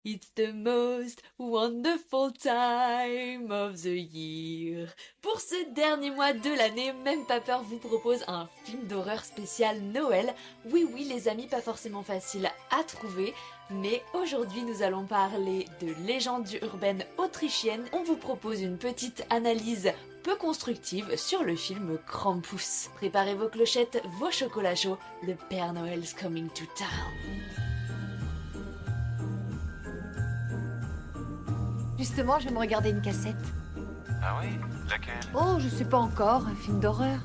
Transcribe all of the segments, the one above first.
It's the most wonderful time of the year. Pour ce dernier mois de l'année, Même pas peur vous propose un film d'horreur spécial Noël. Oui, les amis, pas forcément facile à trouver, mais aujourd'hui nous allons parler de légendes urbaines autrichiennes. On vous propose une petite analyse peu constructive sur le film Krampus. Préparez vos clochettes, vos chocolats chauds, le Père Noël's coming to town. Justement, je vais me regarder une cassette. Ah oui? Laquelle? Oh, je sais pas encore, un film d'horreur.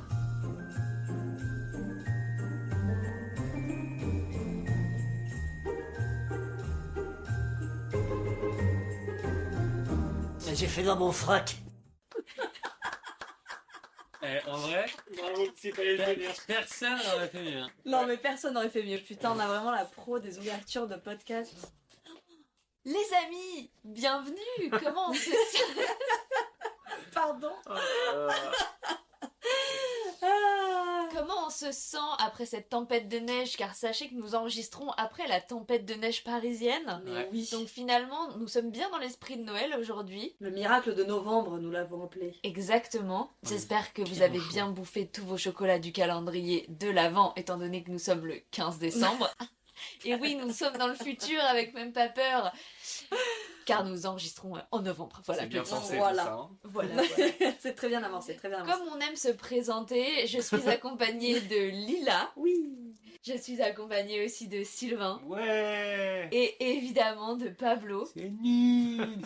J'ai fait dans mon frac. En vrai, bravo, c'est pas les délires. Personne n'aurait fait mieux. Non mais personne n'aurait fait mieux, putain, on a vraiment la pro des ouvertures de podcast. Les amis, bienvenue. Comment on se sent? Pardon. Comment on se sent après cette tempête de neige? Car sachez que nous enregistrons après la tempête de neige parisienne. Mais oui. Donc finalement, nous sommes bien dans l'esprit de Noël aujourd'hui. Le miracle de novembre, nous l'avons appelé. Exactement. Oui. J'espère que vous Quel avez bon bien bouffé tous vos chocolats du calendrier de l'Avent, étant donné que nous sommes le 15 décembre. Et oui, nous sommes dans le futur avec Même pas peur. Car nous enregistrons en novembre. Voilà. C'est bien petit- pensé voilà. tout ça. Hein. Voilà. C'est très bien avancé, très bien avancé. Comme on aime se présenter, je suis accompagnée de Lila. Oui. Je suis accompagnée aussi de Sylvain. Ouais. Et évidemment de Pablo. C'est nul.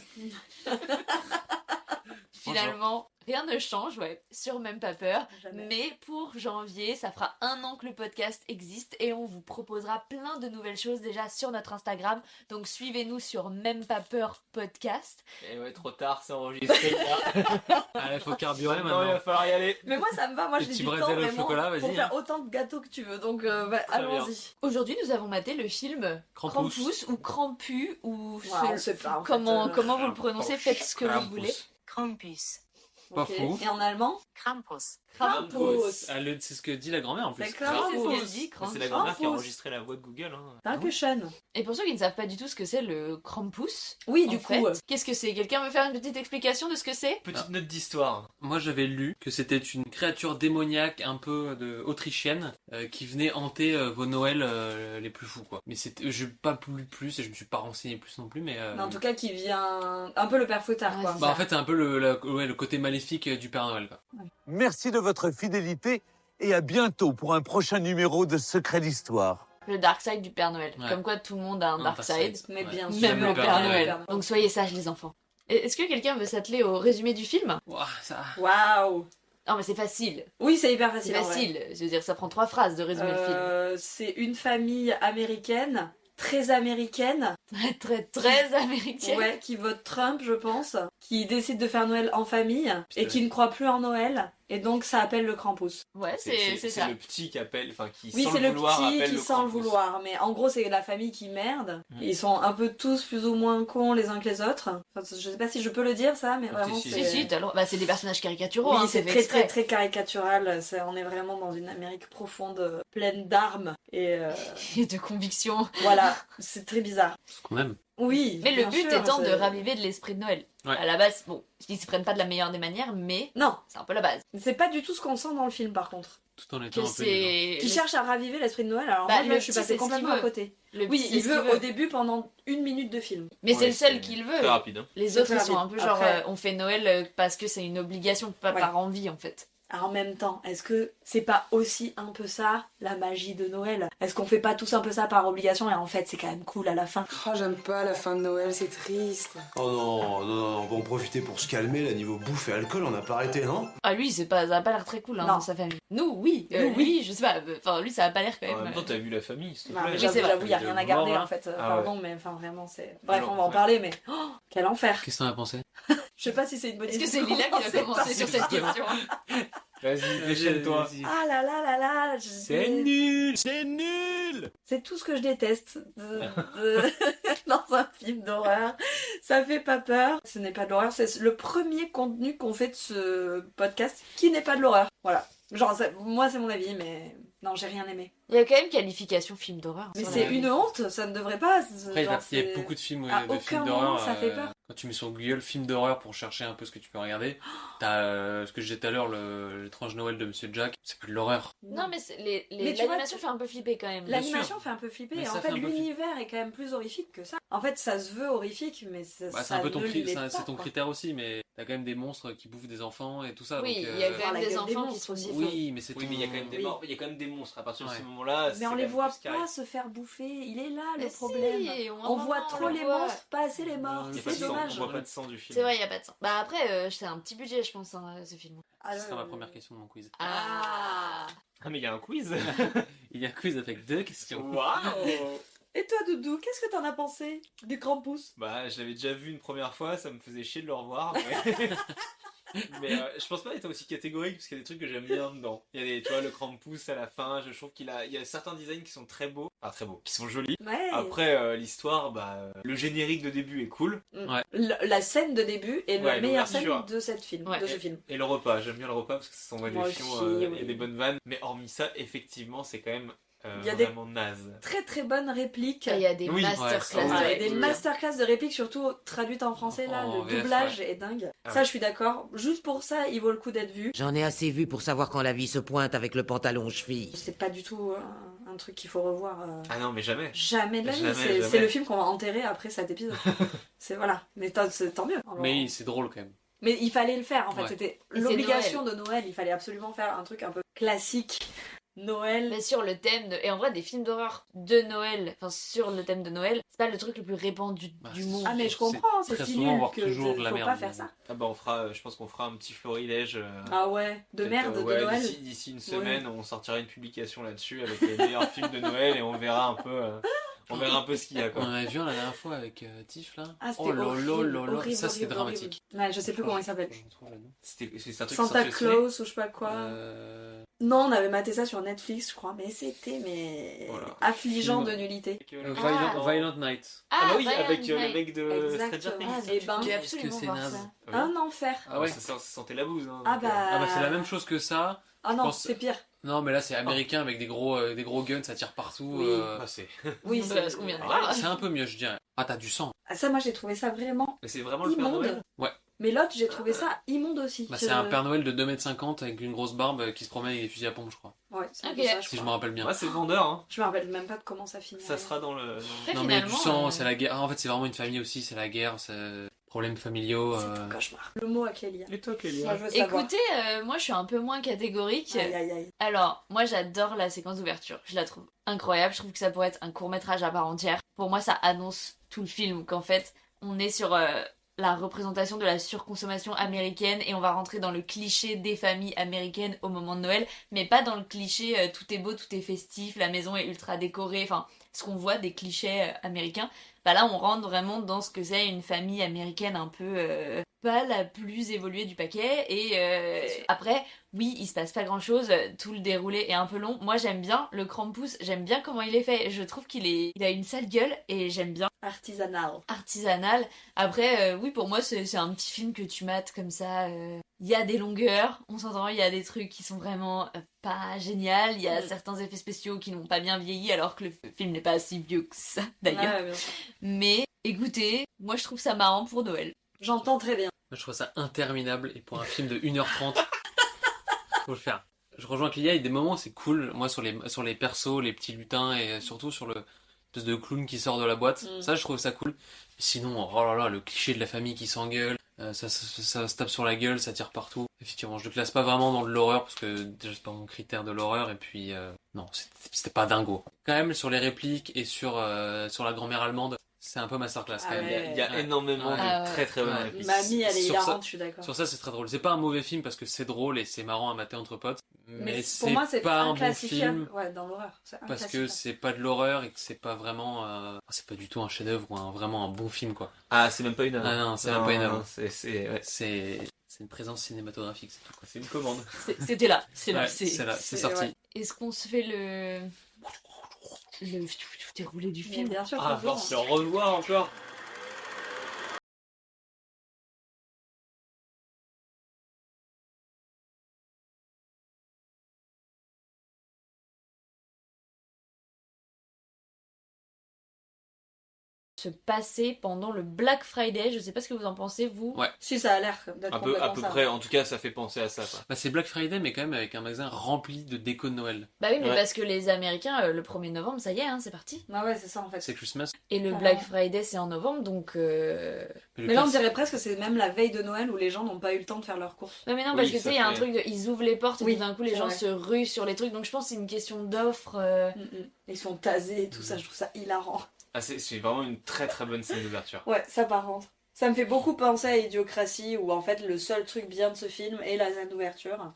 Finalement, rien ne change, ouais, sur Même pas peur. Jamais. Mais pour janvier, ça fera 1 an que le podcast existe et on vous proposera plein de nouvelles choses déjà sur notre Instagram. Donc suivez-nous sur Même pas peur podcast. Et ouais, trop tard, c'est enregistré là. Allez, faut carburer Non, il maintenant. va falloir y aller. Mais moi ça me va, moi Les j'ai petits du temps bretzels au vraiment chocolat, vas-y, pour faire hein. autant de gâteaux que tu veux. Donc allons-y. Aujourd'hui, nous avons maté le film Krampus. Krampus ou Krampus ou Ouais, on sait pas, en fait, comment vous le prononcez, faites ce que vous Krampus. voulez. Krampus. Pas Ok. fou. Et en allemand Krampus. Krampus. Ah, c'est ce que dit la grand-mère en plus. C'est Krampus. Oui, c'est ce qu'elle dit, Mais c'est la Krampus. grand-mère qui a Krampus. enregistré la voix de Google. Hein. Dankeschön. Et pour ceux qui ne savent pas du tout ce que c'est le Krampus, Oui, en du fait, coup. qu'est-ce que c'est? Quelqu'un veut faire une petite explication de ce que c'est? Petite note d'histoire. Moi j'avais lu que c'était une créature démoniaque un peu autrichienne qui venait hanter vos Noëls les plus fous quoi. Mais je n'ai pas lu plus et je me suis pas renseigné plus non plus mais Mais en tout cas, qui vient un peu le père Fouettard, Ouais, quoi. c'est bah en fait c'est un peu le côté maléfique du Père Noël quoi. Merci de votre fidélité et à bientôt pour un prochain numéro de Secret d'Histoire. Le dark side du Père Noël. Ouais. Comme quoi tout le monde a un dark side. Mais Ouais. bien sûr. Même le Père Noël. Noël. Donc soyez sages les enfants. Est-ce que quelqu'un veut s'atteler au résumé du film? Ouah, ça... Waouh. Non mais c'est facile. Oui, c'est hyper C'est facile. en vrai. facile. Je veux dire, ça prend 3 phrases de résumer le film. C'est une famille américaine, très américaine, Très américaine. ouais, qui vote Trump, je pense, qui décide de faire Noël en famille et qui ne croit plus en Noël, et donc ça appelle le Krampus. Ouais, c'est ça. le petit qui appelle, enfin qui Oui, sans c'est le le vouloir petit appelle qui le sans le Krampus. vouloir, mais en gros c'est la famille qui merde. Mm. Ils sont un peu tous plus ou moins cons les uns que les autres. Enfin, je sais pas si je peux le dire ça, mais Ah, vraiment si, Si, si, t'as le droit. Bah, c'est des personnages caricaturaux. Oui, hein, c'est fait très exprès. très très caricatural. On est vraiment dans une Amérique profonde, pleine d'armes et Et de conviction. voilà, c'est très bizarre. ce qu'on aime. Oui. Mais le bien but sûr, étant de c'est- raviver de l'esprit de Noël. Ouais. À la base, bon, ils se prennent pas de la meilleure des manières, mais Non, c'est un peu la base. c'est pas du tout ce qu'on sent dans le film par contre. Tout en étant Que un peu nul. c'est. Qui cherche à raviver l'esprit de Noël. Alors Bah, moi, le je suis petit, passée c'est ce complètement qu'il à veut. côté. Le Oui, petit, il c'est ce veut au début pendant 1 minute de film. Mais c'est Ouais, le seul c'est qu'il Très veut. rapide. Hein. Les C'est autres, très ils sont un rapide. peu genre, Après- on fait Noël parce que c'est une obligation, pas Ouais. par envie en fait. Alors en même temps, est-ce que c'est pas aussi un peu ça, la magie de Noël? Est-ce qu'on fait pas tous un peu ça par obligation et en fait c'est quand même cool à la fin? Oh, j'aime pas la fin de Noël, c'est triste. Oh non, non, non, on va en profiter pour se calmer, là, niveau bouffe et alcool, on n'a pas arrêté, non? Ah, lui, ça a pas l'air très cool hein, Non. dans sa famille. Nous, oui. Nous, Lui, je sais pas. Enfin, lui, ça a pas l'air quand En même. même temps, t'as vu la famille, s'il te Non, plaît. mais Oui, c'est vrai. j'avoue, il y a rien à garder en fait. Ah Pardon, mais enfin vraiment c'est. Bref, Non, on va en ouais. parler, mais oh, quel enfer. Qu'est-ce que t'en as pensé? Je sais pas si c'est une bonne Est-ce que idée. c'est Lila qui C'est va commencer pas- sur cette question? Vas-y, déchaîne-toi. Vas-y. Ah là là là là, C'est nul. C'est nul. C'est tout ce que je déteste dans un film d'horreur. Ça fait pas peur. Ce n'est pas de l'horreur. C'est le premier contenu qu'on fait de ce podcast qui n'est pas de l'horreur. Voilà. Genre, moi c'est mon avis, mais non, j'ai rien aimé. Il y a quand même qualification film d'horreur. Mais sur c'est la- une honte, ça ne devrait pas. Après, genre, il y a c'est- beaucoup de films, À de films aucun d'horreur. moment, ça fait peur. Quand tu mets sur Google film d'horreur pour chercher un peu ce que tu peux regarder, t'as ce que je disais tout à l'heure, l'étrange Noël de Monsieur Jack. C'est plus de l'horreur. Non, mais Mais tu vois, l'animation fait un peu flipper quand même. L'animation fait un peu flipper. Mais Et ça en fait fait, un peu l'univers est quand même plus horrifique que ça. En fait, ça se veut horrifique, mais ça, Bah, c'est ça un peu ton ne cri- l'est c'est pas, ton quoi. critère aussi, mais t'as quand même des monstres qui bouffent des enfants et tout ça. Oui, donc, il y a Voir quand la même des gueule des enfants qui monstres sont aussi. aussi Oui, mais c'est Oui, mais il y a quand même des Oui. morts, il y a quand même des monstres. À partir de Ouais. ce moment-là, Mais on les quand même voit plus carré. pas se faire bouffer. Il est là le Mais problème. si, On voit trop les monstres, pas assez les morts. Non, Il y a pas de C'est sang, dommage. on voit pas de sang du film. C'est vrai, il y a pas de sang. Bah après, c'est un petit budget, je pense, hein, ce film. Ah, Ce sera ma ouais, première ouais. question de mon quiz. Ah. Ah, mais il y a un quiz. Il y a un quiz avec 2 questions. Waouh. Et toi, Doudou, qu'est-ce que t'en as pensé du Krampus? Bah, je l'avais déjà vu une première fois, ça me faisait chier de le revoir. Mais, mais je pense pas être aussi catégorique parce qu'il y a des trucs que j'aime bien dedans. Il y a des, tu vois, le Krampus à la fin, je trouve il y a certains designs qui sont très beaux, enfin très beaux, qui sont jolis. Ouais. Après, l'histoire, le générique de début est cool. La scène de début est la Ouais, meilleure scène l'ouverture. de cette film, Ouais. de ce film. Et le repas, j'aime bien le repas parce que ça s'envoie Moi des fions, aussi, il y a oui. des bonnes vannes. Mais hormis ça, effectivement, c'est quand même Il y a des- vraiment naze. Très très bonne réplique. Il y a des Oui. masterclass. Ouais, Ah, ouais, et des masterclass de répliques, surtout traduites en français, là, En le VF, doublage est dingue. Ah Ça, ouais. je suis d'accord. Juste pour ça, il vaut le coup d'être vu. J'en ai assez vu pour savoir quand la vie se pointe avec le pantalon cheville. C'est pas du tout un truc qu'il faut revoir. Ah non, mais jamais. Jamais de la vie. Jamais, C'est jamais. le film qu'on va enterrer après cet épisode. C'est voilà. Mais c'est tant mieux. Mais c'est drôle quand même. Mais il fallait le faire en fait. Ouais. C'était Et c'est l'obligation de Noël. Il fallait absolument faire un truc un peu classique. Noël. Mais sur le thème de... Et en vrai, des films d'horreur de Noël, enfin sur le thème de Noël, c'est pas le truc le plus répandu Bah, du c'est monde. Ah mais je C'est comprends, c'est très si souvent, nul voire que toujours de la faut merde. pas faire ça. Ah bah on fera, je pense qu'on fera un petit florilège. Ah ouais, de Peut-être, merde de ouais, Noël. D'ici une semaine, on sortira une publication là-dessus avec les meilleurs films de Noël et on verra un peu, ce qu'il y a On quoi. en avait vu un la dernière fois avec Tiff là. Ah, c'était Oh là horrible, là là là, horrible, ça c'était horrible, dramatique. horrible. Ouais, je sais plus comment il s'appelle. Je retrouve le nom. C'est un truc Santa qui sortait au ciné. Claus ou je sais pas quoi. Euh, Non, on avait maté ça sur Netflix, je crois, mais c'était Voilà. affligeant Film. de nullité. Violent Night. Ah bah oui, Violent avec le Night. mec de Stranger Exactement. Things. Et ben, Je vais Qu'est-ce que absolument c'est voir naze. ça. Ah oui. un enfer. Ah ouais. Ça sentait la bouse. Hein, Ah donc, bah. Ah bah c'est la même chose que ça. Ah non, pense- c'est pire. Non mais là c'est américain avec des gros guns, ça tire partout. Oui. Ah, c'est Oui, C'est ce qu'on vient de Ouais, voir. c'est un peu mieux je dirais. Ah t'as du sang. Ah, ça, moi, j'ai trouvé ça vraiment mais c'est vraiment le Père Noël. immonde. Ouais. Mais l'autre, j'ai trouvé ça immonde aussi. Bah, c'est un Père Noël de 2,50 m avec une grosse barbe qui se promène avec des fusils à pompe je crois. Ouais, c'est un Ok. peu ça, je Si je me crois. rappelle bien. Ouais, c'est vendeur. Hein. Je me rappelle même pas de comment ça finit. Ça sera dans le. Après, Non mais il y a du finalement, sang, c'est la guerre. Ah, en fait c'est vraiment une famille aussi, c'est la guerre, c'est problèmes familiaux. C'est un cauchemar. Le mot à Clélia. Et toi, Moi, Clélia je veux savoir. Écoutez, moi je suis un peu moins catégorique. Aïe, aïe, aïe. Alors, moi j'adore la séquence d'ouverture. Je la trouve incroyable. Je trouve que ça pourrait être un court-métrage à part entière. Pour moi, ça annonce tout le film. Qu'en fait, on est sur la représentation de la surconsommation américaine et on va rentrer dans le cliché des familles américaines au moment de Noël. Mais pas dans le cliché tout est beau, tout est festif, la maison est ultra décorée. Enfin, ce qu'on voit des clichés américains. Bah là, on rentre vraiment dans ce que c'est une famille américaine un peu pas la plus évoluée du paquet. Et après, oui, il se passe pas grand chose, tout le déroulé est un peu long. Moi j'aime bien le Krampus, j'aime bien comment il est fait. Je trouve il a une sale gueule et j'aime bien. Artisanal. Artisanal. Après, oui, pour moi c'est un petit film que tu mates comme ça. Il y a des longueurs, on s'entend, il y a des trucs qui sont vraiment pas génial. Il y a certains effets spéciaux qui n'ont pas bien vieilli alors que le film n'est pas si vieux que ça d'ailleurs. Ouais, bien sûr. Mais écoutez, moi je trouve ça marrant pour Noël. J'entends très bien. Moi, je trouve ça interminable et pour un film de 1h30, faut le faire. Je rejoins Clélia, il y a des moments où c'est cool, moi sur les persos, les petits lutins et surtout sur le espèce de clown qui sort de la boîte, ça je trouve ça cool. Mais sinon, oh là là, le cliché de la famille qui s'engueule, ça se tape sur la gueule, ça tire partout. Effectivement, je le classe pas vraiment dans de l'horreur parce que déjà c'est pas mon critère de l'horreur et puis non, c'était pas dingo. Quand même sur les répliques et sur la grand-mère allemande, c'est un peu masterclass quand Ah même. ouais. Il y a énormément Ah de ouais. très très bonnes Ouais. répliques. Mamie, elle est Sur ça- hilarante, je suis d'accord. Sur ça, c'est très drôle. C'est pas un mauvais film parce que c'est drôle et c'est marrant à mater entre potes. Mais pour c'est moi, c'est pas un bon inclassifiable. film Ouais, dans l'horreur. C'est parce que inclassifiable. c'est pas de l'horreur et que c'est pas vraiment. C'est pas du tout un chef-d'œuvre ou vraiment un bon film quoi. Ah, c'est même pas une œuvre. Ah non, c'est même pas une œuvre. Ouais. C'est une présence cinématographique, c'est tout quoi. C'est une commande. C'était là, c'est là, Ouais, c'est là, c'est sorti. ouais. Est-ce qu'on se fait le déroulé du Mais film? bien sûr, Ah, faut le voir. force de le revoir encore. se passer pendant le Black Friday. Je sais pas ce que vous en pensez, vous. Ouais. Si, ça a l'air d'être À complètement peu ça. près, en tout cas, ça fait penser à ça, quoi. Bah, c'est Black Friday, mais quand même avec un magasin rempli de déco de Noël. Bah oui, mais Ouais. parce que les Américains, le 1er novembre, ça y est, hein, c'est parti. Bah ouais, c'est ça en fait. C'est Christmas. Et le Ah. Black Friday, c'est en novembre, donc... Mais le Mais là, pire, on dirait presque que c'est même la veille de Noël où les gens n'ont pas eu le temps de faire leurs courses. Ouais, mais non, Oui, parce que tu ça sais, il y a un fait- truc de... Ils ouvrent les portes et Oui, tout d'un coup, les c'est gens vrai. se ruent sur les trucs. Donc je pense que c'est une question d'offre. Ils sont tasés et tout ça, je trouve ça hilarant. Ah, c'est vraiment une très très bonne scène d'ouverture. Ouais, ça par contre. Ça me fait beaucoup penser à Idiocratie où en fait le seul truc bien de ce film est la scène d'ouverture.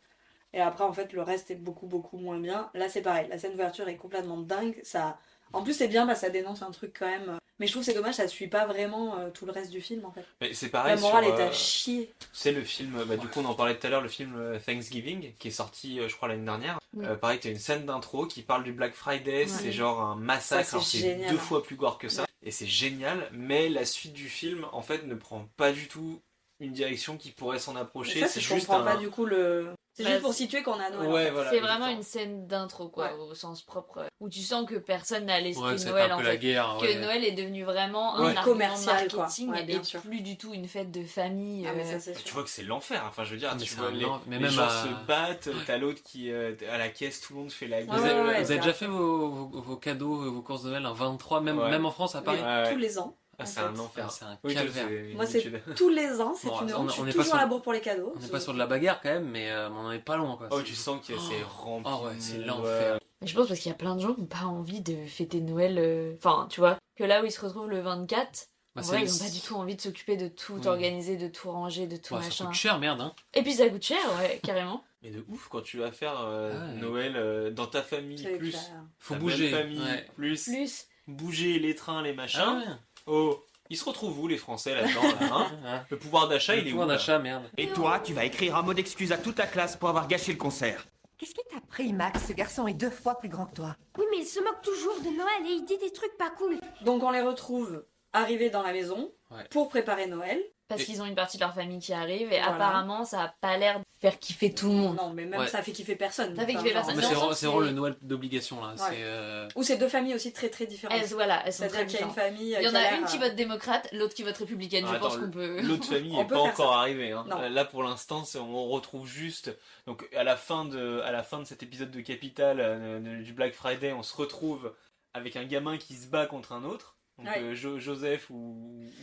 Et après en fait le reste est beaucoup beaucoup moins bien. Là c'est pareil, la scène d'ouverture est complètement dingue. Ça... En plus c'est bien, bah, ça dénonce un truc quand même. Mais je trouve que c'est dommage, ça suit pas vraiment tout le reste du film en fait. Mais c'est pareil La morale sur, est à chier. c'est le film, bah, du coup on en parlait tout à l'heure, le film Thanksgiving, qui est sorti je crois l'année dernière. Oui. Pareil, t'as une scène d'intro qui parle du Black Friday, c'est genre un massacre, Ça, alors c'est c'est génial. 2 fois plus gore que ça. Et c'est génial, mais la suite du film en fait ne prend pas du tout une direction qui pourrait s'en Mais approcher, ça, c'est je juste comprends un... pas du coup le... C'est Bah, juste pour situer qu'on a Noël. Ouais, en fait. voilà, C'est vraiment exactement. une scène d'intro, quoi, Ouais. au sens propre. Où tu sens que personne n'a l'esprit Ouais, de c'est Noël, un en peu fait. la guerre. Que Ouais. Noël est devenu vraiment Ouais. un argument Commercial, quoi. marketing Ouais, bien et sûr. plus du tout une fête de famille. Ah mais ça c'est sûr. Tu vois que c'est l'enfer, enfin je veux dire, Mais tu c'est vois, un les, mais les même gens à- se battent, t'as l'autre qui à la caisse, tout le monde fait la gueule. Ouais, Vous avez, ouais, vous avez c'est déjà un fait vos cadeaux, vos courses de Noël un 23, même, Ouais. même en France, à Paris. Ouais. Tous les ans. Ah, en c'est fait. un enfer. C'est un Oui, toi, calvaire. c'est Moi une c'est étude. tous les ans, c'est Bon, une on- honte. on Je suis est pas toujours sur- à la bourre pour les cadeaux. On n'est pas sur de la bagarre quand même, mais on en est pas loin, quoi. Oh, C'est- tu sens que c'est rempli. Oh ouais, c'est de l'enfer. Mais je pense parce qu'il y a plein de gens qui n'ont pas envie de fêter Noël. Enfin, tu vois, que là où ils se retrouvent le 24, Bah, en vrai, c'est- ils n'ont pas du tout envie de s'occuper de tout Oui. organiser, de tout ranger, de tout Ouais, ça machin. coûte cher, merde, hein. Et puis ça coûte cher, ouais, carrément. Mais de ouf, quand tu vas faire Ouais. Noël dans ta famille, C'est plus clair. Faut ta bouger. belle famille, Ouais. plus Plus, bouger les trains, les machins. Ah ouais. Oh, ils se retrouvent où les Français là-dedans là, hein Ah. Le pouvoir d'achat, il Le est où pouvoir là d'achat, merde. Et toi, tu vas écrire un mot d'excuse à toute la classe pour avoir gâché le concert. Qu'est-ce qui t'a pris, Max? Ce garçon est 2 fois plus grand que toi. Oui, mais il se moque toujours de Noël et il dit des trucs pas cool. Donc on les retrouve arrivés dans la maison Ouais. pour préparer Noël. parce Et- qu'ils ont une partie de leur famille qui arrive et Voilà. apparemment ça a pas l'air de faire kiffer tout le monde. Non, mais même Ouais. ça fait kiffer personne. Ça fait Enfin, kiffer genre, personne. Mais dans c'est le vraiment- sens, c'est vraiment c'est- le Noël d'obligation, là. Ouais. C'est... Ou c'est deux familles aussi très très différentes. Voilà, elles sont très C'est-à-dire qu'il y a une différentes. famille. Il y en qui a l'air, une qui vote démocrate, l'autre qui vote républicaine. Je Attends, pense qu'on peut. L'autre famille On n'est peut pas faire encore arrivée. Hein. Non. Là pour l'instant, on retrouve juste. Donc à la fin de cet épisode de Capital du Black Friday, on se retrouve avec un gamin qui se bat contre un autre. Donc Ouais. Joseph ou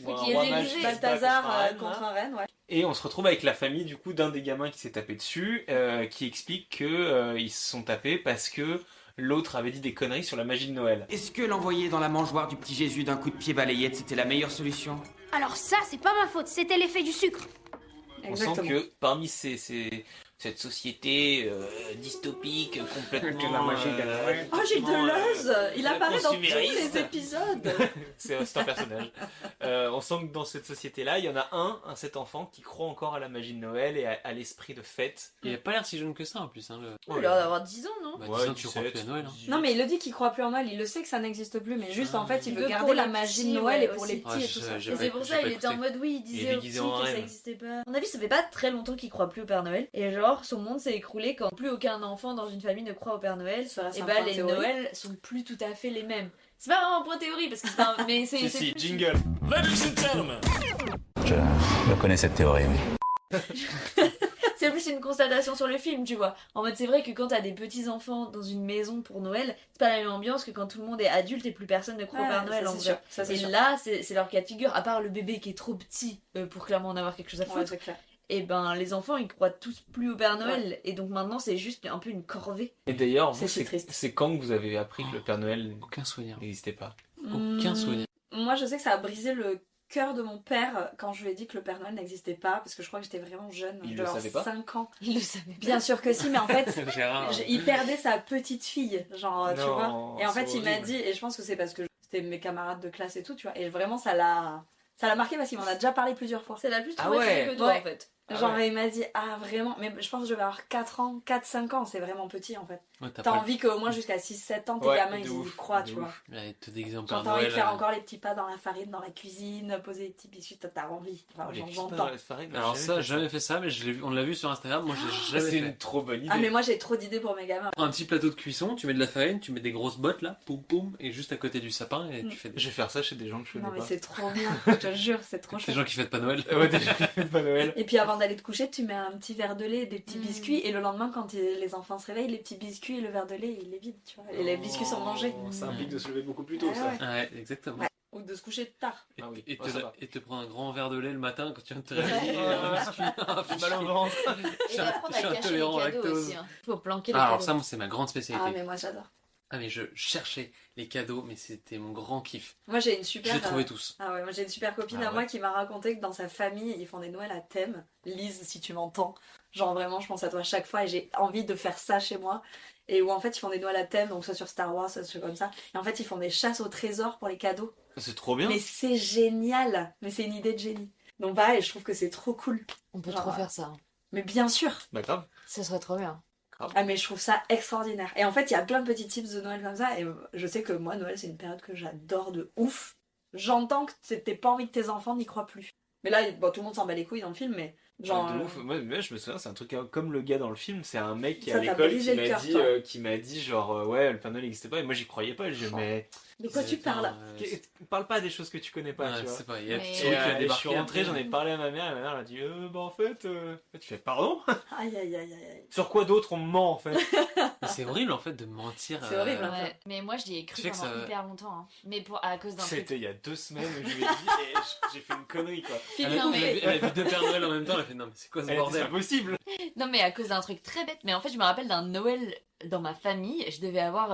Oui, un qui est roi mage déguisé. qui se bat Balthazar contre un renne, contre hein. un renne, ouais. Et on se retrouve avec la famille du coup d'un des gamins qui s'est tapé dessus, qui explique que ils se sont tapés parce que l'autre avait dit des conneries sur la magie de Noël. Est-ce que l'envoyer dans la mangeoire du petit Jésus d'un coup de pied balayette, c'était la meilleure solution? Alors ça, c'est pas ma faute, c'était l'effet du sucre. On sent que parmi cette société dystopique, complètement... Oh, Gilles Deleuze, il apparaît dans tous consumériste. les épisodes. C'est un personnage. On sent que dans cette société-là, il y en a cet enfant qui croit encore à la magie de Noël et à l'esprit de fête. Il a pas l'air si jeune que ça en plus. Hein, Il a l'air d'avoir 10 ans, non? Bah, Ouais, 10 ans, tu crois 17, plus à Noël. Hein. Non, mais il le dit qu'il croit plus en Noël, il le sait que ça n'existe plus, mais juste en fait, il veut veut garder pour la les magie petits, de Noël ouais, et pour aussi. les petits Ouais, et tout ça. j'ai Et pas- c'est pour j'ai ça, pas il était en écouté. mode oui, il Il est disait aux déguisé petits en que ça reine. existait pas. À mon avis, ça fait pas très longtemps qu'il croit plus au Père Noël. Et genre, son monde s'est écroulé quand plus aucun enfant dans une famille ne croit au Père Noël. Ça reste Et un bah, point les théorique. Noëls sont plus tout à fait les mêmes. C'est pas vraiment un point théorie parce que c'est pas un... Mais c'est Si, plus- jingle. Je connais cette théorie, oui. C'est plus une constatation sur le film, tu vois. En mode, c'est vrai que quand t'as des petits-enfants dans une maison pour Noël, c'est pas la même ambiance que quand tout le monde est adulte et plus personne ne croit au Ouais, Père Noël ça, en c'est vrai. sûr, ça, c'est Et sûr. là, c'est leur cas de figure, à part le bébé qui est trop petit pour clairement en avoir quelque chose à Ouais, foutre. c'est clair. Et ben, les enfants, ils croient tous plus au Père Noël. Et donc maintenant, c'est juste un peu une corvée. Et d'ailleurs, C'est vous, si triste. c'est quand que vous avez appris que le Père Noël Aucun souvenir. n'existait pas? Aucun souvenir. Moi, je sais que ça a brisé le cœur de mon père quand je lui ai dit que le Père Noël n'existait pas, parce que je crois que j'étais vraiment jeune. Il je le devais avoir savait pas 5 ans. Ils le savaient Bien sûr que si, mais en fait, Gérard. il perdait sa petite fille, genre, tu Non, vois. Et en fait, c'est il m'a horrible. dit, et je pense que c'est parce que c'était mes camarades de classe et tout, tu vois. Et vraiment, ça l'a marqué parce qu'il m'en a déjà parlé plusieurs fois. Ça l'a plus Ah traumatisé ouais. que toi, Ouais. en fait. Ah Genre, ouais. il m'a dit, ah vraiment, mais je pense que je vais avoir 4 ans, 4-5 ans, c'est vraiment petit en fait. Ouais, T'as pas envie qu'au moins jusqu'à 6-7 ans, tes gamins, ils y croient, tu vois. Ouais, te déguiser en Genre, Père t'as envie de Noël. faire encore les petits pas dans la farine, dans la cuisine, poser des petits biscuits, t'as envie. Enfin, Les petits pas j'entends. dans la farine, Alors j'ai ça, j'ai jamais fait ça, mais on l'a vu sur Instagram. Moi, j'ai jamais C'est fait. une trop bonne idée. Ah, mais moi, j'ai trop d'idées pour mes gamins. Un petit plateau de cuisson, tu mets de la farine, tu mets des grosses bottes là, poum poum, et juste à côté du sapin, et tu fais. Je vais faire ça chez des gens que je connais Non, mais pas. c'est trop bien, je te jure, c'est trop Des chouette. gens qui fêtent pas Noël. Ouais, des gens qui fêtent pas Noël. Et puis avant d'aller te coucher, tu mets un petit verre de lait, des petits biscuits, et le lendemain, quand les enfants se réveillent, les petits biscuits et le verre de lait, ils les vident, tu vois. Et les biscuits sont mangés. Ça implique de se lever beaucoup plus tôt, Ah ça. ouais. Ouais, exactement. Ouais. Ou de se coucher tard. Et, Ah oui. et, Ouais, ça va. et te prendre un grand verre de lait le matin quand tu viens de te réveiller. J'ai mal au ventre. Et d'apprendre à cacher les cadeaux aussi. Hein. Faut planquer les Alors cadeaux. ça, moi, c'est ma grande spécialité. Ah, mais moi, j'adore. Ah mais je cherchais les cadeaux, mais c'était mon grand kiff. Moi, j'ai une super. J'ai trouvé tous. Ah ouais, moi j'ai une super copine Ah à moi ouais. qui m'a raconté que dans sa famille, ils font des Noëls à thème. Lise, si tu m'entends. Genre vraiment, je pense à toi à chaque fois et j'ai envie de faire ça chez moi. Et où en fait, ils font des Noëls à thème, donc soit sur Star Wars, soit comme ça. Et en fait, ils font des chasses au trésor pour les cadeaux. C'est trop bien. Mais c'est génial. Mais c'est une idée de génie. Donc pareil, je trouve que c'est trop cool. On peut Genre, trop faire ça. Mais bien sûr. Bah grave. Ce serait trop bien. Ah mais je trouve ça extraordinaire. Et en fait, il y a plein de petits tips de Noël comme ça. Et je sais que moi, Noël, c'est une période que j'adore de ouf. J'entends que t'as pas envie que tes enfants n'y croient plus. Mais là, bon, tout le monde s'en bat les couilles dans le film, mais genre... De ouf. Moi, je me souviens, c'est un truc comme le gars dans le film, c'est un mec qui Ça à t'a l'école brisé le cœur, toi. qui m'a dit genre ouais, le Père Noël n'existait pas et moi j'y croyais pas. Je mais De quoi tu parles? parle pas des choses que tu connais pas, Ouais, tu vois. c'est pas, il y a Mais- Tito qui a Et je débarqué suis rentré, après. j'en ai parlé à ma mère et ma mère elle a dit bah en fait tu fais pardon. Aïe aïe aïe aïe. Sur quoi d'autre on me ment en fait. Mais c'est horrible en fait de mentir. C'est horrible, hein. Ouais. Mais moi, j'y ai cru Tu sais que pendant ça- hyper longtemps. Hein. Mais à cause d'un truc. C'était il y a 2 semaines où je lui ai dit et j'ai fait une connerie quoi. Elle a, Non, mais- elle a vu deux Pères Noël en même temps, elle a fait non mais c'est quoi ce Elle a dit, bordel. c'est impossible. Non, mais à cause d'un truc très bête. Mais en fait, je me rappelle d'un Noël dans ma famille. Je devais avoir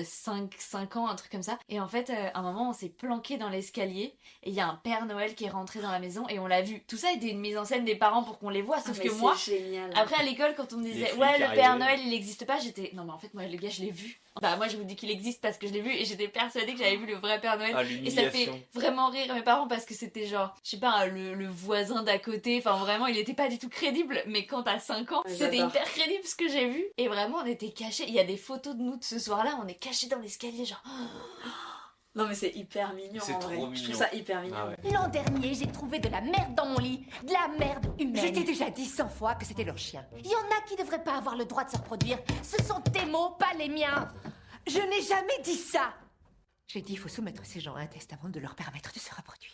5 ans, un truc comme ça. Et en fait, à un moment, on s'est planqué dans l'escalier. Et il y a un Père Noël qui est rentré dans la maison et on l'a vu. Tout ça était une mise en scène des parents pour qu'on les voit. Sauf Ah, que mais moi, c'est génial. après à l'école, quand on me disait flics ouais, le arrivaient. Père Noël il n'existe pas, j'étais non, mais en fait, moi, le gars, je l'ai vu. Bah, moi, je vous dis qu'il existe parce que je l'ai vu et j'étais persuadée que j'avais vu le vrai Père Noël. Ah, Et ça fait l'humiliation. vraiment rire mes parents parce que c'était genre, je sais pas, le voisin d'à côté. Enfin, vraiment, il était pas du tout crédible. Mais quand t'as 5 ans, Ouais, c'était j'adore. hyper crédible ce que j'ai vu. Et vraiment, on était cachés. Il y a des photos de nous de ce soir-là, on est cachés dans l'escalier, genre. Non mais c'est hyper mignon C'est en trop vrai. Je mignon. trouve ça hyper mignon. Ah ouais. L'an dernier, j'ai trouvé de la merde dans mon lit. De la merde Je humaine. t'ai déjà dit 100 fois que c'était leur chien. Il y en a qui devraient pas avoir le droit de se reproduire. Ce sont tes mots, pas les miens. Je n'ai jamais dit ça. J'ai dit il faut soumettre ces gens à un test avant de leur permettre de se reproduire.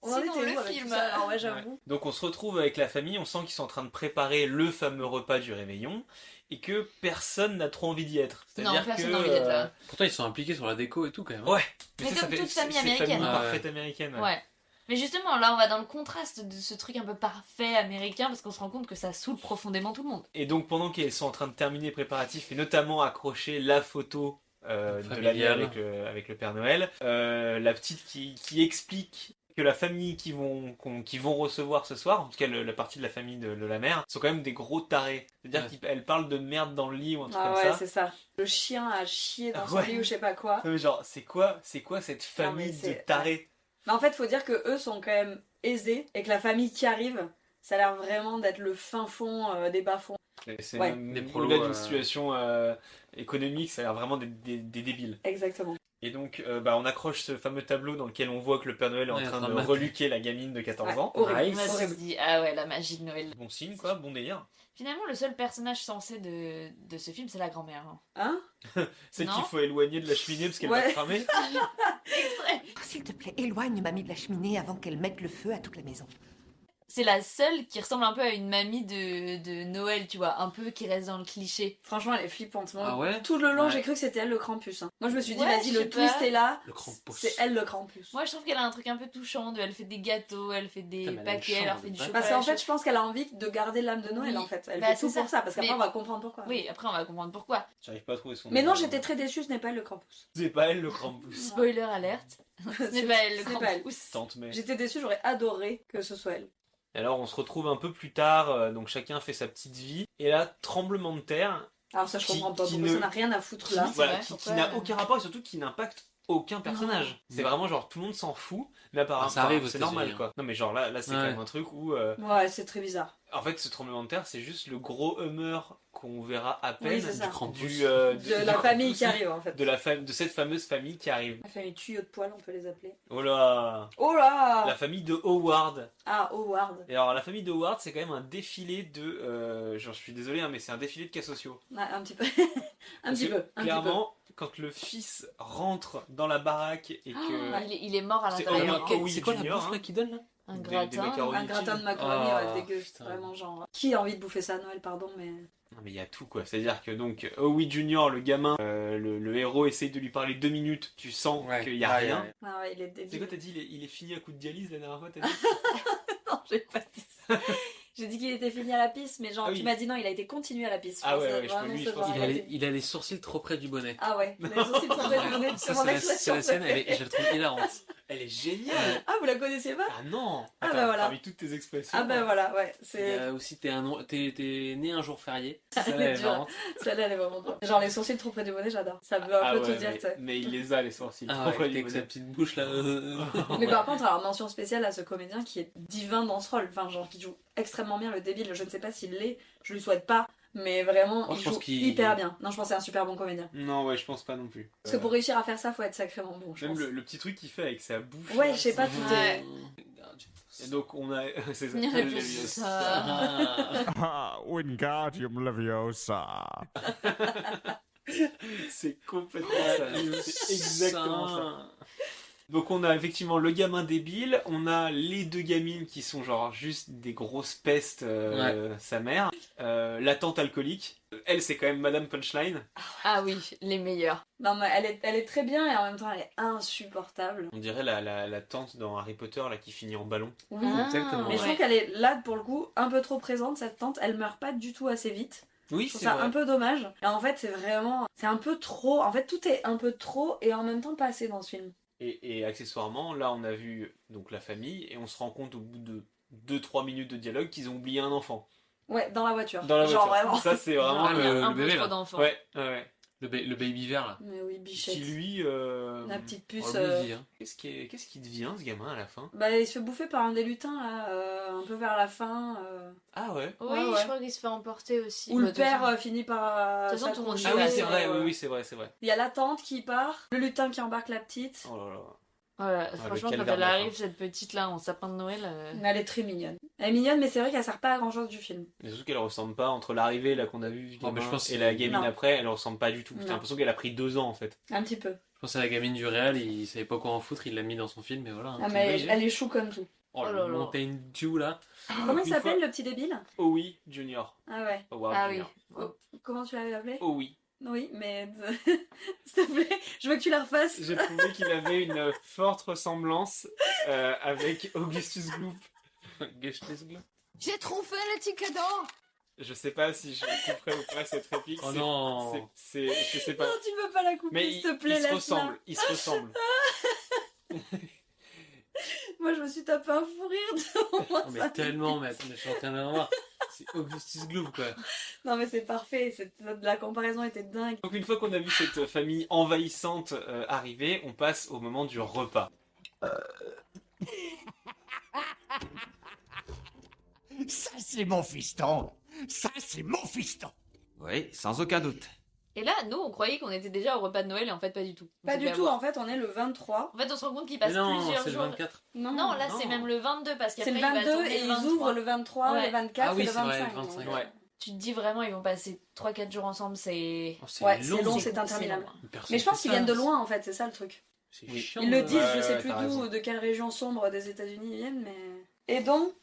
On en Sinon, était le où avec film. tout ça Alors ouais, j'avoue. Donc on se retrouve avec la famille, on sent qu'ils sont en train de préparer le fameux repas du réveillon et que personne n'a trop envie d'y être. Non, C'est-à-dire personne que n'a envie d'être là. Pourtant ils sont impliqués sur la déco et tout quand même. Ouais. Mais ça, comme toute c'est- famille c'est américaine. famille Ouais. parfaite américaine. Ouais. Mais justement, là, on va dans le contraste de ce truc un peu parfait américain parce qu'on se rend compte que ça saoule profondément tout le monde. Et donc pendant qu'ils sont en train de terminer les préparatifs et notamment accrocher la photo de la Familiale. avec le Père Noël, la petite qui explique que la famille qui vont recevoir ce soir, en tout cas la partie de la famille de la mère, sont quand même des gros tarés. C'est-à-dire Ouais. qu'elle parle de merde dans le lit ou un truc Ah comme ouais, ça. c'est ça. Le chien a chié dans son Ouais. lit ou je sais pas quoi. Non, mais genre, c'est quoi cette famille de c'est- tarés? Mais en fait, faut dire que eux sont quand même aisés et que la famille qui arrive, ça a l'air vraiment d'être le fin fond des bas-fonds. C'est Ouais. même Des prolos, au-delà d'une situation économique, ça a l'air vraiment des débiles. Exactement. Et donc, on accroche ce fameux tableau dans lequel on voit que le Père Noël est en Ouais, train en train de de mater. reluquer la gamine de 14 Ouais, ans. horrible. On a tous dit, ah ouais, la magie de Noël. Bon signe, quoi, bon délire. Finalement, le seul personnage sensé de ce film, c'est la grand-mère. hein. Hein C'est Non. qu'il faut éloigner de la cheminée parce qu'elle Ouais. va cramer. Extrait. Oh, s'il te plaît, éloigne mamie de la cheminée avant qu'elle mette le feu à toute la maison. C'est la seule qui ressemble un peu à une mamie de Noël, tu vois, un peu qui reste dans le cliché. Franchement, elle est flippante. Moi, Ah ouais tout le long, Ouais. j'ai cru que c'était elle le Krampus. Hein. Moi, je me suis dit, Ouais, vas-y, je le sais twist pas. est là. Le Krampus. C'est elle le Krampus. Moi, je trouve qu'elle a un truc un peu touchant. Elle fait des gâteaux, elle fait des Putain, mais elle a une paquets, elle chambre fait du de chocolat. Parce qu'en fait, je pense qu'elle a envie de garder l'âme de Noël, Oui. en fait. Elle Bah, fait tout c'est pour ça, parce qu'après, Mais- on va comprendre pourquoi. Oui, après, on va comprendre pourquoi. J'arrive pas à trouver son Mais nom. non, j'étais très déçue, ce n'est pas elle le Krampus. C'est pas elle le Krampus. Spoiler alerte. Ce n'est pas elle, le Ce n'est pas elle. Krampus. Tante mais. J'étais déçue, j'aurais adoré que ce soit elle. Et alors on se retrouve un peu plus tard, donc chacun fait sa petite vie. Et là, tremblement de terre. Alors ça, je Qui- comprends pas, qui pourquoi ne- ça n'a rien à foutre Qui, là. c'est voilà, vrai, qui pourquoi n'a aucun rapport et surtout qui n'impacte aucun personnage. C'est vraiment genre tout le monde s'en fout, mais apparemment Ça arrive aux c'est normal États-Unis, quoi. Non mais genre là c'est Ouais. quand même un truc où Ouais, c'est très bizarre. en fait ce tremblement de terre c'est juste le gros Hummer qu'on verra à peine Oui, c'est ça. de la famille qui arrive en fait. de cette fameuse famille qui arrive. La famille tuyau de poil, on peut les appeler. Oh là. Oh là. La famille de Howard. Ah, Howard. Et alors la famille de Howard c'est quand même un défilé de genre je suis désolé hein, mais c'est un défilé de cas sociaux. Ah, un petit peu. Parce que, clairement, quand le fils rentre dans la baraque et que. Ah, il est mort à C'est l'intérieur. Owen C'est quoi la Junior, bouffe là qui donne là Un des gratin. macaronis Un gratin de cheese. macaroni, Ah, ouais, dégueu. putain. Vraiment genre. Qui a envie de bouffer ça à Noël, pardon, mais. Non mais il y a tout quoi. C'est-à-dire que donc Howie Junior, le gamin, le héros essaye de lui parler 2 minutes, tu sens qu'il y a rien. Ah ouais, il est C'est débile. quoi t'as dit il est fini à coup de dialyse la dernière fois t'as dit Non, j'ai pas dit ça. J'ai dit qu'il était fini à la piste, mais genre, Ah oui. tu m'as dit non, il a été continué à la piste. Ah ouais, C'est ouais, vraiment lui, ce je pense genre, Il a les sourcils trop près du bonnet. Ah ouais, il a les sourcils trop près. C'est mon C'est expression la scène, préférée. je la trouve hilarante. Elle est géniale. Ah, vous la connaissiez pas? Ah non. Ah Attends, bah voilà. parmi toutes tes expressions. Ah bah voilà, ouais. Il y C'est. a aussi t'es né un jour férié. Ça Elle est elle est dure. marrante. Celle-là, elle est vraiment dure. Genre, les sourcils trop près du bonnet, j'adore. Ça veut un Ah peu ouais, tout dire, mais, tu sais. mais il les a les sourcils. Ah Trop ouais, près du avec sa bonnet. petite bouche là. Mais par contre, alors mention spéciale à ce comédien qui est divin dans ce rôle. Enfin, genre, qui joue extrêmement bien le débile. Je ne sais pas s'il l'est, je lui souhaite pas. Mais vraiment, Moi, je il pense joue qu'il- hyper bien. Non, je pense que c'est un super bon comédien. Non ouais je pense pas non plus. Parce que pour réussir à faire ça, faut être sacrément bon, je Même pense. le petit truc qu'il fait avec sa bouche. Ouais, là, je sais pas, c'est- tout est. Et donc on a c'est ça. Wingardium Leviosa. C'est complètement ça. C'est exactement ça. Donc on a effectivement le gamin débile, on a les 2 gamines qui sont genre juste des grosses pestes, sa mère, la tante alcoolique. Elle c'est quand même Madame Punchline. Ah oui, les meilleurs. Non, mais elle est très bien et en même temps, elle est insupportable. On dirait la tante dans Harry Potter là qui finit en ballon. Oui, Exactement. mais je trouve qu'elle est là pour le coup un peu trop présente, cette tante. Elle meurt pas du tout assez vite. Oui Je trouve c'est ça vrai. un peu dommage. Et en fait, c'est un peu trop. En fait, tout est un peu trop et en même temps pas assez dans ce film. Et accessoirement là on a vu donc la famille et on se rend compte au bout de 2-3 minutes de dialogue qu'ils ont oublié un enfant. Ouais, dans la voiture. Dans la Genre voiture. vraiment. Ça c'est vraiment Ah, le un peu bébé trop là. d'enfants. Ouais, ouais. Le baby vert là. Mais oui, bichette. Qui lui La petite puce. Oh, lui, il dit, hein. qu'est-ce qui devient ce gamin à la fin? Bah, il se fait bouffer par un des lutins là, un peu vers la fin. Ah ouais. Oui, Ouais, ouais. je crois qu'il se fait emporter aussi. Où Bah, le de toute façon- père finit par. De toute façon, tout le monde s'accrocher. Ah oui, Ouais, c'est vrai, ouais. oui, c'est vrai, c'est vrai. Il y a la tante qui part, le lutin qui embarque la petite. Oh là là. Voilà, le franchement, quand calvaire elle de la arrive, fin. cette petite là en sapin de Noël. Elle est très mignonne. Elle est mignonne, mais c'est vrai qu'elle sert pas à grand chose du film. Mais surtout qu'elle ressemble pas entre l'arrivée là qu'on a vu du Oh, mais gamin je pense et que- la gamine Non. après, elle ressemble pas du tout. J'ai Non. l'impression qu'elle a pris 2 ans en fait. Un petit peu. Je pense à la gamine du réal, il savait pas quoi en foutre, il l'a mis dans son film et voilà. hein. Ah, mais Obligé. elle est chou comme tout. Oh, Oh le là là. Mountain Dew là. Comment il Une s'appelle fois- le petit débile? Oh oui, Junior. Ah ouais. Howard Ah oui. Junior. Comment tu l'avais appelé? Oh oui. Oui, mais s'il te plaît, je veux que tu la refasses. J'ai trouvé qu'il avait une forte ressemblance avec Augustus Gloop. J'ai trouvé le ticket d'or. Je sais pas si je couperai ou pas cette réplique. Oh c'est- non. je sais pas. Non, tu peux pas la couper, Mais s'il te plaît, ils se laisse-la. ressemblent. Ils se ressemblent. Moi, je me suis tapé un fou rire devant moi. Oh, mais ça. tellement, mais attends, je suis en train de le voir. C'est Augustus Gloop quoi. Non, mais c'est parfait. La comparaison était dingue. Donc une fois qu'on a vu cette famille envahissante arriver, on passe au moment du repas. Ça, c'est mon fiston. Ça, c'est mon fiston. Oui, sans aucun doute. Et là, nous, on croyait qu'on était déjà au repas de Noël et en fait, pas du tout. On Pas s'est du fait tout, avoir. en fait, on est le 23. En fait, on se rend compte qu'il Mais passe non, plusieurs c'est le jours. 24. Non, là, c'est même le 22 parce C'est qu'après, le il va 22 tourner et le ils 23. ouvrent le 23, Ouais. le 24 Ah oui, et le c'est vrai, 25. le 25. donc, Ouais. Tu te dis vraiment, ils vont passer 3-4 jours ensemble, c'est. Oh, c'est Ouais, c'est long, c'est c'est interminable. long. Mais je pense qu'ils viennent de loin, en fait, c'est ça le truc. C'est Oui. chiant. Ils le disent, Ouais, je sais ouais, plus t'as raison. de quelle région sombre des États-Unis ils viennent, mais. Et donc,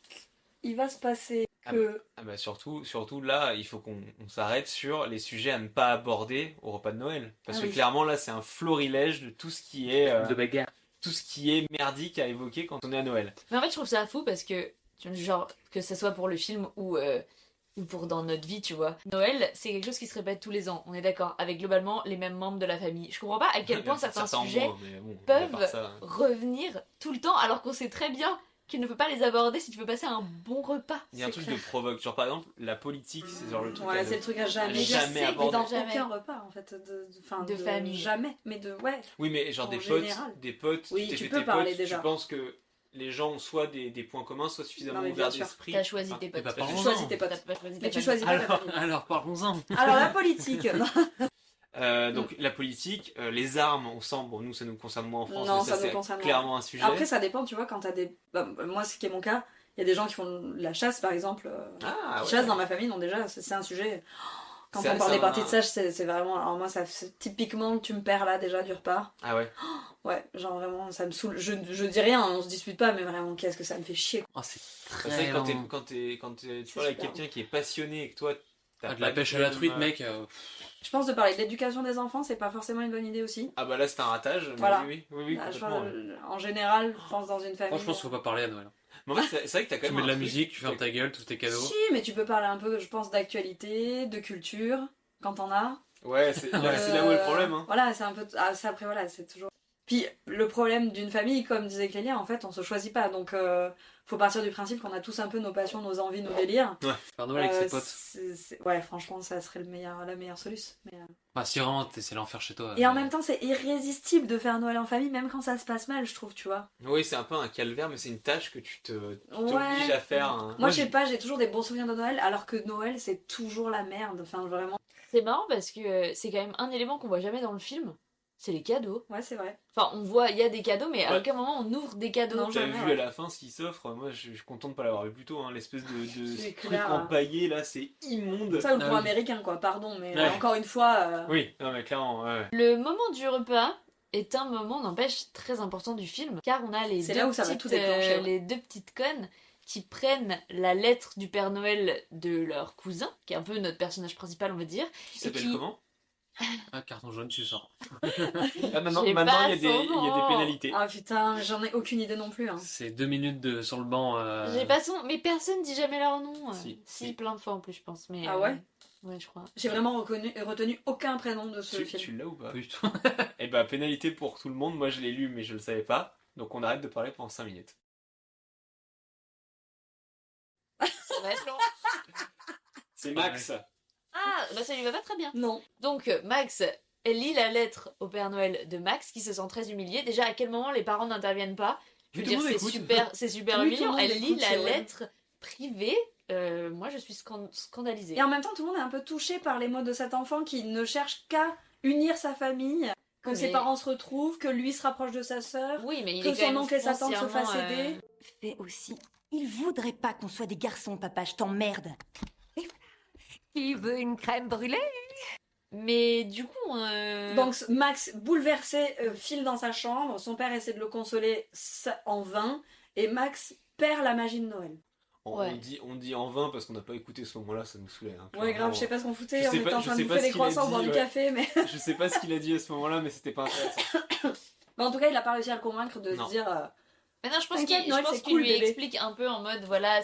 il va se passer que. Ah bah surtout là, il faut qu'on s'arrête sur les sujets à ne pas aborder au repas de Noël. Parce Ah que oui. clairement là, c'est un florilège de tout ce qui est De bagarre. tout ce qui est merdique à évoquer quand on est à Noël. Mais en fait, je trouve ça fou parce que, genre, que ce soit pour le film ou pour dans notre vie, tu vois. Noël, c'est quelque chose qui se répète tous les ans, on est d'accord, avec globalement les mêmes membres de la famille. Je comprends pas à quel point certains sujets mots, mais bon, peuvent à part ça, revenir tout le temps alors qu'on sait très bien qu'il ne faut pas les aborder si tu veux passer un bon repas. Il y a un truc de provoque. Genre par exemple, la politique, c'est genre le truc. Ouais, c'est le truc à jamais abordé. dans aucun repas en fait. De famille. Jamais. Mais ouais. Oui, mais genre En des général. potes. Oui, t'es tu fait peux tes parler potes, déjà. Tu penses que les gens ont soit des points communs, soit suffisamment Non, mais ouverts bien sûr. d'esprit. T'as choisi tes potes. bah, Tu parlons-en. choisis tes potes. T'as pas choisi Mais ta tu famille. choisis pas ta famille. Alors parlons-en. Alors la politique. Donc la politique, les armes, on sent, bon nous ça nous concerne moins en France, Non, mais ça ça nous c'est concerne moins. clairement un sujet. Après, ça dépend, tu vois, quand t'as des. Bah, moi, ce qui est mon cas, il y a des gens qui font de la chasse, par exemple. Ah, qui chassent dans ma famille, donc déjà, c'est un sujet. Quand Ça, on parle ça des parties va. de sage, c'est vraiment. Alors, moi, c'est typiquement, tu me perds là déjà du repas. Ah ouais. Ouais, genre vraiment, ça me saoule. Je dis rien, on se dispute pas, mais vraiment, qu'est-ce que ça me fait chier. Oh, c'est C'est vrai que long. quand tu parles avec super quelqu'un qui est passionné et que toi t'as Ah, de la pas pêche du à la tout truite, le- mec. Je pense de parler de l'éducation des enfants, c'est pas forcément une bonne idée aussi. Ah bah là c'est un ratage, mais Voilà. oui, Là, je complètement. pense, ouais. en général, je pense dans une famille. Moi, je pense qu'il faut pas parler à Noël. Mais en fait c'est vrai que t'as quand Tu même mets de la un truc- musique, tu fermes ta gueule, tous tes cadeaux. Si, mais tu peux parler un peu, je pense, d'actualité, de culture, quand t'en as. Ouais, c'est là où est le problème. Hein. Voilà, c'est un peu. Après, voilà, c'est toujours. Puis le problème d'une famille, comme disait Clélia, en fait, on se choisit pas. Donc, faut partir du principe qu'on a tous un peu nos passions, nos envies, nos délires. Ouais, faire Noël avec ses potes. Ouais, franchement, ça serait la meilleure solution. Mais, Bah, si vraiment c'est l'enfer chez toi. Et en même temps, c'est irrésistible de faire Noël en famille, même quand ça se passe mal, je trouve, tu vois. Oui, c'est un peu un calvaire, mais c'est une tâche que tu t'obliges Ouais. à faire. Hein. Moi, je sais pas, j'ai toujours des bons souvenirs de Noël, alors que Noël, c'est toujours la merde. Enfin, vraiment. C'est marrant parce que c'est quand même un élément qu'on voit jamais dans le film. C'est les cadeaux. Ouais, c'est vrai. Enfin, on voit, il y a des cadeaux, mais à Ouais. aucun moment on ouvre des cadeaux. T'as vu à la fin ce qui s'offre, moi je suis content de pas l'avoir vu plus tôt, hein. L'espèce C'est de truc clair. empaillé là, c'est immonde. Ça, ou le Ah pour oui. américain, quoi, pardon, mais Ouais. encore une fois. Oui, non mais clairement, ouais. Le moment du repas est un moment, n'empêche, très important du film, car on a C'est là où ça va tout déclencher, ouais. les deux petites connes qui prennent la lettre du Père Noël de leur cousin, qui est un peu notre personnage principal, on va dire. Qui s'appelle comment Ah, carton jaune, tu sors. Ah, maintenant J'ai il y a pas des son nom. pénalités. Ah putain, j'en ai aucune idée non plus. Hein. C'est 2 minutes sur le banc. J'ai pas son, mais personne dit jamais leur nom. Si. Plein de fois en plus, je pense. Mais, Ah ouais ouais, je crois. J'ai vraiment retenu aucun prénom de ce film. Tu l'as ou pas Pas du tout. Eh bah pénalité pour tout le monde, moi je l'ai lu mais je le savais pas. Donc on arrête de parler pendant 5 minutes. Ça va être long. C'est Max. Ah, bah ça lui va pas très bien. Non. Donc, Max, elle lit la lettre au Père Noël de Max, qui se sent très humilié. Déjà, à quel moment les parents n'interviennent pas? Je veux Mais tout dire, le monde écoute. c'est super Oui, tout le humiliant. monde Elle lit écoute, la c'est vrai. lettre privée. Moi, je suis scandalisée. Et en même temps, tout le monde est un peu touché par les mots de cet enfant qui ne cherche qu'à unir sa famille, que Mais- ses parents se retrouvent, que lui se rapproche de sa sœur, Oui, mais il que est quand son même oncle et sa tante se foncièrement, fassent aider. Fais aussi. Il voudrait pas qu'on soit des garçons, papa, je t'emmerde. Et voilà. Qui veut une crème brûlée? Mais du coup... Donc Max, bouleversé, file dans sa chambre, son père essaie de le consoler en vain, et Max perd la magie de Noël. Ouais. On dit en vain parce qu'on n'a pas écouté ce moment-là, ça nous saoulait. Hein, Ouais, grave, je sais pas ce qu'on foutait, on Je sais était pas- en je train de sais pas bouffer ce des qu'il a croissants, dit, boire du ouais. café, mais... Je sais pas ce qu'il a dit à ce moment-là, mais c'était pas intéressant. mais en tout cas, il a pas réussi à le convaincre de Non. se dire... Mais non, je pense T'inquiète, qu'il Noël, c'est cool, lui bébé. explique un peu en mode, voilà,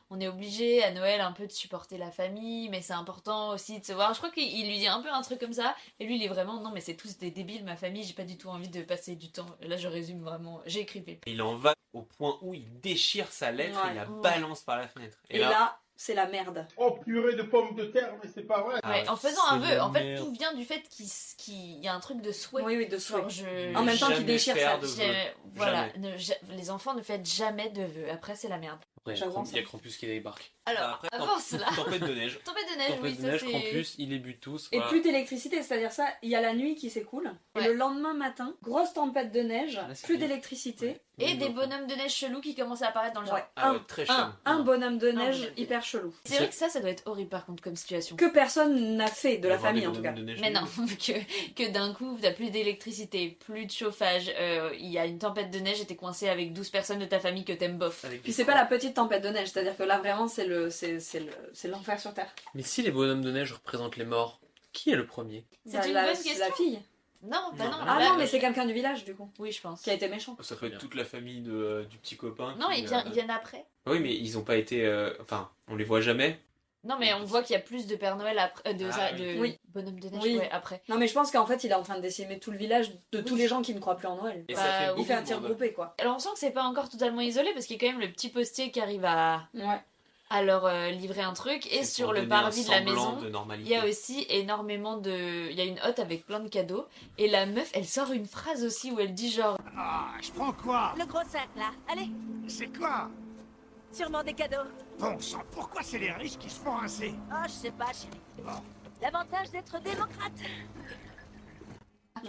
on est obligé à Noël un peu de supporter la famille, mais c'est important aussi de se voir. Je crois qu'il lui dit un peu un truc comme ça, et lui il est vraiment, non mais c'est tous des débiles, ma famille, j'ai pas du tout envie de passer du temps. Là je résume vraiment, j'ai écrit pépé. Il en va au point où il déchire sa lettre Ouais. et la Ouais. balance par la fenêtre. Et là, c'est la merde. Oh purée de pommes de terre, mais c'est pas vrai. Ah Ouais, ouais, en faisant un c'est vœu, la en fait merde. tout vient du fait qu'il y a un truc de souhait. Oui, de souhait. Genre, En même temps qu'il Jamais déchire faire sa... de vœux. Voilà, les enfants ne faites jamais de vœux, après c'est la merde. Après, J'avance, il y a Krampus qui débarque. Alors, Après, avance là. Tempête de neige. Tempête de neige, Tempête oui, de ça neige, c'est... Krampus, il les bute tous. Et voilà. plus d'électricité, c'est-à-dire ça, il y a la nuit qui s'écoule, Ouais. et le lendemain matin, grosse tempête de neige, Là, c'est plus bien. d'électricité, Et des bonhommes de neige chelous qui commencent à apparaître dans le genre. ouais, Ah ouais, très chiant. un bonhomme de neige bonhomme de hyper chelou. C'est vrai que ça doit être horrible par contre comme situation. Que personne n'a fait de la Avoir des famille en tout cas. bonhommes de neige Mais non, nuls. que d'un coup, t'as plus d'électricité, plus de chauffage, il y a une tempête de neige et t'es coincé avec 12 personnes de ta famille que t'aimes bof. Avec Puis des c'est pas crocs. la petite tempête de neige, c'est-à-dire que là vraiment c'est l'enfer sur terre. Mais si les bonhommes de neige représentent les morts, qui est le premier? C'est une la, bonne la question. fille. Non, bah Non. non. Ah là- non, mais c'est quelqu'un du village du coup, Oui, je pense. qui a été méchant. Ça peut être toute la famille du petit copain. Non, qui, ils viennent après. Oui, mais ils ont pas été. Enfin, on les voit jamais. Non, mais on voit qu'il y a plus de Père Noël après, de Oui. bonhomme de neige Oui. ouais, après. Non mais je pense qu'en fait il est en train de décimer tout le village de tous les gens qui ne croient plus en Noël. Et Bah, ça fait oui. beaucoup Il fait un de tir monde. groupé quoi. Alors on sent que c'est pas encore totalement isolé parce qu'il y a quand même le petit postier qui arrive à leur livrer un truc. Et C'est sur pour le donner un parvis de la semblant maison, de il normalité. y a aussi énormément de... Il y a une hotte avec plein de cadeaux. Et la meuf, elle sort une phrase aussi où elle dit genre... Ah, je prends quoi? Le gros sac, là. Allez, C'est quoi? sûrement des cadeaux. Bon sang, pourquoi c'est les riches qui se font rincer? Oh, je sais pas, chérie. L'avantage d'être démocrate.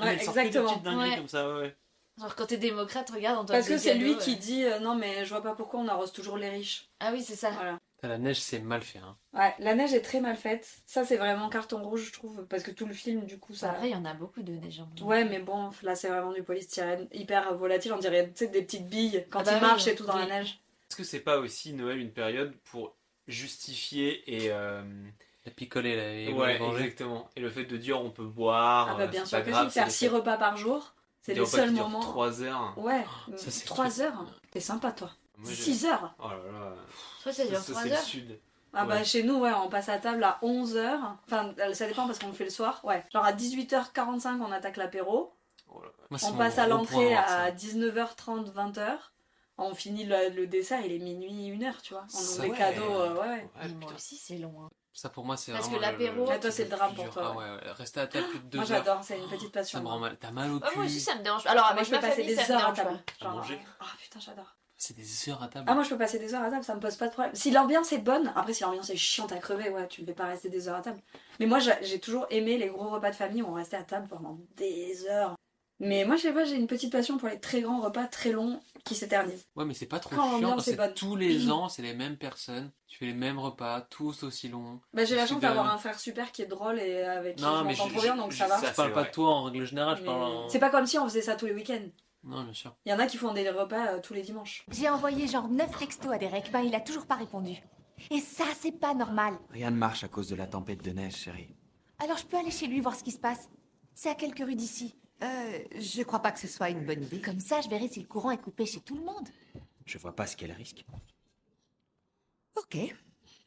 Elle sort que des exactement. petites dingueries Ouais. comme ça, ouais. Genre quand t'es démocrate, regarde, on te Parce donne que des c'est lui cadeaux, qui dit non mais je vois pas pourquoi on arrose toujours les riches. Ah oui, c'est ça. Voilà. La neige, c'est mal fait. Hein. Ouais, la neige est très mal faite. Ça c'est vraiment carton rouge je trouve parce que tout le film du coup ça. Après, il y en a beaucoup de neige. Hein. Ouais mais bon là c'est vraiment du polystyrène hyper volatile, on dirait tu sais des petites billes quand Ah bah il oui, marche et tout dans oui. la neige. Est-ce que c'est pas aussi Noël une période pour justifier et La picolée, là, et ouais, les venger. exactement. Et le fait de dire on peut boire, Ah bah bien c'est sûr pas que grave, si, faire c'est 6 repas par jour, c'est des les repas seuls qui durent moments. 3 heures. Ouais, Ça, c'est 3 heures. T'es sympa toi. Moi, j'ai- 6 heures. Oh là là. Toi, ça dure Ça, 3 c'est le heures. sud. Ah bah Ouais. chez nous ouais on passe à table à 11h. Enfin ça dépend parce qu'on le fait le soir. Ouais. Genre à 18h45 on attaque l'apéro. Oh là là. Moi, c'est On mon passe à gros l'entrée point noir, à ça. 19h30, 20h. On finit le dessert, il est minuit, 1h, tu vois. On ouvre Ça, les ouais. cadeaux, ouais. Ouais, Mais moi putain. aussi, c'est long. Hein. Ça, pour moi, c'est Parce vraiment que l'apéro- Ah, toi, c'est le drame pour dur. toi, Ah ouais, ouais. Rester à table plus de 2 Moi heures. j'adore, c'est une petite passion. Ça me rend moi. mal. T'as mal au cul. Ah, moi aussi, ça me dérange. Alors, Moi avec je peux ma passer famille, des ça me heures à dérange table. pas. Genre, manger. ah putain j'adore. C'est des heures à table. Ah moi je peux passer des heures à table, ça me pose pas de problème. Si l'ambiance est bonne, après si l'ambiance est chiante à crever, ouais, tu ne vais pas rester des heures à table. Mais moi j'ai toujours aimé les gros repas de famille où on restait à table pendant des heures. Mais moi je sais pas, j'ai une petite passion pour les très grands repas très longs qui s'éternisent. Ouais, mais c'est pas trop Quand chiant l'ambiance parce est que bonne. tous les ans, c'est les mêmes personnes. Tu fais les mêmes repas, tous aussi longs. Bah j'ai la Tu chance donnes- d'avoir un frère super qui est drôle et avec qui Non, je mais m'entends je- trop bien donc je- ça va. Je parle pas de toi en règle générale, je Mais parle en... c'est pas comme si on faisait ça tous les week-ends. Non, bien sûr. Il y en a qui font des repas tous les dimanches. J'ai envoyé genre 9 textos à Derek, ben il a toujours pas répondu. Et ça, c'est pas normal. Rien ne marche à cause de la tempête de neige, chérie. Alors je peux aller chez lui voir ce qui se passe. C'est à quelques rues d'ici. Je crois pas que ce soit une bonne idée. Comme ça, je verrai si le courant est coupé chez tout le monde. Je vois pas ce qu'elle risque. Ok,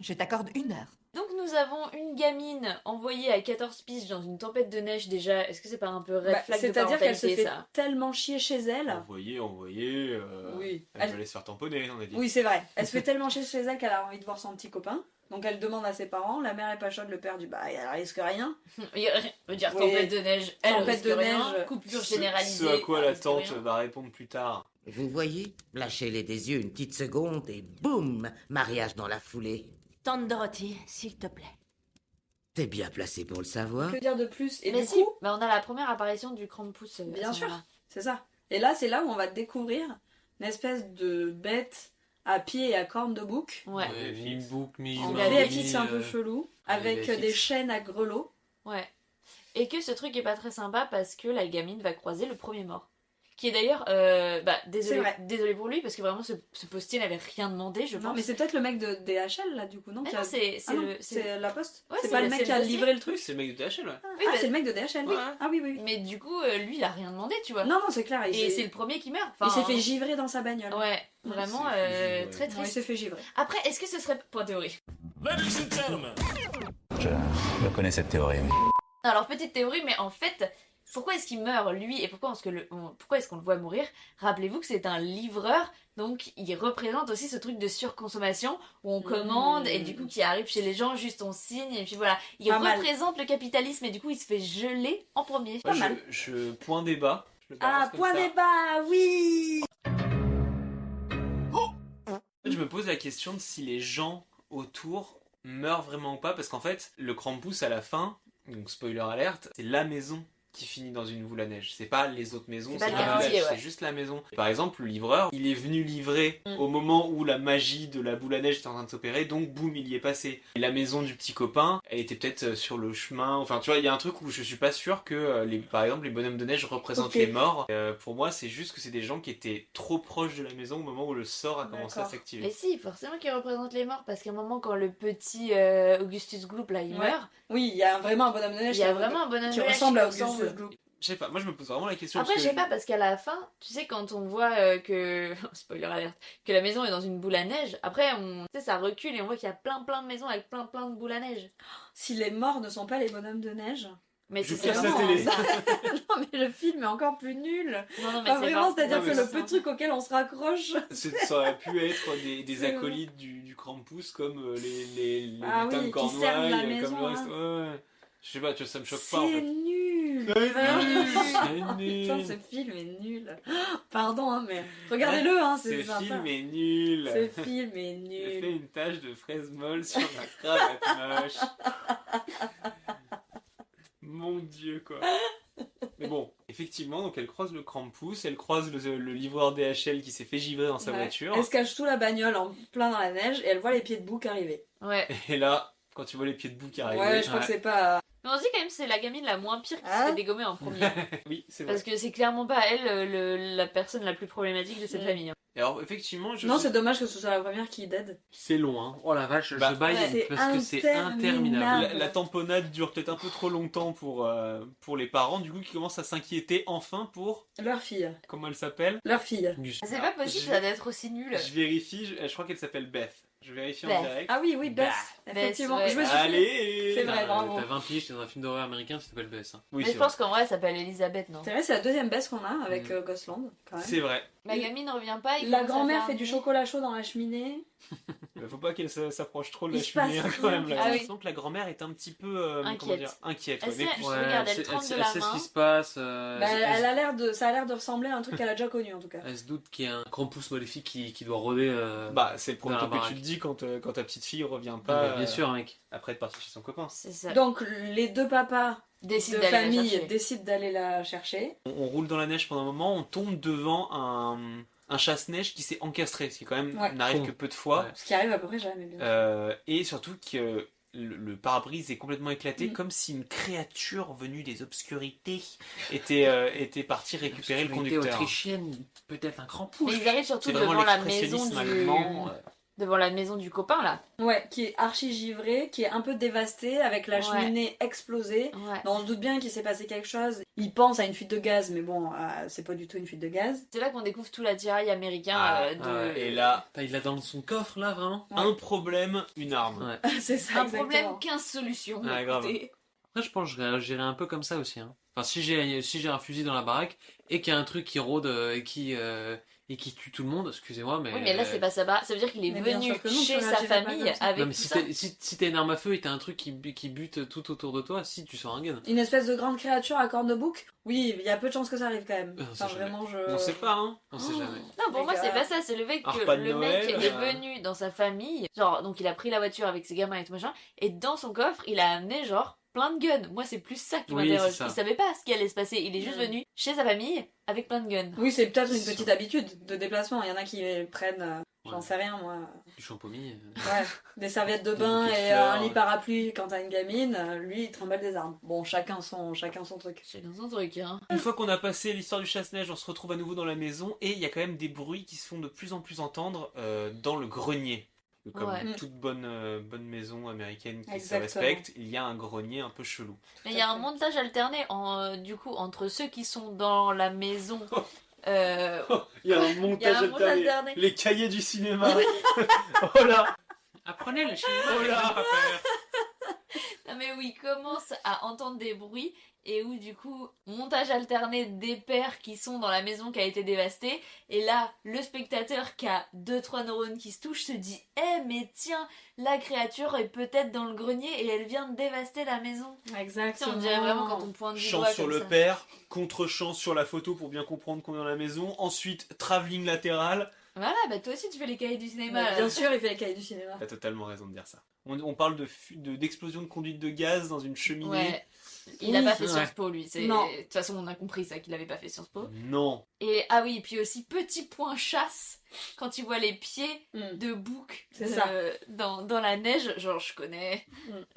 je t'accorde 1 heure. Donc nous avons une gamine envoyée à 14 piges dans une tempête de neige déjà. Est-ce que c'est pas un peu red Bah, flag de c'est-à-dire qu'elle se parentalité, fait ça? tellement chier chez elle. Envoyer. Oui. Elle veut aller se faire tamponner, on a dit. Oui, c'est vrai. Elle se fait tellement chier chez elle qu'elle a envie de voir son petit copain. Donc elle demande à ses parents, la mère est pas chaude, le père dit bah elle risque rien. Il veut dire Oui. tempête de neige, elle Tempête risque de rien, neige. coupure Ce généralisée. à quoi elle la risque tante rien. va répondre plus tard. Vous voyez, lâchez-les des yeux une petite seconde et boum, mariage dans la foulée. Tante Dorothy, s'il te plaît. T'es bien placé pour le savoir. Que dire de plus? Et Mais du si, coup, bah on a la première apparition du Krampus. bien à ce sûr, moment-là. c'est ça. Et là, c'est là où on va découvrir une espèce de bête à pied et à cornes de bouc. Ouais. mi-bouc, En mi-humain, VFX, c'est un peu mi- chelou, les avec VFX. des chaînes à grelots. Ouais. Et que ce truc est pas très sympa parce que la gamine va croiser le premier mort. Qui est d'ailleurs, bah, C'est désolé, vrai. désolé pour lui parce que vraiment ce postier n'avait rien demandé, je pense. Non, mais c'est peut-être le mec de DHL là, du coup, non? Ah qui non, a- c'est Ah non, le- c'est la poste. Ouais, c'est pas le mec qui a postier. livré le truc. Oui, c'est le mec de DHL, ouais. Oui, Ah, bah, c'est le mec de DHL. Oui. Ouais. Ah oui, oui. Mais du coup, lui, il a rien demandé, tu vois. Non, non, c'est clair. Et c'est le premier qui meurt. Il Enfin, s'est fait givrer dans sa bagnole. Ouais, vraiment Il s'est fait givrer. très Ouais, il triste. s'est fait givrer. Après, est-ce que ce serait point théorie? Je connais cette théorie, oui. Alors, petite théorie, mais en fait, pourquoi est-ce qu'il meurt, lui, et pourquoi est-ce qu'on le voit mourir? Rappelez-vous que c'est un livreur, donc il représente aussi ce truc de surconsommation, où on commande, et du coup, qui arrive chez les gens, juste on signe, et puis voilà. Il Pas mal. représente le capitalisme, et du coup, il se fait geler en premier. Moi, mal. point débat. Je le balance Ah, comme point ça. débat, oui. Je me pose la question de si les gens autour meurent vraiment ou pas, parce qu'en fait, le Krampus à la fin, donc spoiler alerte, c'est la maison qui finit dans une boule à neige. C'est pas les autres maisons, C'est c'est pas le le quartier, village, ouais. c'est juste la maison. Par exemple, le livreur, il est venu livrer au moment où la magie de la boule à neige était en train de s'opérer, donc boum, il y est passé. Et la maison du petit copain, elle était peut-être sur le chemin, enfin tu vois, il y a un truc où je suis pas sûr que, par exemple, les bonhommes de neige représentent Ok. les morts. Pour moi, c'est juste que c'est des gens qui étaient trop proches de la maison au moment où le sort a commencé à D'accord. s'activer. Mais si, forcément qu'il représente les morts, parce qu'à un moment, quand le petit Augustus Gloop, là, il Ouais. meurt, Oui, il y a vraiment un bonhomme de neige. il y a vraiment un bonhomme qui de neige ressemble à qui Augustus Gloop. Je sais pas, moi je me pose vraiment la question. Après, parce je que sais pas, parce qu'à la fin, tu sais, quand on voit que. Spoiler alerte, que la maison est dans une boule à neige, après, tu sais, ça recule et on voit qu'il y a plein de maisons avec plein de boules à neige. Si les morts ne sont pas les bonhommes de neige. Mais Je c'est casse la vraiment télé. ça. Non, mais le film est encore plus nul. Non, mais Enfin, c'est vraiment, pas- c'est-à-dire Non, que mais le c'est peu de trucs auxquels on se raccroche. Ça aurait pu être des C'est acolytes du Krampus comme les Ah lutins oui, de qui servent la Cornouailles, maison, comme le reste. hein. Ouais. Je sais pas, tu vois, ça me choque pas en C'est fait. nul. C'est nul. Putain, ce film est nul. Pardon, hein, mais regardez-le, hein, c'est Ce sympa. film est nul. Ce film est J'ai fait nul. une tache de fraise molle sur ma cravate moche. Mon dieu, quoi. Mais bon, effectivement, donc elle croise le Krampus, elle croise le livreur DHL qui s'est fait givrer dans sa Ouais. voiture. Elle se cache sous la bagnole en plein dans la neige et elle voit les pieds de bouc arriver. Ouais. Et là, quand tu vois les pieds de bouc arriver... Ouais, je crois que c'est pas. Mais on se dit quand même c'est la gamine la moins pire qui se Ah. fait dégommer en premier. Oui, c'est vrai. Parce que c'est clairement pas elle la personne la plus problématique de cette famille. hein. Et alors, effectivement, je Non, sais- c'est dommage que ce soit la première qui dead. C'est long, hein. Oh la vache, Bah, je baille ouais. parce que c'est interminable. La tamponnade dure peut-être un peu trop longtemps pour les parents, du coup, qui commencent à s'inquiéter enfin pour... Leur fille. Comment elle s'appelle Leur fille. C'est pas possible, ça doit être aussi nul. Je vérifie, je crois qu'elle s'appelle Beth. Je vérifie en Beth. direct. Ah oui, oui, Beth. Beth, Effectivement. ouais. Je me suis Allez. C'est vrai, bravo. T'as 20 piges, t'es dans un film d'horreur américain, ça s'appelle Bess. Hein. Oui, Mais c'est je pense qu'en vrai, elle s'appelle Elisabeth, non? C'est vrai, c'est la deuxième Beth qu'on a avec Gosland, quand même. C'est vrai. La gamine revient pas. il La commence à grand-mère faire fait un du nid. chocolat chaud dans la cheminée. Faut pas qu'elle s'approche trop de la Il se cheminée passe hein, quand même. rien. Là. Ah oui. Je sens que la grand-mère est un petit peu Inquiète. comment dire, inquiète. Elle ouais, mais sait- plus- regarde, elle elle trempe sait- de elle la sait ce main. qui se passe. Bah, elle a l'air de, ça a l'air de ressembler à un truc qu'elle a déjà connu en tout cas. Elle se doute qu'il y a un Krampus maléfique qui doit rôder. Bah, c'est le premier dans la truc que tu baraque. te dis quand ta petite fille revient Ah, pas. bah, bien sûr, mec. Après être partie chez son copain. C'est ça. Donc les deux papas Décide de d'aller la famille chercher. décident d'aller la chercher. On roule dans la neige pendant un moment, on tombe devant un chasse-neige qui s'est encastré, ce qui quand même Ouais. n'arrive Con. que peu de fois. Ouais. Ce qui arrive à peu près jamais. Bien. Et surtout que le pare-brise est complètement éclaté, Mhm. comme si une créature venue des obscurités était partie récupérer le Obscurité conducteur. autrichienne, peut-être un Krampus. Mais ils arrivent surtout C'est vraiment devant la maison l'expressionnisme du... allemand. Devant la maison du copain, là. Ouais, qui est archi givré, qui est un peu dévasté, avec la Ouais. cheminée explosée. Ouais. Donc, on se doute bien qu'il s'est passé quelque chose. Il pense à une fuite de gaz, mais bon, c'est pas du tout une fuite de gaz. C'est là qu'on découvre tout l'attirail américain Et là, Il l'a dans son coffre là, vraiment. un problème, une arme. Ouais. C'est ça, Un exactement. problème, 15 solutions. Ouais, grave. écoutez. Après, je pense que je réagirais un peu comme ça aussi. Hein. Enfin, si j'ai un fusil dans la baraque et qu'il y a un truc qui rôde et qui tue tout le monde, excusez-moi, mais. Oui, mais là, c'est pas sa baraque. Ça veut dire qu'il est Mais bien venu sûr que non, chez tu sa réagirais pas famille comme ça. avec Non, mais tout si ça. t'as une arme à feu et t'as un truc qui bute tout autour de toi, si tu sors un gun. Une espèce de grande créature à cornes de bouc. Oui, il y a peu de chances que ça arrive quand même. On sait Enfin, jamais. vraiment, On sait pas, hein. On sait jamais. Non, pour Les moi, gars. c'est pas ça. C'est le fait Un que repas de le mec Noël, est venu dans sa famille. Genre, donc il a pris la voiture avec ses gamins et tout machin. Et dans son coffre, il a amené, genre, plein de guns. Moi, c'est plus ça qui Oui, m'interroge. c'est ça. Il savait pas ce qui allait se passer. Il est juste Mm. venu chez sa famille avec plein de guns. Oui, c'est peut-être une petite habitude de déplacement. Il y en a qui prennent, j'en sais rien moi, Du champomis. ouais, des serviettes de Des bain bouquets de et fleurs, un lit ouais. parapluie quand t'as une gamine. Lui, il trimballe des armes. Bon, chacun son truc. Chacun son truc, hein. Une fois qu'on a passé l'histoire du chasse-neige, on se retrouve à nouveau dans la maison et il y a quand même des bruits qui se font de plus en plus entendre dans le grenier. Comme Ouais. toute bonne maison américaine qui se Exactement. respecte, il y a un grenier un peu chelou. Mais il y a un montage alterné, du coup, entre ceux qui sont dans la maison. Il y a un montage montage alterné. Les cahiers du cinéma. Oh là. Apprenez le chinois. Oh là. Non mais où ils commencent à entendre des bruits et où du coup, montage alterné des pères qui sont dans la maison qui a été dévastée et là, le spectateur qui a 2-3 neurones qui se touchent se dit « Eh mais tiens, la créature est peut-être dans le grenier et elle vient de dévaster la maison. » Exactement. On dirait vraiment quand on pointe du Chant doigt sur comme le ça. père, contre-chant sur la photo pour bien comprendre qu'on est dans la maison. Ensuite, travelling latéral. Voilà, bah toi aussi tu fais les cahiers du cinéma. Bah, là. bien sûr, il fait les cahiers du cinéma. T'as totalement raison de dire ça. On parle d'explosion de conduite de gaz dans une cheminée. Ouais. Il a pas fait Ouais. Sciences Po lui. Non. De toute façon, on a compris ça qu'il avait pas fait Sciences Po. Non. Et ah oui, puis aussi petit point chasse quand il voit les pieds Mm. de bouc C'est ça. dans la neige. Genre je connais,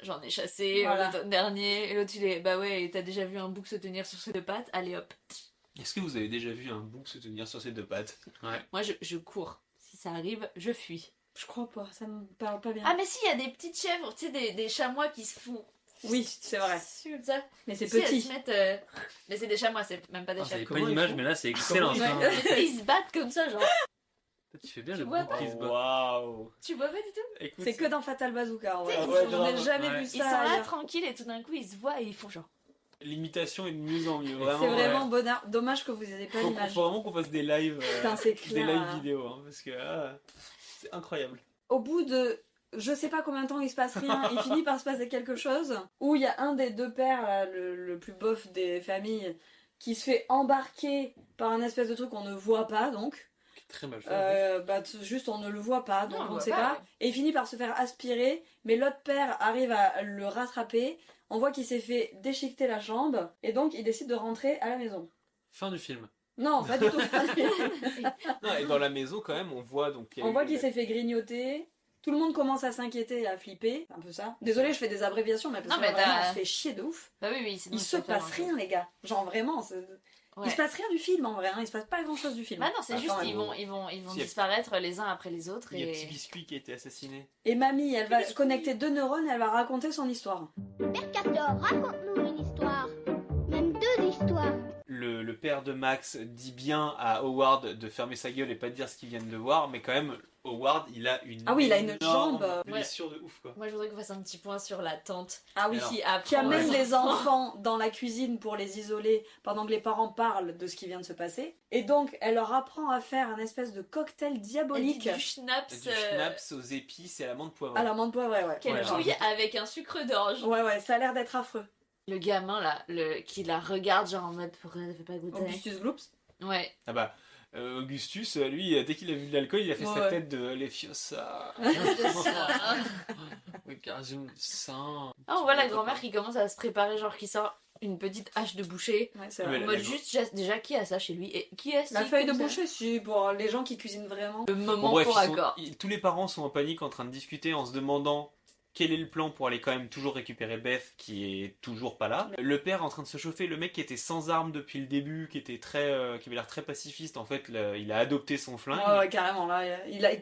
j'en ai chassé Voilà. l'automne dernier. Et l'autre il est bah ouais, et t'as déjà vu un bouc se tenir sur ses deux pattes. Allez hop. Est-ce que vous avez déjà vu un bouc se tenir sur ses deux pattes? Ouais. Moi je cours. Si ça arrive, je fuis. Je crois pas, ça me parle pas bien. Ah mais si, il y a des petites chèvres, tu sais des chamois qui se font Oui, c'est vrai. Comme ça. Mais c'est Si, elles petit. se mettent, mais c'est des chamois, c'est même pas des Ah, chats. j'avais pas une image, mais là, c'est excellent. Ouais. ça. Ils se battent comme ça, genre. Tu fais bien Tu le vois groupe qui se bat. Waouh. Tu vois pas du tout? Écoute, C'est que dans Fatal Bazooka. En vrai. Tu sais, Ouais, Je grave. n'ai jamais Ouais. vu ça. Ils sont là ailleurs. tranquilles et tout d'un coup ils se voient et ils font genre. l'imitation est de mieux en mieux. Vraiment, C'est vraiment ouais. bonheur. Dommage que vous n'ayez pas Faut l'image. vraiment qu'on fasse des lives, Putain, c'est des clair. lives vidéo, hein, parce que c'est incroyable. Au bout de je sais pas combien de temps il se passe rien, il finit par se passer quelque chose où il y a un des deux pères, là, le plus bof des familles, qui se fait embarquer par un espèce de truc qu'on ne voit pas donc. Très mal fait. Juste on ne le voit pas donc Non, on on ne voit sait pas, pas. ouais. Et il finit par se faire aspirer, mais l'autre père arrive à le rattraper. On voit qu'il s'est fait déchiqueter la jambe et donc il décide de rentrer à la maison. Fin du film. Non, pas du tout. Non, et dans la maison, quand même, on voit donc. On voit qu'il s'est fait grignoter. Tout le monde commence à s'inquiéter et à flipper. C'est un peu ça. Désolée, je fais des abréviations, mais parce Non, que mais vraiment, t'as- on se fait chier de ouf. Bah oui, sinon Il se c'est passe totalement- rien, les gars. Genre vraiment, Ouais. il se passe rien du film en vrai. Hein. Il se passe pas grand chose du film. Bah non, c'est Attends, juste elle- ils vont Si, il y a- disparaître les uns après les autres Il y a et. Petit Biscuit qui a été assassiné. Et mamie, elle va connecter deux neurones et elle va raconter son histoire. Mercator, raconte-nous une histoire. Même deux histoires. Le père de Max dit bien à Howard de fermer sa gueule et pas de dire ce qu'ils viennent de voir, mais quand même, Howard, il a une Ah oui, il a une énorme jambe. blessure de ouf, quoi. Moi je voudrais qu'on fasse un petit point sur la tante. Ah oui, Alors, qui amène les enfants dans la cuisine pour les isoler pendant que les parents parlent de ce qui vient de se passer. Et donc, elle leur apprend à faire un espèce de cocktail diabolique. Du schnapps. Du schnapps aux épices et à la menthe poivrée. À la menthe poivrée, ouais. Qu'elle Ouais, bouille avec un sucre d'orge. Ouais, ouais, ça a l'air d'être affreux. Le gamin là, qui la regarde genre en mode pourquoi elle fait pas goûter. Augustus Gloops. Ouais. Ah bah, Augustus, lui, dès qu'il a vu de l'alcool, il a fait sa Ouais. tête de Lefiosa. Regarde, j'ai une sang. Ah, on voit la grand-mère qui commence à se préparer, genre qui sort une petite hache de boucher. Ouais, c'est Ouais, vrai. En la- mode la- juste, déjà qui a ça chez lui et qui est La feuille de boucher, si, pour les gens qui cuisinent vraiment. Le moment Bon, bref, pour accord. tous les parents sont en panique en train de discuter en se demandant quel est le plan pour aller quand même toujours récupérer Beth qui est toujours pas là. Le père en train de se chauffer, le mec qui était sans armes depuis le début, qui était qui avait l'air très pacifiste, en fait, il a adopté son flingue. Ouais, ouais, carrément. Là,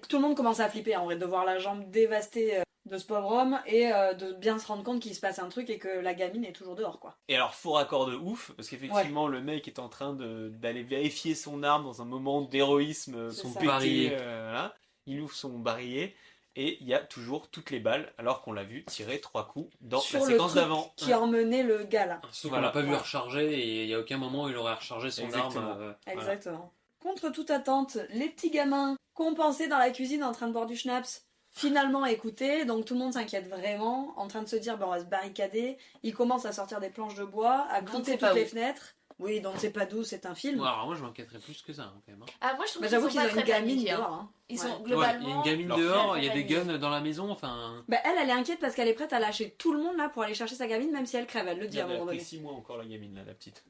tout le monde commence à flipper en vrai, de voir la jambe dévastée de ce pauvre homme et de bien se rendre compte qu'il se passe un truc et que la gamine est toujours dehors, quoi. Et alors, faux raccord de ouf, parce qu'effectivement, le mec est en train d'aller vérifier son arme dans un moment d'héroïsme, C'est son ça. pété, Barillet. voilà. Il ouvre son barillet, et il y a toujours toutes les balles, alors qu'on l'a vu tirer 3 coups dans Sur la le séquence truc d'avant. qui emmenait le gars là. Sauf Voilà. qu'on l'a pas vu Voilà. recharger et il y a aucun moment où il aurait rechargé son Exactement. arme. Exactement. Contre toute attente, les petits gamins compensés dans la cuisine en train de boire du schnapps, finalement écoutés, donc tout le monde s'inquiète vraiment, en train de se dire on va se barricader. Ils commencent à sortir des planches de bois, à Donc, clouter c'est pas toutes les où. fenêtres. Oui, donc c'est pas d'où, c'est un film. Ouais, alors moi je m'inquiéterais plus que ça hein, quand même. hein. Ah, moi je trouve Bah, qu'ils j'avoue sont qu'ils pas ont une très gamine paniqués, hein. dehors. Hein. Ils Ouais. sont Ouais, globalement. il y a une gamine leur dehors, frère il y a des paniqué. guns dans la maison, enfin. Bah, elle est inquiète parce qu'elle est prête à lâcher tout le monde là pour aller chercher sa gamine, même si elle crève, elle le dit à un Elle a moment pris donné. 6 mois encore, la gamine, là, la petite.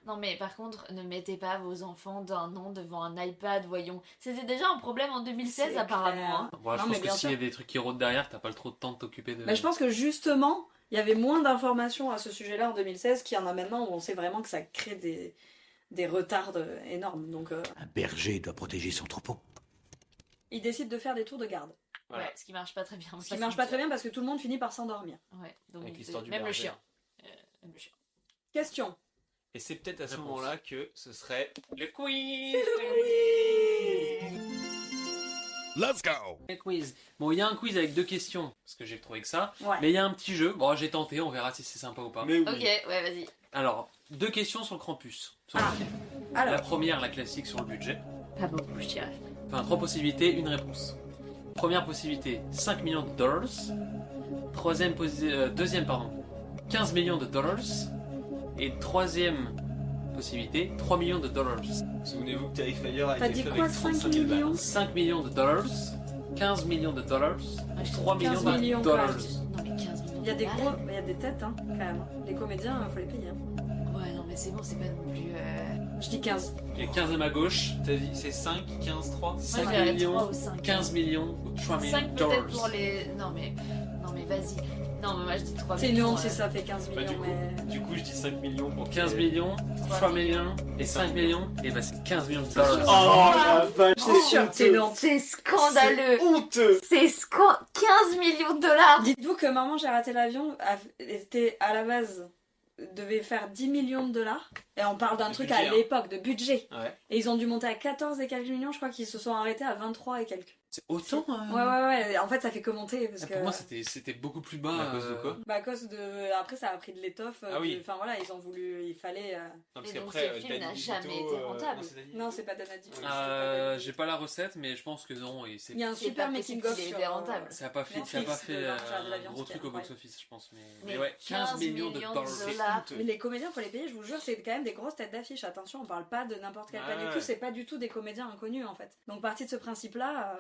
Non mais par contre, ne mettez pas vos enfants d'un an devant un iPad, voyons. C'était déjà un problème en 2016 C'est apparemment. clair. Hein. Bon, je Non, mais pense que bien s'il y a sûr. des trucs qui rôdent derrière, t'as pas trop de temps de t'occuper de. Bah, je pense que justement, il y avait moins d'informations à ce sujet-là en 2016 qu'il y en a maintenant où on sait vraiment que ça crée des retards énormes. Donc, Un berger doit protéger son troupeau. ils décident de faire des tours de garde. Voilà. Ouais, ce qui marche pas très bien. Ce qui marche pas très bien parce que tout le monde finit par s'endormir. Ouais, donc Avec l'histoire du même le berger. chien. Même le chien. Question. Et c'est peut-être à ce Réponse. moment-là que ce serait le quiz. Let's go! Le quiz. Bon, il y a un quiz avec 2 questions, parce que j'ai trouvé que ça. Ouais. Mais il y a un petit jeu. Bon, j'ai tenté, on verra si c'est sympa ou pas. Mais oui. Ok, ouais, vas-y. Alors, 2 questions sur le Krampus. Sur Ah. le film. Alors, La première, la classique sur le budget. Pas beaucoup, je dirais. Enfin, 3 possibilités, une réponse. Première possibilité, 5 millions de dollars. Deuxième, 15 millions de dollars. Et troisième possibilité, 3 millions de dollars. Souvenez-vous que Terrifier a T'as été dit fait quoi, avec 35 5 000 balles. millions 5 millions de dollars, 15 millions de dollars, Ouais, je 3 trouve millions 15 de millions, dollars. quand même. Non mais 15 millions. il y a des de gros, balles. il y a des têtes hein, quand même. Les comédiens, faut les payer. Hein. Ouais, non mais c'est bon, c'est pas non plus. Je dis 15. Et 15 à ma gauche, T'as dit c'est 5, 15, 3 Moi, 5 je dirais millions, 3 ou 5. 15 millions ou 3 millions 5 de peut-être dollars. pour les. Non mais vas-y. Non, mais moi je dis 3 millions. C'est une honte si ça fait 15 Bah, millions, mais... du coup, je dis 5 millions pour 15 millions, 3 millions et 5 millions, et bah c'est 15 millions de dollars. Oh la vache, C'est sûr, c'est une honte. C'est scandaleux. C'est honteux. C'est 15 millions de dollars. Dites-vous que Maman, j'ai raté l'avion était à la base devait faire 10 millions de dollars et on parle d'un De truc budget, à hein. l'époque de budget Ouais. et ils ont dû monter à 14 et quelques millions, je crois qu'ils se sont arrêtés à 23 et quelques. C'est autant Ouais, en fait ça fait que monter parce que Pour moi c'était beaucoup plus bas. Mais à cause de quoi bah à cause de après ça a pris de l'étoffe Ah oui. enfin voilà, ils ont voulu il fallait Non, parce Et donc qu'après, ce film Danny n'a DeVito, jamais été rentable. non, c'est Danny non, c'est pas Danadi. J'ai pas la recette, mais je pense que non. Et Il y a un C'est super pas making possible of qu'il sur ait été rentable. ça a pas fait, Netflix, de Georges un gros truc au ouais. box-office, je pense. Mais Mais ouais, 15 millions de dollars. Mais les comédiens, faut les payer, je vous jure, c'est quand même des grosses têtes d'affiche. Attention, on parle pas de n'importe quel Ouais, pas du ouais. tout, c'est pas du tout des comédiens inconnus en fait. Donc, partie de ce principe-là,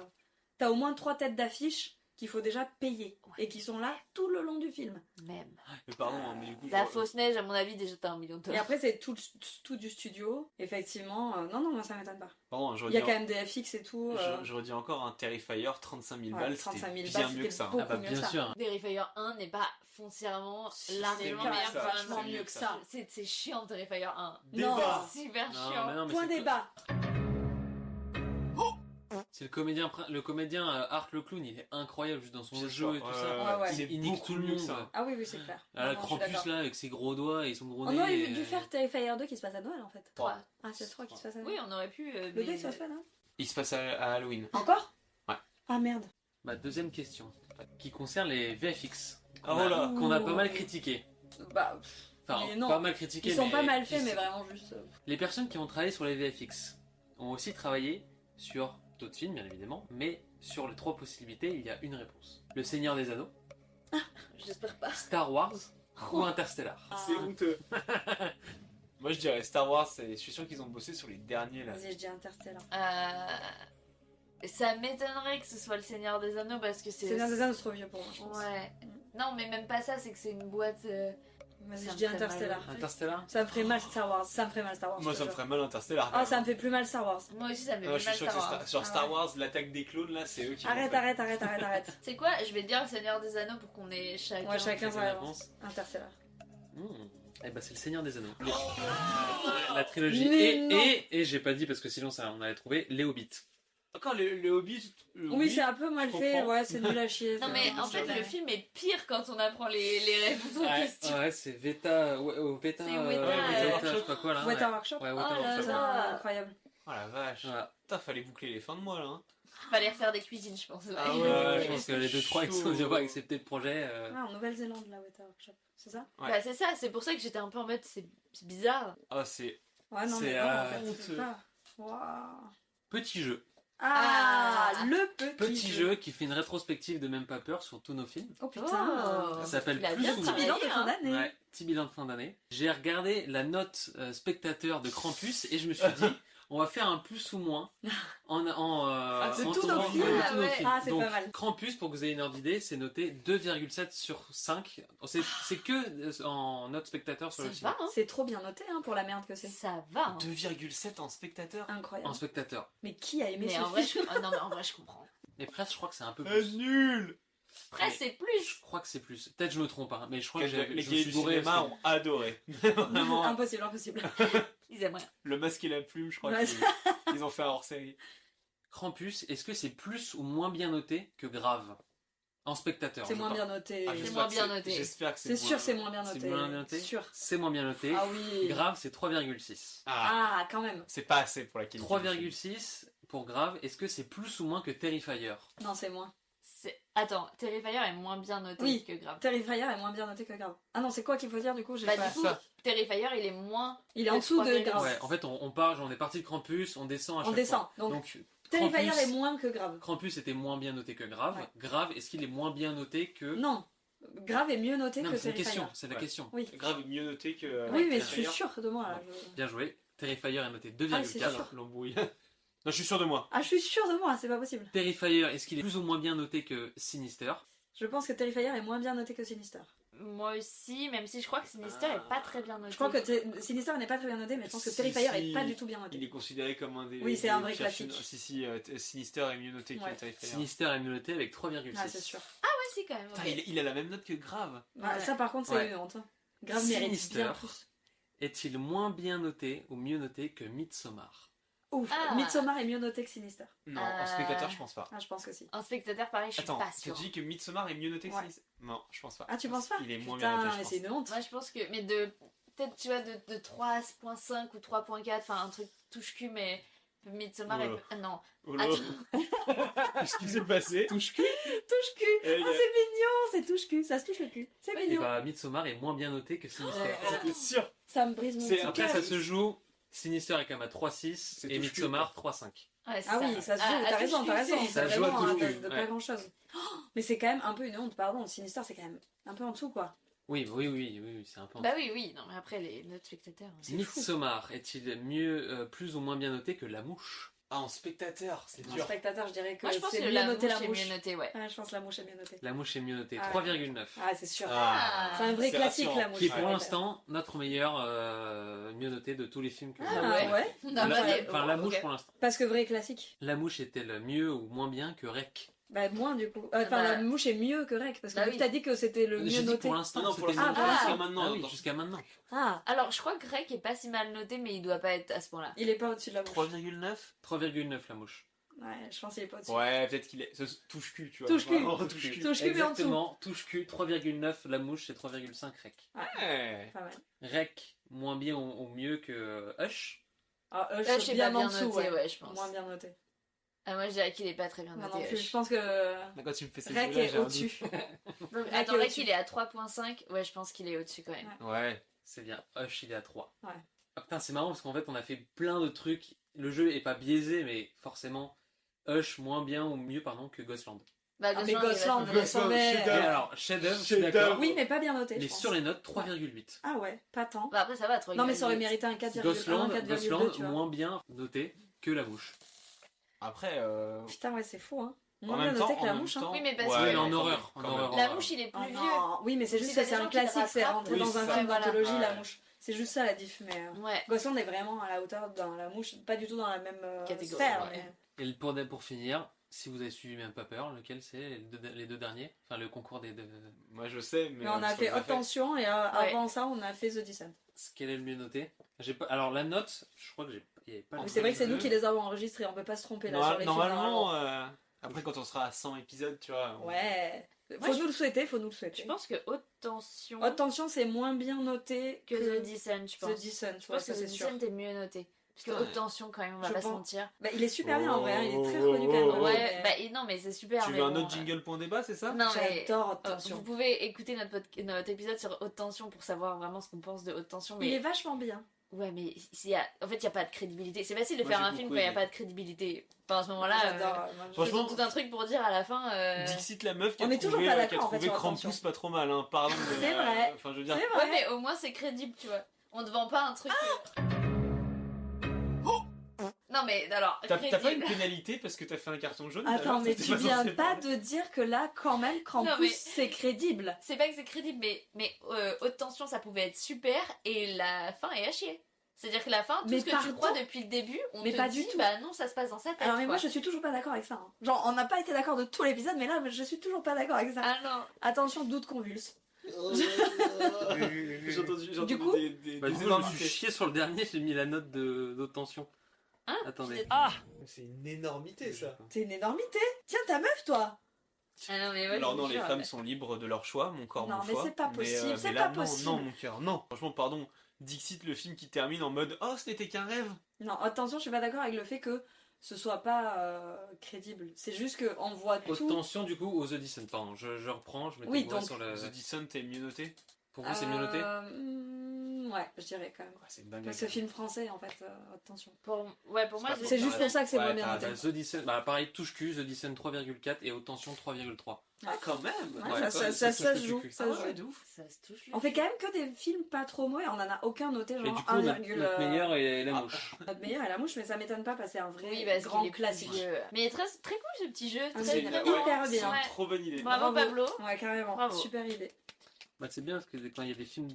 t'as au moins 3 têtes d'affiche qu'il faut déjà payer et qui sont là tout le long du film. Même. Mais pardon, hein, mais du coup. La fausse neige, à mon avis, déjà t'as 1 million de Et dollars. après, c'est tout du studio, effectivement. Non, moi ça m'étonne pas. Pardon, je Il y a redis, quand même des FX et tout. je redis encore un Terrifier, 35 000 Ouais, balles, 35 000 c'était balles, bien mieux c'était que ça. beaucoup Ah bah mieux bien ça. sûr. Terrifier 1 n'est pas foncièrement largement mieux meilleur que ça, que vachement mieux que ça. C'est chiant Terrifier 1. Débat. C'est super Non, chiant. mais non, mais Point c'est débat. C'est le comédien Art le clown, il est incroyable juste dans son C'est jeu et ça, tout ouais, ça. ouais. Il nique tout le mieux que monde. ça. Ah oui, c'est clair. Ah, le Non, je suis Krampus d'accord. là avec ses gros doigts et son gros On nez. aurait et- dû faire Terrifier 2 qui se passe à Noël en fait. 3. Ah, c'est le 3 qui se passe à Noël. Oui, on aurait pu. Le 2 il se passe pas, non Il se passe à Halloween. Encore Ouais. Ah merde. Ma deuxième question, qui concerne les VFX, Oh là. qu'on a pas mal critiqué. Bah, Enfin, mais non. pas mal critiqué, Ils sont mais pas mal faits, qui- mais vraiment juste. Les personnes qui ont travaillé sur les VFX ont aussi travaillé sur d'autres films, bien évidemment, mais sur les 3 possibilités, il y a une réponse. Le Seigneur des Anneaux, J'espère pas. Star Wars ou Interstellar. C'est honteux. Moi je dirais Star Wars, je suis sûr qu'ils ont bossé sur les derniers là. Vas-y, je dis Interstellar. Ça m'étonnerait que ce soit le Seigneur des Anneaux parce que c'est. Seigneur des Anneaux, c'est trop vieux pour moi, je pense. Ouais. Non, mais même pas ça, c'est que c'est une boîte. Vas-y, ça je me dis fait Interstellar. mal. Interstellar Ça me ferait mal Star Wars. Ça me ferait mal Star Wars. Moi je ça te me jure. ferait mal Interstellar. Ah, ça me fait plus mal Star Wars. Moi aussi, ça me fait Non, plus je suis mal sûr que Star Wars. sur Ah Star ouais. Wars, l'attaque des clones là, c'est eux qui Arrête, l'ont arrête. C'est quoi? Je vais dire le Seigneur des Anneaux pour qu'on ait chacun. Ouais, chacun sa réponse. réponse. Interstellar. Eh ben c'est le Seigneur des Anneaux. La trilogie. Mais non. Et j'ai pas dit parce que sinon ça on allait trouver les Hobbits. Encore le Hobbit. Oui, c'est un peu mal je fait. comprends. Ouais, c'est nul à chier. Non, mais en fait, le film est pire quand on apprend les réponses aux questions. Ouais, c'est Veta. Veta. C'est Weta, Weta, Workshop. je sais pas quoi là. Weta Workshop. Ouais, Oh Weta là Workshop. là. Incroyable. Oh la vache. Voilà. Putain, fallait boucler les fins de mois là. Hein. Fallait refaire des cuisines, je pense. Ah Ouais, ouais, je pense que les 2-3 qui sont déjà pas accepté le projet. Ah, en Nouvelle-Zélande, la Weta Workshop. C'est ça Ouais. Bah, c'est ça, c'est pour ça que j'étais un peu en mode, c'est bizarre. Ah, c'est. Ouais, non, C'est, mais non, en fait, honteux. c'est pas. Waouh. Petit jeu. Ah, le Petit jeu qui fait une rétrospective de Même pas peur sur tous nos films. Oh putain. Oh. Ça s'appelle Il a Plus bien ou Petit moins. bilan de fin d'année. Ouais, petit bilan de fin d'année. J'ai regardé la note spectateur de Krampus et je me suis dit, on va faire un plus ou moins de en tous tournant nos films. de tous nos Ah ouais. films. Ah, c'est Donc, pas mal. Krampus, pour que vous ayez une ordre d'idée, c'est noté 2,7 sur 5. C'est que en note spectateur sur le Ça film. va, hein? C'est trop bien noté hein, pour la merde que c'est. Ça va, hein? 2,7 en spectateur. Incroyable. En spectateur. Mais qui a aimé Mais ce en vrai, film non, mais en vrai, je comprends. Et presque, je crois que c'est un peu plus. Nul. Après, c'est plus. Je crois que c'est plus. Peut-être je me trompe, hein, mais je crois que Les je me gays suis du bourré. cinéma parce que- ont adoré. Vraiment. Impossible, impossible. Ils aimeraient. Le masque et la plume, je crois Ouais. qu'ils ont fait un hors-série. Krampus, est-ce que c'est plus ou moins bien noté que Grave en spectateur? C'est je moins parle. bien noté. Ah, C'est j'espère moins que bien noté. J'espère que C'est sûr, c'est moins bien C'est noté. moins bien noté. Sûr. C'est moins bien noté. Ah oui. Grave, c'est 3,6. Ah, Ah, quand même. c'est pas assez pour la qualité. 3,6 pour Grave. Est-ce que c'est plus ou moins que Terrifier? Non, c'est moins. Attends, Terrifier est moins bien noté Oui. que Grave. Terrifier est moins bien noté que Grave. Ah non, c'est quoi qu'il faut dire du coup j'ai Bah, pas... du coup, ça. Terrifier, il est moins. Il est en que dessous de 3,6. Grave. Ouais, en fait, on est parti de Krampus, on descend à chaque On descend. fois. Donc, Terrifier Krampus, est moins que Grave. Krampus était moins bien noté que Grave. Ouais. Grave, est-ce qu'il est moins bien noté que... Non. Grave est mieux noté Non, que mais c'est une Terrifier. question, c'est la Ouais. question. Oui. Grave mieux noté que. Oui, mais je Terrifier. suis sûre de moi là. Bien joué. Terrifier est noté Ah, c'est 2,4. sûr. L'embrouille. Non, je suis sûr de moi. Ah, je suis sûre de moi, c'est pas possible. Terrifier, est-ce qu'il est plus ou moins bien noté que Sinister? Je pense que Terrifier est moins bien noté que Sinister. Moi aussi, même si je crois que Sinister est pas très bien noté. Je crois que Sinister n'est pas très bien noté, mais je pense que Terrifier est pas du tout bien Il noté. est considéré comme un des. Oui, c'est des un vrai pires classique. films. Si, Sinister est mieux noté Ouais. que Terrifier. Sinister est mieux noté avec 3,6. Ah, c'est sûr. Ah ouais, si, quand même. Putain, ok. il a la même note que Grave. Ah, ça, par contre, c'est Ouais. une honte. Hein. Grave mérite Sinister bien plus. est-il moins bien noté ou mieux noté que Midsommar? Ouf, Ah. Midsommar est mieux noté que Sinister. Non, en spectateur, je pense pas. Ah, je pense que si. En spectateur, pareil, je suis Attends, pas tu sûre. dis que Midsommar est mieux noté que Ouais. Sinister? Non, je pense pas. Ah, tu penses pas? Il est moins bien Putain, noté, je mais pense. c'est une honte. Moi, je pense que. Mais peut-être, tu vois, de 3.5 ou 3.4, enfin, un truc touche-cul, mais. Midsommar est. Oula. Ah, non. Oh là. Attends. Qu'est-ce qui s'est passé? Touche-cul. Touche-cul. Eh, Oh, c'est mignon, c'est touche-cul. Ça se touche le cul. C'est Et mignon. bah, Midsommar est moins bien noté que Sinister. C'était sûr. Ça me brise mon petit Après, cœur. ça se joue. Sinister est quand même à 3.6 C'est et touche-cul, Midsommar 3.5. Ouais, c'est Ah oui, ça se joue, Ah, t'as raison, touche-cul, c'est- Ça c'est joue à vraiment touche-cul, de pas ouais. grand chose. Mais c'est quand même un peu une honte, pardon. Le Sinister, c'est quand même un peu en dessous, quoi. Oui, c'est un peu. Bah oui, non, mais après, les notes spectateurs. c'est fou. Midsommar est-il mieux, plus ou moins bien noté que La Mouche? Ah, en spectateur, c'est En dur. spectateur, je dirais que Moi, je pense c'est que mieux la noté mouche la est mouche. mieux notée, ouais. Ah, je pense que la mouche est mieux notée. La Mouche est mieux notée, Ah, 3,9. Ah, c'est sûr. Ah. C'est un vrai C'est classique, rassurant. la mouche. Qui est pour Ouais. l'instant notre meilleur mieux noté de tous les films que Ah ouais. Non, La, bah, allez, enfin, La ok. Mouche pour l'instant. Parce que vrai classique. La Mouche est-elle mieux ou moins bien que Rec? Bah, moins du coup. Enfin, Bah, la mouche est mieux que Rec. Parce que bah vu oui. que t'as dit que c'était le J'ai mieux dit noté. pour l'instant. Non, pour c'était l'instant, mieux. Ah, jusqu'à ah, maintenant. Ah oui, attends. jusqu'à maintenant. Ah, Alors, je crois que Greg est pas si mal noté, mais il doit pas être à ce point-là. il est pas au-dessus de la mouche. 3,9? 3,9 La Mouche. Ouais, je pense qu'il est pas au-dessus. Ouais, peut-être qu'il est. Ça se touche cul, tu vois. Touche cul. Vraiment, touche cul. Touche cul, mais en dessous. Exactement, touche cul, 3,9 La Mouche et 3,5 Rec. Ouais. Pas mal. Rec, moins bien ou mieux que Hush. Ah, Hush Hush est bien pas en bien dessous, noté, ouais. ouais, je pense. Moins bien noté. Ah, moi, je dirais qu'il est pas très bien Moi noté. non plus, Hush. je pense que Là, quand tu me fais ces Rec jeux-là, est j'ai un au-dessus. Donc, Rec attends, est Rec, au-dessus. il est à 3.5. Ouais, je pense qu'il est au-dessus quand même. doute. Ouais. C'est bien, Hush il est à 3. Ouais. Ah, putain, c'est marrant parce qu'en fait on a fait plein de trucs. Le jeu est pas biaisé, mais forcément, Hush moins bien ou mieux pardon que Ghostland. Bah, Ah, mais Ghostland, il est Ghostland, vachement Ghostland, bien. mais- Et alors, chef-d'œuvre, je suis d'accord. Oui, mais pas bien noté. Mais je pense. sur les notes, 3,8. Ah ouais, pas tant. Bah, après, ça va, 3,8. Non, mais ça aurait mérité un 4,1, Ghostland, 4,2, Ghostland tu vois. moins bien noté que La Mouche. Après, Putain, ouais, c'est fou, hein. en Moins bien même noté temps, que la en même mouche, hein. temps. Oui, mais parce Ouais, que- mais en quand horreur. même, En quand même. horreur. La mouche, il est Oh plus vieux. non, oui, mais c'est juste Si que t'as c'est des un gens qui le classique, c'est rattrapent, rentré oui, dans c'est un ça. film Voilà. d'anthologie, Ouais. la mouche. C'est juste ça la diff, mais Ouais. Ghostland est vraiment à la hauteur dans la mouche, pas du tout dans la même Catégorie, sphère. ouais. Mais... Et pour finir, si vous avez suivi même pas peur, lequel c'est les deux derniers? Enfin, le concours des deux. Moi, je sais, mais. Mais on a sur fait les Haute affects. Tension et avant ça, on a fait The Descent. Quel est le mieux noté? J'ai pas. Alors la note, je crois que il y avait pas. Mais c'est vrai que c'est nous qui les avons enregistrés, on peut pas se tromper là sur les films. Normalement, après, quand on sera à 100 épisodes, tu vois. Ouais. Moi, Faut je- nous le souhaiter, faut nous le souhaiter. Je pense que Haute Tension Haute Tension, c'est moins bien noté que The Descent, je pense. The Descent, Je ouais, pense que ça The c'est sûr. Descent est mieux noté. Parce que Haute Tension, quand même, on va Je pas se pense. mentir. Bah, il est super bien en vrai, hein, il est très Oh, reconnu quand même. oh, oh. Ouais, bah non, mais c'est super. Tu mais veux un bon, autre jingle point débat, c'est ça? Non, mais J'adore Haute Tension. vous pouvez écouter notre épisode sur Haute Tension pour savoir vraiment ce qu'on pense de Haute Tension. Mais Il est vachement bien. ouais, mais en fait, il n'y a pas de crédibilité. C'est facile de Moi, faire j'ai un film beaucoup quand il n'y a aimé. pas de crédibilité. Enfin, à ce moment-là, J'adore. Moi, je- Franchement, tout un truc pour dire à la fin. Dixit la meuf qui On a est toujours trouvé, pas qui a d'accord, en fait, trouvé sur Krampus Attention. pas trop mal, hein. Pardon. mais, C'est vrai. Enfin, je veux dire. C'est Ouais, vrai. mais au moins c'est crédible, tu vois. On ne vend pas un truc. Non, mais alors. T'as pas une crédible. pénalité parce que t'as fait un carton jaune? Attends, alors mais T'étais tu viens censé pas parler. de dire que là, quand même, Krampus, Non, mais- c'est crédible. C'est pas que c'est crédible, mais Haute Tension, ça pouvait être super et la fin est à chier. C'est-à-dire que la fin, tout Mais ce que tu pardon. crois depuis le début, on Mais te pas dit, du tout. bah non, ça se passe dans sa tête. Alors, mais moi, quoi. je suis toujours pas d'accord avec ça. hein. Genre, on n'a pas été d'accord de tout l'épisode, mais là, je suis toujours pas d'accord avec ça. Ah non. Attention, doute convulse. J'ai entendu Du coup, des Bah, du coup, je me suis énormités. chié sur le dernier, j'ai mis la note d'haute tension. Hein? Attendez. Ah, C'est une énormité, ça. c'est une énormité. Tiens, ta meuf, toi. Ah non, mais ouais, Alors je non, vous les jure, femmes ouais. sont libres de leur choix, mon corps, Non, mon mais choix. c'est pas possible, c'est là, pas non, possible. non, mon cœur, non. Franchement, pardon. Dixit, le film qui termine en mode « Oh, ce n'était qu'un rêve !» Non, attention, je suis pas d'accord avec le fait que ce soit pas crédible. C'est juste qu'on voit Haute tout. tension du coup aux The Descent, pardon, je reprends, je m'étais Oui, gouré donc- sur le... The Descent est mieux noté? Pour vous c'est mieux noté? Ouais, je dirais quand même. C'est une dingue. Parce que film français, en fait, attention. Pour moi, C'est juste pour ça que c'est Ouais, moins bien t'as noté. Bah, The Descent, bah pareil, touche cul, The Descent 3,4 et haute tension 3,3. Ah, quand même! Ouais, Ouais, ça touche se le joue. cul. Ça Ah se ouais, joue. de ouf. Ça se touche. On fait quand même que des films pas trop mauvais, on en a aucun noté, Et genre du coup, 1, notre meilleur est la mouche. Notre meilleur est la mouche, mais ça m'étonne pas parce que c'est un vrai Oui, parce grand qu'il est classique. plus vieux. Mais très, très cool ce petit jeu. Ah, Très c'est bien. hyper bien. Ouais. Trop bonne idée. Bravo Pablo. Ouais, carrément. Bravo. Super idée. Bah c'est bien parce que quand il y a des films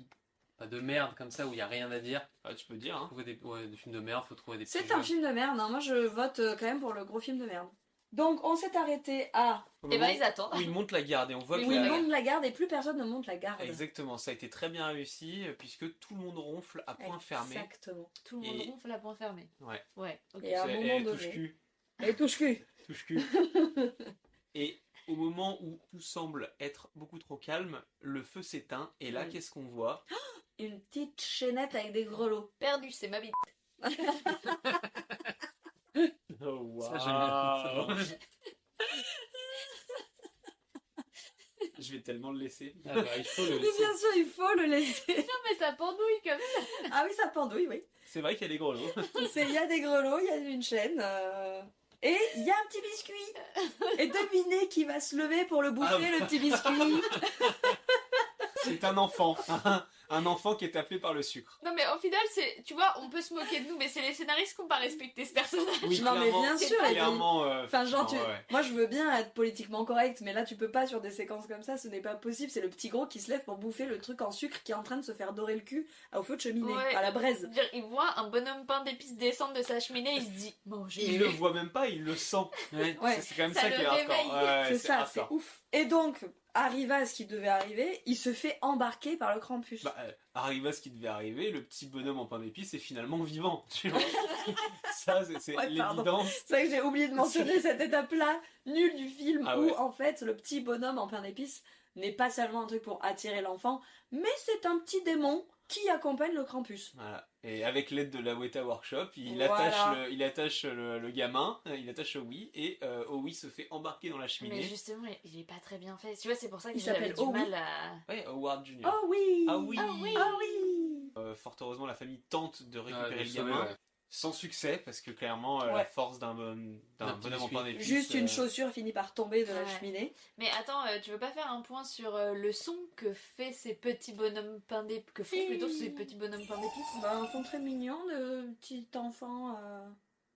pas de merde comme ça où il y a rien à dire, Ah, tu peux dire, hein. trouver des films de merde, faut trouver des petits C'est un jeux. film de merde, hein. Moi je vote quand même pour le gros film de merde. Donc on s'est arrêté à... Au Et ben moment ils attendent. Où ils montent la garde et on voit Où que ils montent la garde et plus personne ne monte la garde. Exactement, ça a été très bien réussi puisque tout le monde ronfle à point fermé. Exactement. Tout le monde ronfle à point fermé. Ouais. Ouais, ok. Et à un C'est- moment touche donné... cul. Et touche-cul. Touche-cul. Et au moment où tout semble être beaucoup trop calme, le feu s'éteint et là, Mm. qu'est-ce qu'on voit? Une petite chaînette avec des grelots. Perdu, c'est ma bite. Oh wow. Ça, j'aime bien. Je vais tellement le laisser. Ah bah, il faut le Mais laisser. bien sûr, il faut le laisser. Non mais ça pendouille comme ça. Ah oui, ça pendouille, oui. C'est vrai qu'il y a des grelots. Il y a des grelots, il y a une chaîne. Et il y a un petit biscuit. Et devinez qui va se lever pour le bouffer, Ah ouais. le petit biscuit. C'est un enfant. Un enfant qui est appelé par le sucre. Non mais au final c'est, tu vois, on peut se moquer de nous mais c'est les scénaristes qui n'ont pas respecté ce personnage. Oui, Non, mais clairement, bien sûr, clairement, Enfin, genre, ouais. moi je veux bien être politiquement correct, mais là tu peux pas sur des séquences comme ça, ce n'est pas possible. C'est le petit gros qui se lève pour bouffer le truc en sucre qui est en train de se faire dorer le cul au feu de cheminée, Ouais. à la braise. Dire, il voit un bonhomme pain d'épices descendre de sa cheminée, il se dit manger. Il le voit même pas, il le sent. Ouais. C'est quand même Ça ça le qui est hardcore. réveille. Ouais, c'est ça, hardcore. c'est ouf. Et donc, arriva à ce qui devait arriver, il se fait embarquer par le Krampus. Bah, arrive à ce qui devait arriver, le petit bonhomme en pain d'épices est finalement vivant. Tu vois. Ça, c'est Ouais, pardon. l'évidence. C'est vrai que j'ai oublié de mentionner cette étape-là, nulle du film, Ah où ouais. en fait le petit bonhomme en pain d'épices n'est pas seulement un truc pour attirer l'enfant, mais c'est un petit démon qui accompagne le Krampus. Voilà. Et avec l'aide de la Weta Workshop, il Voilà. attache le gamin, il attache Owi, et Owi se fait embarquer dans la cheminée. Mais justement, il est pas très bien fait. Tu vois, c'est pour ça que Il j'avais s'appelle du Owi. mal à... Ouais, Howard Jr. Oh oui Ah oui. Oh oui Oh oui Fort heureusement, la famille tente de récupérer Ouais, le de sauver, gamin. ouais. Sans succès, parce que clairement, Ouais. la force d'un D'un petit bonhomme en biscuit. pain d'épices... Juste une chaussure finit par tomber de la Ouais. cheminée. Mais attends, tu veux pas faire un point sur le son que fait ces petits bonhommes pain d'épices, que font plutôt ces petits bonhommes pain d'épices? Bah, un fond très mignon de petit enfant.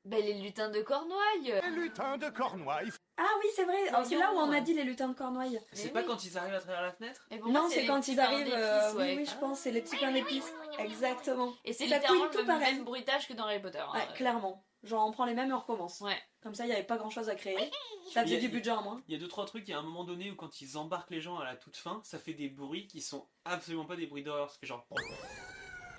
Ben les lutins de Cornouailles. Les lutins de Cornouailles. Ah oui, c'est vrai, Voyons. c'est là où on a dit les lutins de Cornouailles. C'est Mais pas oui. quand ils arrivent à travers la fenêtre? Et pour moi, Non, c'est les quand petits ils pains arrivent. d'épices, ouais. Oui, je pense, c'est les petits pains d'épices. Exactement. Et c'est Ça littéralement couille tout le pareil. même bruitage que dans Harry Potter. hein. Ouais, clairement. Genre, on prend les mêmes et on recommence. Ouais. Comme ça, il n'y avait pas grand chose à créer. Ça faisait du budget en moins. Il y a 2-3 trucs, il y a un moment donné où quand ils embarquent les gens à la toute fin, ça fait des bruits qui sont absolument pas des bruits d'horreur. Ça fait genre...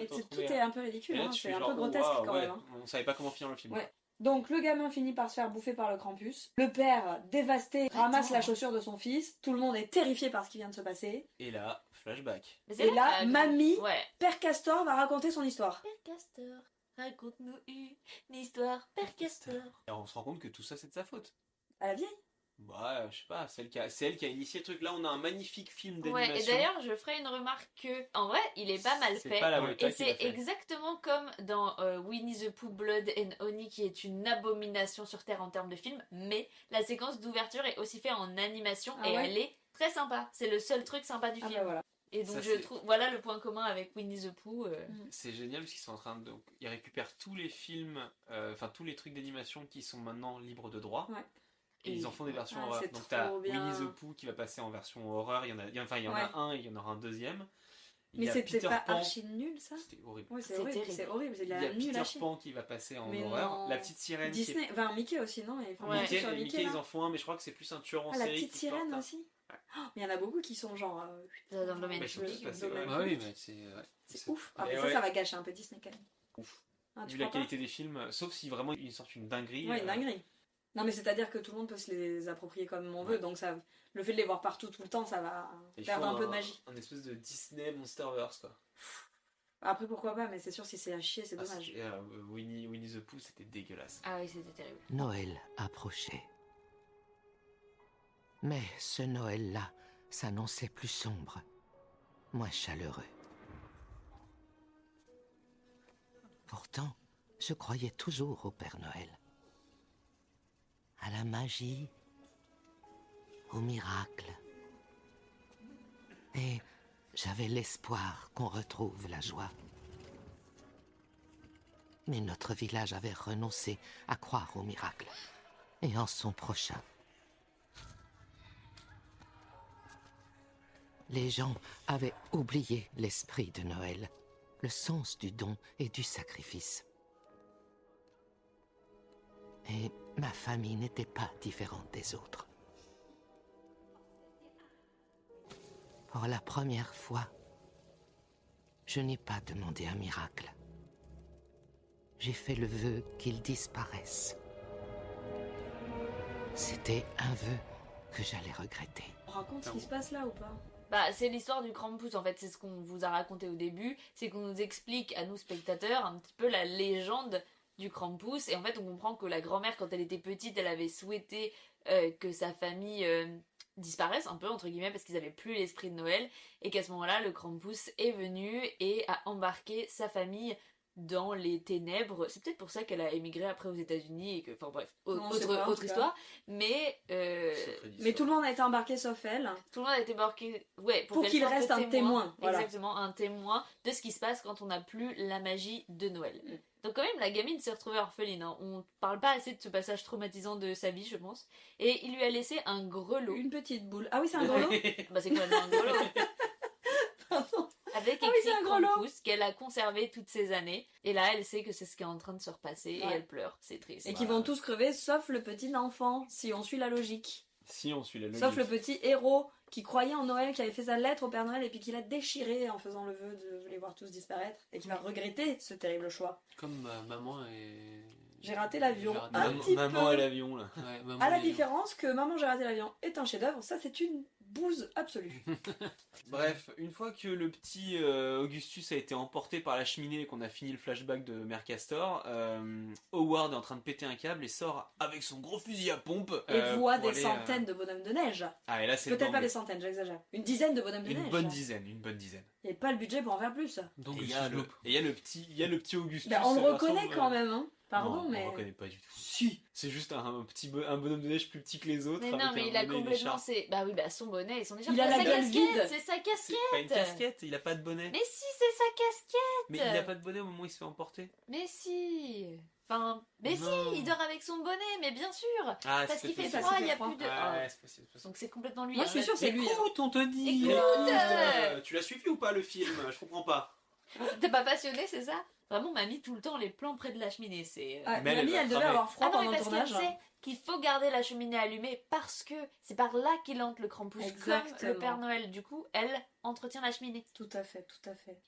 Et Attends, tout est un peu ridicule, Et là, hein, tu c'est fais un genre, peu grotesque waouh, quand ouais, même. hein. On savait pas comment finir le film. Ouais. Donc le gamin finit par se faire bouffer par le Krampus. Le père, dévasté, ramasse la chaussure de son fils. Tout le monde est terrifié par ce qui vient de se passer. Et là, flashback. Mais c'est Et là, que- mamie, Ouais. Père Castor va raconter son histoire. Père Castor, raconte-nous une histoire, Père Castor. Et on se rend compte que tout ça, c'est de sa faute. À la vieille. Bah, je sais pas, c'est elle qui a initié le truc. Là, on a un magnifique film Ouais, et d'animation. d'ailleurs, je ferai une remarque que, en vrai, il est pas mal C'est fait. pas la Weta Et qui l'a c'est fait. exactement comme dans Winnie the Pooh, Blood and Honey, qui est une abomination sur Terre en termes de film. Mais la séquence d'ouverture est aussi faite en animation Ah et ouais elle est très sympa. C'est le seul truc sympa du Ah film. bah voilà. Et donc, Ça, je c'est- trouve, voilà le point commun avec Winnie the Pooh. C'est génial parce qu'ils sont en train de... donc, ils récupèrent tous les films, enfin tous les trucs d'animation qui sont maintenant libres de droit. Ouais. Et ils en font des versions Ah, horreur. c'est Donc trop t'as bien. Winnie the Pooh qui va passer en version horreur. Il y en a, il y en Ouais. a un et il y en aura un deuxième. Il Mais y a c'était Peter pas Pan. archi nul ça. C'était horrible. Ouais, c'est C'est horrible, terrible. c'est horrible, c'est de Il y la a nulle à Peter chier. Pan qui va passer en Mais horreur. non. La petite sirène qui Disney, enfin Mickey aussi, non? Ils font Ouais. beaucoup sur Mickey, là. ils en font un, mais je crois que c'est plus un tueur en Ah, la série petite qui sirène porte. aussi. Oh, mais il y en a beaucoup qui sont genre. Dans le domaine Mais ils sont tous public. passés, ouais. Ah oui, mais c'est. Ouais. C'est ouf. Et Après ça, ouais. ça va gâcher un peu Disney quand même. Ouf. Ah, tu Vu la crois pas qualité des films, sauf si vraiment ils sortent une dinguerie. Ouais, une dinguerie. Non, mais c'est-à-dire que tout le monde peut se les approprier comme on veut, Ouais. donc ça, le fait de les voir partout tout le temps, ça va Il perdre faut un peu de magie. Un espèce de Disney Monsterverse quoi. Après, pourquoi pas, mais c'est sûr, si c'est à chier, c'est Ah, dommage. Winnie the Pooh, c'était dégueulasse. Ah oui, c'était terrible. Noël approchait. Mais ce Noël-là s'annonçait plus sombre, moins chaleureux. Pourtant, je croyais toujours au Père Noël. À la magie, au miracle. Et j'avais l'espoir qu'on retrouve la joie. Mais notre village avait renoncé à croire au miracle et en son prochain. Les gens avaient oublié l'esprit de Noël, le sens du don et du sacrifice. Et ma famille n'était pas différente des autres. Pour la première fois, je n'ai pas demandé un miracle. J'ai fait le vœu qu'ils disparaissent. C'était un vœu que j'allais regretter. On raconte ce qui se passe là ou pas? Bah, c'est l'histoire du Krampus, en fait, c'est ce qu'on vous a raconté au début, c'est qu'on nous explique à nous spectateurs un petit peu la légende du Krampus, et en fait on comprend que la grand-mère, quand elle était petite, elle avait souhaité que sa famille disparaisse, un peu entre guillemets, parce qu'ils avaient plus l'esprit de Noël, et qu'à ce moment-là, le Krampus est venu et a embarqué sa famille dans les ténèbres. C'est peut-être pour ça qu'elle a émigré après aux États-Unis et que, enfin bref, autre histoire. Mais tout le monde a été embarqué sauf elle. Tout le monde a été embarqué, ouais, pour qu'il reste un témoin. Voilà. Exactement, un témoin de ce qui se passe quand on n'a plus la magie de Noël. Donc quand même, la gamine s'est retrouvée orpheline. Hein. On parle pas assez de ce passage traumatisant de sa vie, je pense. Et il lui a laissé un grelot. Une petite boule. Ah oui, c'est un grelot. Bah c'est complètement un grelot. Pardon. Avec écrit Krampus qu'elle a conservé toutes ces années. Et là, elle sait que c'est ce qui est en train de se repasser et elle pleure. C'est triste. Et qu'ils vont tous crever, sauf le petit enfant, si on suit la logique. Si on suit la logique. Sauf le petit héros qui croyait en Noël, qui avait fait sa lettre au Père Noël et puis qui l'a déchiré en faisant le vœu de les voir tous disparaître et qui va regretter ce terrible choix. Comme maman et... J'ai raté l'avion. Maman à l'avion, là. Ouais, maman à la différence que Maman j'ai raté l'avion est un chef-d'œuvre, ça c'est une bouse absolue. Bref, une fois que le petit Augustus a été emporté par la cheminée et qu'on a fini le flashback de Mère Castor, Howard est en train de péter un câble et sort avec son gros fusil à pompe. Et voit des centaines de bonhommes de neige. Ah, et là, c'est peut-être pas des centaines, j'exagère. Une dizaine de bonhommes de neige. Une bonne dizaine. Il n'y a pas le budget pour en faire plus. Donc il y a le petit Augustus. Ben, on le reconnaît quand même, hein. Pardon, non, mais. On le reconnaît pas du tout. Si. C'est juste un bonhomme de neige plus petit que les autres. Mais non, mais il a complètement bah oui, son bonnet et son écharpe. Il a la gueule vide. C'est sa casquette. C'est pas une casquette, il a pas de bonnet. Mais si, c'est sa casquette. Mais il a pas de bonnet au moment où il se fait emporter. Mais si. Enfin, mais si, il dort avec son bonnet, mais bien sûr. Ah, parce qu'il fait froid, il y a plus de. Ouais, c'est possible. Donc c'est complètement lui. Moi, je suis sûre, c'est lui. Écoute, on te dit. Écoute. Tu l'as suivi ou pas le film? Je comprends pas. T'es pas passionné, c'est ça? Vraiment, mamie, tout le temps, les plans près de la cheminée, c'est... mamie, elle devait avoir froid pendant le tournage. Parce qu'elle sait qu'il faut garder la cheminée allumée parce que c'est par là qu'il entre le Krampus. Exactement. Comme le Père Noël, du coup, elle entretient la cheminée. Tout à fait.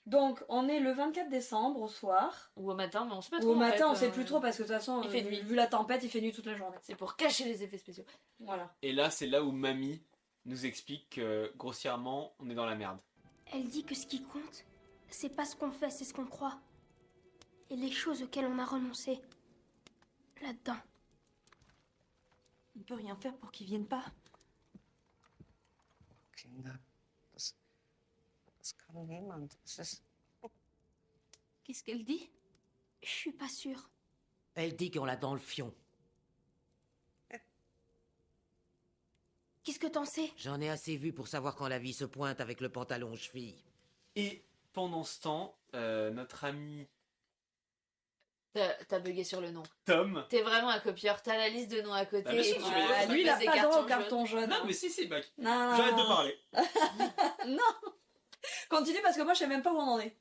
Donc, on est le 24 décembre au soir. Ou au matin, mais on sait pas trop. Ou au matin, on sait plus trop parce que de toute façon, il fait nuit. Vu la tempête, il fait nuit toute la journée. C'est pour cacher les effets spéciaux. Voilà. Et là, c'est là où mamie nous explique que, grossièrement, on est dans la merde. Elle dit que ce qui compte, c'est pas ce qu'on fait, c'est ce qu'on croit. Et les choses auxquelles on a renoncé. Là-dedans. On peut rien faire pour qu'ils viennent pas. Qu'est-ce qu'elle dit? Je suis pas sûre. Elle dit qu'on l'a dans le fion. Qu'est-ce que t'en sais? J'en ai assez vu pour savoir quand la vie se pointe avec le pantalon cheville. Et pendant ce temps, notre ami... T'as bugué sur le nom. Tom. T'es vraiment un copieur, t'as la liste de noms à côté. Bah, bien sûr, lui, il a pas droit au carton jaune. Non, mais si, mec. Non. J'arrête de parler. Non. Continue parce que moi, je sais même pas où on en est.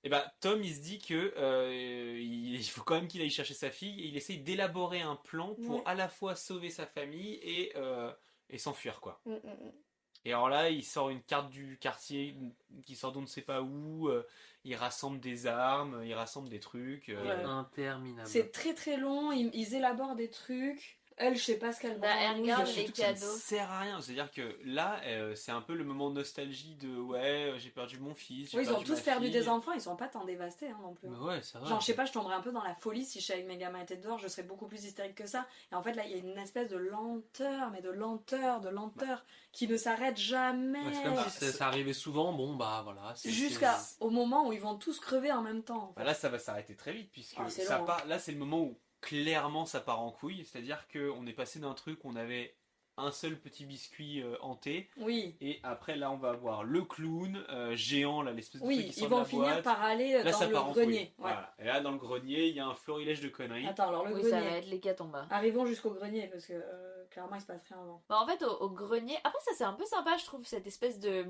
Et bah, Tom, il se dit que il faut quand même qu'il aille chercher sa fille et il essaye d'élaborer un plan pour à la fois sauver sa famille et s'enfuir, quoi. Et alors là, il sort une carte du quartier qui sort d'on ne sait pas où, il rassemble des armes, il rassemble des trucs. Interminable. C'est très très long, ils élaborent des trucs. Elle, je sais pas ce qu'elle elle regarde les cadeaux. Ça ne sert à rien. C'est-à-dire que là, c'est un peu le moment de nostalgie de j'ai perdu mon fils. Oui, ils ont tous perdu des enfants, ils sont pas tant dévastés hein, non plus. Mais ouais, ça va. Genre, je sais pas, je tomberais un peu dans la folie si je savais que mes gamins étaient dehors, je serais beaucoup plus hystérique que ça. Et en fait, là, il y a une espèce de lenteur, mais de lenteur, qui ne s'arrête jamais. Ouais, c'est comme si ça arrivait souvent, bon bah voilà. Jusqu'au moment où ils vont tous crever en même temps. En fait. Là, ça va s'arrêter très vite, puisque long, là, c'est le moment où clairement ça part en couille, c'est-à-dire qu'on est passé d'un truc où on avait un seul petit biscuit hanté, et après là on va avoir le clown géant, là l'espèce de truc qui sort de la boîte. Ils vont finir par aller là, dans le grenier. Voilà. Et là dans le grenier il y a un florilège de conneries. Attends, alors le grenier, ça va être l'hécatombe. Arrivons jusqu'au grenier parce que clairement il se passe rien avant. Bah, en fait au grenier, après ça c'est un peu sympa je trouve, cette espèce de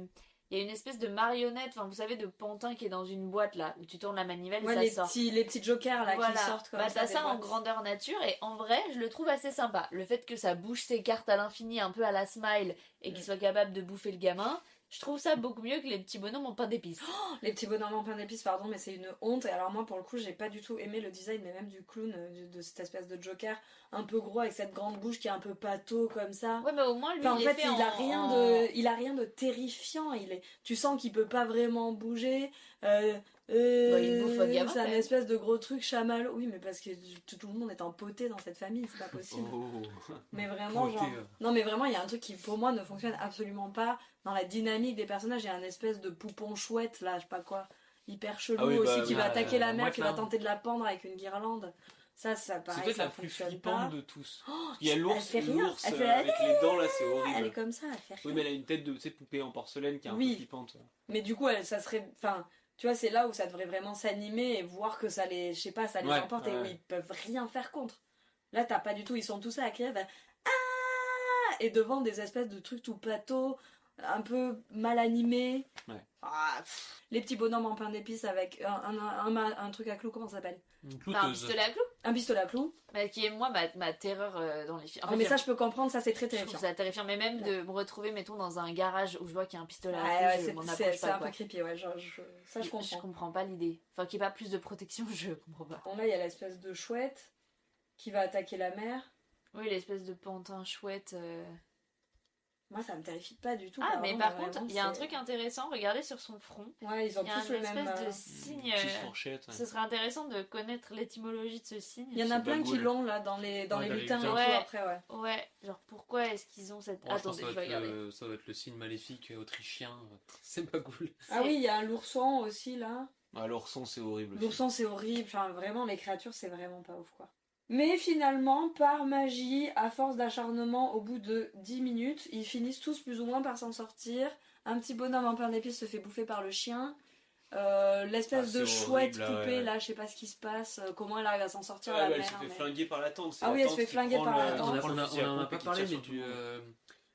il y a une espèce de marionnette, enfin vous savez, de pantin qui est dans une boîte là, où tu tournes la manivelle Ouais, et ça sort. les petits jokers là Voilà. qui sortent comme bah, ça. t'as des ça en boîtes. grandeur nature et en vrai je le trouve assez sympa. Le fait que ça bouge ses cartes à l'infini, un peu à la Smile, et qu'il soit capable de bouffer le gamin, je trouve ça beaucoup mieux que les petits bonhommes en pain d'épices. Les petits bonhommes en pain d'épices, pardon, mais c'est une honte. Et alors moi, pour le coup, j'ai pas du tout aimé le design, mais même du clown, de cette espèce de Joker, un peu gros avec cette grande bouche qui est un peu pâteau comme ça. Ouais, mais au moins lui, Enfin, en il fait, est fait il a rien de terrifiant. Tu sens qu'il peut pas vraiment bouger. il bouffe votre gamin, C'est quand un même. espèce de gros truc chamallow. Oui, mais parce que tout le monde est empoté dans cette famille, c'est pas possible. Mais vraiment, Poté, genre. Non, mais vraiment, il y a un truc qui, pour moi, ne fonctionne absolument pas dans la dynamique des personnages. Il y a un espèce de poupon chouette, là, je sais pas quoi, hyper chelou Ah oui, aussi, bah, qui va attaquer la mère, mouette, qui là. va tenter de la pendre avec une guirlande. Ça C'est pareil, peut-être ça la plus fonctionne flippante pas. de tous. Oh, Il y a l'ours elle fait rien. l'ours, Elle fait avec les dents là, c'est horrible. Elle est comme ça, elle fait rien. Oui, mais elle a une tête de poupée en porcelaine qui est un Oui. peu flippante. Mais du coup, ça serait. Enfin, tu vois, c'est là où ça devrait vraiment s'animer et voir que ça les. Je sais pas, ça les Ouais, emporte et où ouais. ils peuvent rien faire contre. Là, t'as pas du tout. Ils sont tous là à crier. Ah, et devant des espèces de trucs tout plateaux, un peu mal animés. Ouais. Les petits bonhommes en pain d'épices avec un truc à clous, comment ça s'appelle? Un pistolet à clous. Un pistolet à clous. Bah, qui est moi ma terreur dans les films. Oh, mais ça, je peux comprendre, ça c'est très je trouve terrifiant. ça terrifiant, mais même de me retrouver, mettons, dans un garage où je vois qu'il y a un pistolet à Ouais, clous, je ouais, m'en c'est approche pas. un quoi. peu creepy, ouais. Ça, je comprends. Je comprends pas l'idée. Enfin, qu'il n'y ait pas plus de protection, je comprends pas. Bon, là, il y a l'espèce de chouette qui va attaquer la mère. Oui, l'espèce de pantin chouette. Moi, ça me terrifie pas du tout. Ah, mais par vraiment, contre, il y a un c'est- truc intéressant, regardez sur son front. Ouais, ils ont Il y a tous une le même. espèce de signe. petite fourchette, ouais. Ce serait intéressant de connaître l'étymologie de ce signe. Il y en a plein qui l'ont là dans les lutins et tout Ouais, après, ouais. ouais, genre pourquoi est-ce qu'ils ont cette. Bon, je pense Attendez, que je vais regarder. ça doit être le signe maléfique autrichien. C'est pas cool. Ah oui, il y a un l'ourson aussi là. Ah, l'ourson, c'est horrible. aussi. L'ourson, c'est horrible. Enfin, vraiment, les créatures, c'est vraiment pas ouf quoi. Mais finalement, par magie, à force d'acharnement, au bout de 10 minutes, ils finissent tous plus ou moins par s'en sortir. Un petit bonhomme en pain d'épices se fait bouffer par le chien. L'espèce Ah, de c'est chouette horrible, là, poupée, ouais. là, je sais pas ce qui se passe. Comment elle arrive à s'en sortir, Ouais, la bah, elle mère. se fait mais- flinguer par la tante. C'est Ah oui, la elle se tante fait qui flinguer prend par la le- tante. qui On prend le fusil à en a pompe et pas qui parlé, tire mais sur tout le monde.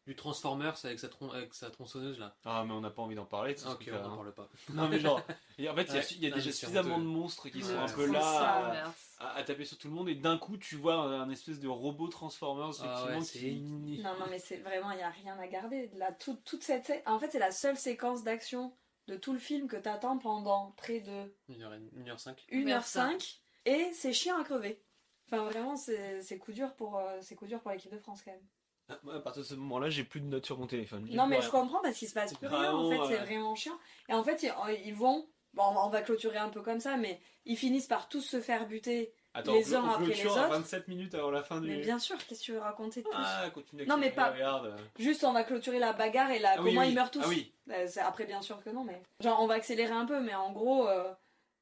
du Transformers avec sa tronçonneuse là. Ah, mais on n'a pas envie d'en parler de ce Ok, truc-là, on en hein. parle pas. Non, mais genre, et en fait, il y a, Ouais. il y a Non, déjà mais c'est suffisamment honteux. de monstres qui sont Ouais. un peu là à taper sur tout le monde, et d'un coup, tu vois un espèce de robot Transformers, effectivement, ouais, c'est qui. Non, non, mais c'est vraiment, il n'y a rien à garder. Là, toute cette. En fait, c'est la seule séquence d'action de tout le film que t'attends pendant près de 1h05. 1h05 et c'est chiant à crever. Enfin, vraiment, c'est coup dur pour l'équipe de France quand même. Ah, moi, à partir de ce moment-là, j'ai plus de notes sur mon téléphone. Non, mais je comprends parce qu'il se passe plus rien. En fait, c'est vraiment chiant. Et en fait, ils vont. Bon, on va clôturer un peu comme ça, mais ils finissent par tous se faire buter Attends, les uns on après les clôture à autres. 27 minutes avant la fin du. Mais bien sûr, qu'est-ce que tu veux raconter de plus? Ah, continue à Non, mais pas. Regarde. Juste, on va clôturer la bagarre et là, Ah oui, comment oui. ils meurent tous. Ah oui. Après, bien sûr que non, mais. Genre, on va accélérer un peu, mais en gros.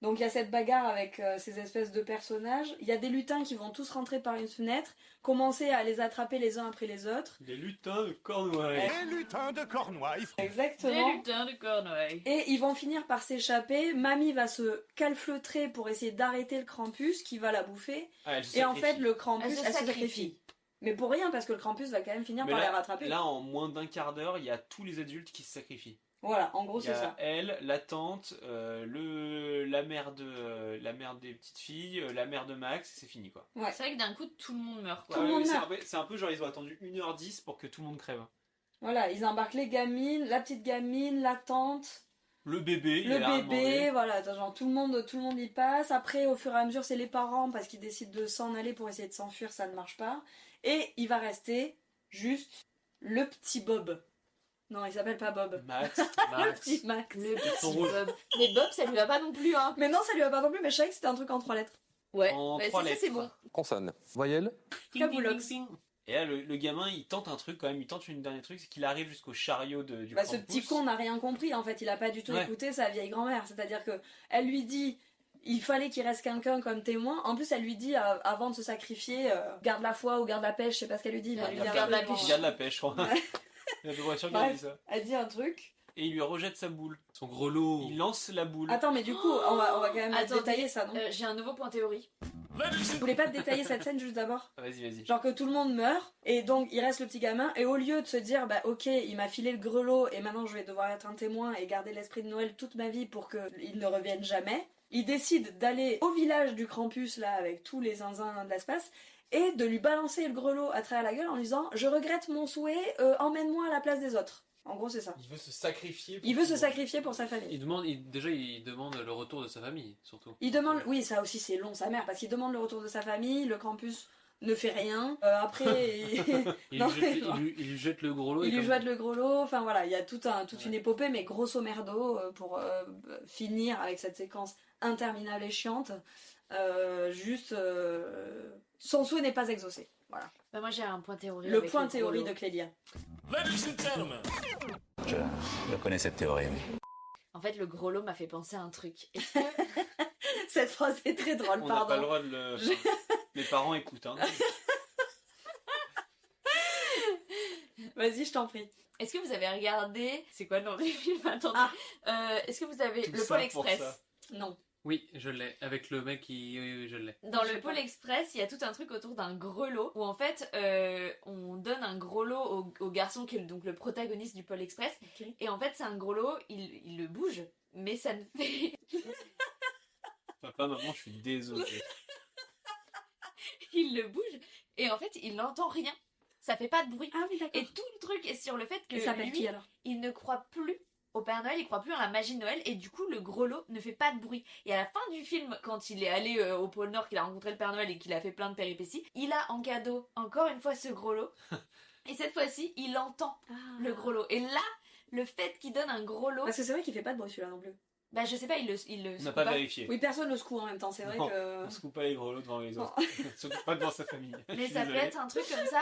Donc, il y a cette bagarre avec ces espèces de personnages. Il y a des lutins qui vont tous rentrer par une fenêtre, commencer à les attraper les uns après les autres. Les lutins de Cornouailles. Les lutins de Cornouailles. Exactement. Les lutins de Cornouailles. Et ils vont finir par s'échapper. Mamie va se calfeutrer pour essayer d'arrêter le Krampus qui va la bouffer. Ah, elle se Et en sacrifie. fait, le Krampus, Elle elle se se sacrifie. Mais pour rien, parce que le Krampus va quand même finir Mais par là, les rattraper. là, en moins d'un quart d'heure, il y a tous les adultes qui se sacrifient. Voilà, en gros, Il y c'est a ça. elle, la tante, la mère des petites filles, la mère de Max, et c'est fini quoi. Ouais. C'est vrai que d'un coup, tout le monde meurt. Quoi. Tout le monde c'est meurt. c'est un peu genre ils ont attendu 1h10 pour que tout le monde crève. Voilà, ils embarquent les gamines, la petite gamine, la tante, Le bébé, il le est là à bébé, demander. voilà, genre tout le monde y passe. Après, au fur et à mesure, c'est les parents parce qu'ils décident de s'en aller pour essayer de s'enfuir, ça ne marche pas. Et il va rester juste le petit Bob. Non, il s'appelle pas Bob. Max, Le petit Max. Le petit rouge. Bob. Mais Bob, ça lui va pas non plus, hein. Mais non, ça lui va pas non plus, mais je savais que c'était un truc en 3 lettres. Ouais, En bah, 3 ça c'est lettres. bon. Consonne. Voyelle. Caboulox. Et là, le gamin, il tente un truc quand même, il tente une dernière truc, c'est qu'il arrive jusqu'au chariot du Bah, ce Krampus. petit con n'a rien compris, en fait, il a pas du tout Ouais. écouté sa vieille grand-mère. C'est-à-dire que elle lui dit, il fallait qu'il reste quelqu'un comme témoin. En plus, elle lui dit, avant de se sacrifier, garde la foi ou garde la pêche, je sais pas ce qu'elle lui dit. Mais elle lui dit Garde la absolument- pêche. Il garde la pêche, je crois. Il y a de voitures qui a dit Bref, ça. elle dit un truc. Et il lui rejette sa boule. Son grelot. Il lance la boule. Attends, mais du coup, on va quand même Attendez, détailler ça, non j'ai un nouveau point théorie. Vous voulez pas détailler cette scène juste d'abord? Vas-y. Genre que tout le monde meurt, et donc il reste le petit gamin, et au lieu de se dire, bah ok, il m'a filé le grelot, et maintenant je vais devoir être un témoin et garder l'esprit de Noël toute ma vie pour qu'il ne revienne jamais, il décide d'aller au village du Krampus, là, avec tous les zinzins de l'espace, et de lui balancer le grelot à travers la gueule en lui disant, je regrette mon souhait, emmène-moi à la place des autres. En gros, c'est ça. Il veut se sacrifier. Il veut se sacrifier pour sa famille. Il demande le retour de sa famille, surtout. Il demande, oui, ça aussi c'est long, sa mère, parce qu'il demande le retour de sa famille, le Krampus ne fait rien. Après, il lui jette le gros lot. Il lui jette le gros lot. Enfin voilà, il y a toute une épopée, mais grosso merdo, pour finir avec cette séquence interminable et chiante. Son souhait n'est pas exaucé. Voilà. Bah moi j'ai un point théorie. Le point théorie de Clélia. Ladies and gentlemen. Je connais cette théorie, oui. En fait, le gros lot m'a fait penser à un truc. Cette phrase est très drôle, On pardon. n'a pas le droit de le... Les parents écoutent, hein. Vas-y, je t'en prie. Est-ce que vous avez regardé... C'est quoi le nom du film? Attendez. Est-ce que vous avez Tout le ça Pôle pour Express? ça. Non. Oui, je l'ai. Avec le mec qui... Oui, je l'ai. Dans le Pôle Express, il y a tout un truc autour d'un grelot où en fait on donne un grelot au garçon qui est donc le protagoniste du Pôle Express. Okay. Et en fait c'est un grelot, il le bouge, mais ça ne fait... Papa, maman, je suis désolé. Il le bouge et en fait il n'entend rien. Ça fait pas de bruit. Ah oui, d'accord. Et tout le truc est sur le fait que Il s'appelle lui, qui, alors? il ne croit plus au Père Noël, il croit plus en la magie de Noël et du coup le grelot ne fait pas de bruit. Et à la fin du film, quand il est allé au pôle Nord, qu'il a rencontré le Père Noël et qu'il a fait plein de péripéties, il a en cadeau encore une fois ce grelot. Et cette fois-ci, il entend le grelot. Et là, le fait qu'il donne un grelot... Parce que c'est vrai qu'il fait pas de bruit celui-là non plus. Bah je sais pas, il le On n'a pas vérifié. Oui, personne ne secoue en même temps, c'est vrai Non, que... on se coupe pas les grelots devant les autres. Surtout pas devant sa famille. Mais ça peut être un truc comme ça